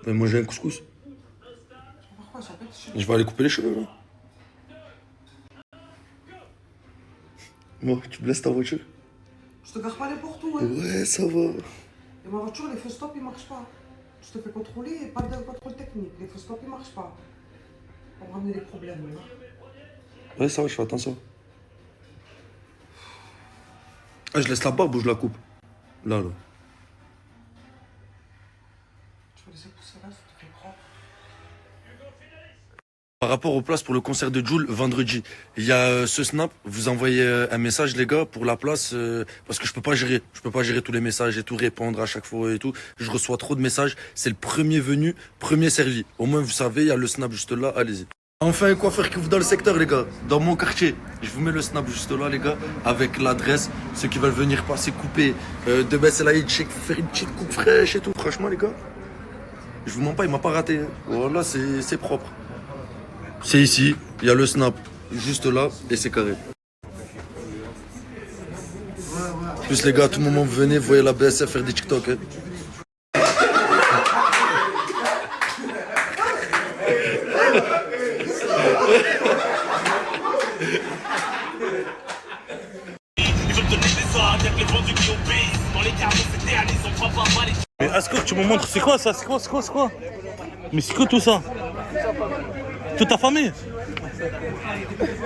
Je vais manger un couscous. Je vais aller couper les cheveux là. Moi, tu me laisses ta voiture? Je te gare pas n'importe où. Hein. Ouais, ça va. Et ma voiture, les feux stop, ils marchent pas. Je te fais contrôler, pas de contrôle technique. Les feux stop, ils marchent pas. On va ramener des problèmes. Là. Ouais, ça va, je fais attention. Ah, je laisse la barbe ou je la coupe? Là. Tu vas laisser pousser là, ça te fait propre. Par rapport aux places pour le concert de Jul vendredi, il y a ce snap, vous envoyez un message les gars pour la place parce que je peux pas gérer tous les messages et tout répondre à chaque fois et tout. Je reçois trop de messages, c'est le premier venu, premier servi. Au moins vous savez, il y a le snap juste là, allez-y. Enfin un coiffeur qui ouvre dans le secteur les gars, dans mon quartier. Je vous mets le snap juste là les gars, avec l'adresse, ceux qui veulent venir passer couper de Besselaïd, faire une petite coupe fraîche et tout. Franchement les gars, je vous mens pas, il m'a pas raté. Voilà, c'est propre. C'est ici, il y a le snap, juste là, et c'est carré. En plus les gars, à tout moment vous venez, vous voyez la BSF faire des TikTok. Hein. Mais est-ce que tu me montres, c'est quoi ça? C'est quoi? Mais c'est quoi tout ça? Toute ta famille?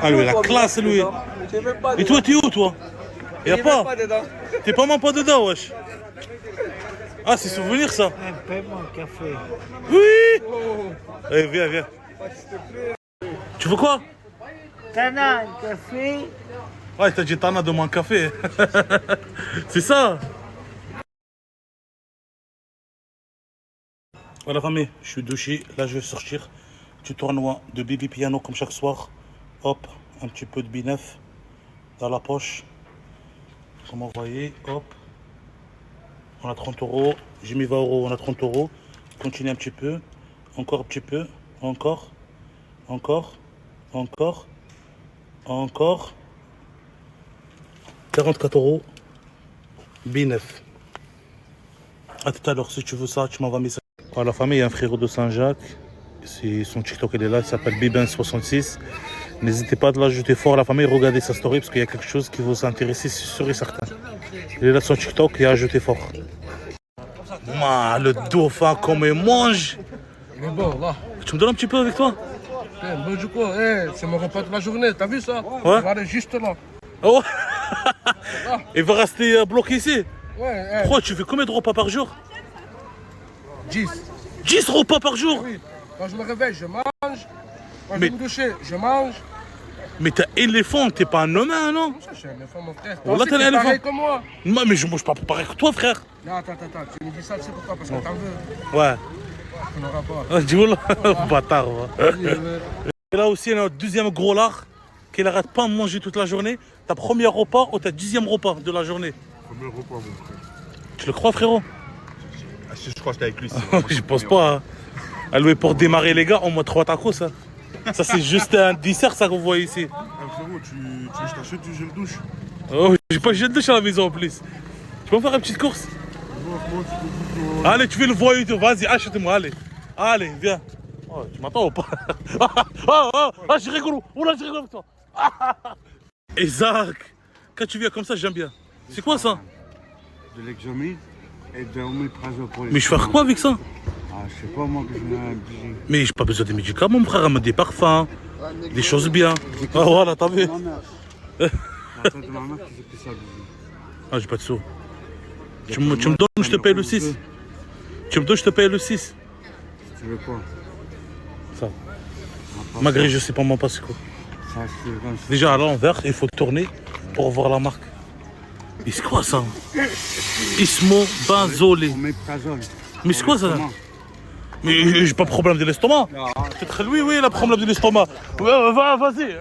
Ah lui, la classe lui. Et toi, t'es où toi? Y'a pas? T'es pas même pas dedans, wesh. Ah, c'est souvenir ça? Paie-moi un café. Oui! Allez, viens. Tu veux quoi? Tana, un café. Ouais, t'as dit Tana, demande un café. C'est ça? Voilà famille, je suis douché, là je vais sortir. Petit tournoi de Bibi Piano comme chaque soir. Hop, un petit peu de B9 dans la poche. Comme vous voyez, hop. On a 30 €, j'ai mis 20 €, on a 30 €. Continue un petit peu, encore un petit peu, encore. 44 €, B9. A tout à l'heure, si tu veux ça, tu m'envoies un message. La famille, il y a un frérot de Saint-Jacques. Son TikTok, il est là, il s'appelle Bibin66. N'hésitez pas à l'ajouter fort, la famille, regardez sa story parce qu'il y a quelque chose qui vous intéresse, c'est sûr et certain. Il est là sur TikTok, il a ajouté fort. Le dauphin, comme il mange. Il est bon, là. Tu me donnes un petit peu avec toi? Bon, du coup, c'est mon repas de la journée, t'as vu ça? Ouais. On va aller juste là. Oh. Il va rester bloqué ici? Ouais. Pourquoi tu fais combien de repas par jour? 10. 10 repas par jour? Oui. Quand je me réveille, je mange. Quand je vais me doucher, je mange. Mais t'es éléphant, t'es pas un humain, non? Je suis un éléphant, mon frère. Oh, là, t'es un éléphant. Pareil comme moi. Non, mais je mange pas pareil que toi, frère. Non, attends, tu me dis ça, c'est pourquoi? Parce que t'en veux. Ouais. tu n'auras pas. Du bâtard. Et là aussi, il y a un deuxième gros lard qui n'arrête pas de manger toute la journée. Ta premier repas ou ta 10e repas de la journée. Premier repas, mon frère. Tu le crois, frérot? Si je crois que j'étais avec lui. Je pense pas. Hein. Alloué pour démarrer, les gars, au moins 3 tacos. Ça, ça c'est juste un dessert, ça que vous voyez ici. Frérot, tu veux que je t'achète du gel douche? Oh, j'ai pas de gel douche à la maison en plus. Tu peux me faire une petite course? Allez, tu fais le voyou, vas-y, achète-moi, allez. Allez, viens. Oh, tu m'attends ou pas? Je rigole. Oula, je rigole avec toi. Isaac, quand tu viens comme ça, j'aime bien. C'est quoi ça? De l'examen et de l'oméprazole pour les... Mais je fais quoi avec ça? Ah, je sais pas moi que je mets un budget. Mais j'ai pas besoin de médicaments, mon frère, des parfums, des choses bien. Ah voilà, t'as vu? Ah, j'ai pas de sous. Tu me donnes, je te paye le 6. Tu me donnes, je te paye le 6. Tu veux quoi? Ça. Malgré, je sais pas mon passe quoi. Déjà à l'envers, il faut tourner pour voir la marque. Mais c'est quoi ça? Ismobenzolé. Mais c'est quoi ça? Mais j'ai pas de problème de l'estomac. Peut-être lui, oui, il a problème de l'estomac. Ouais, vas-y.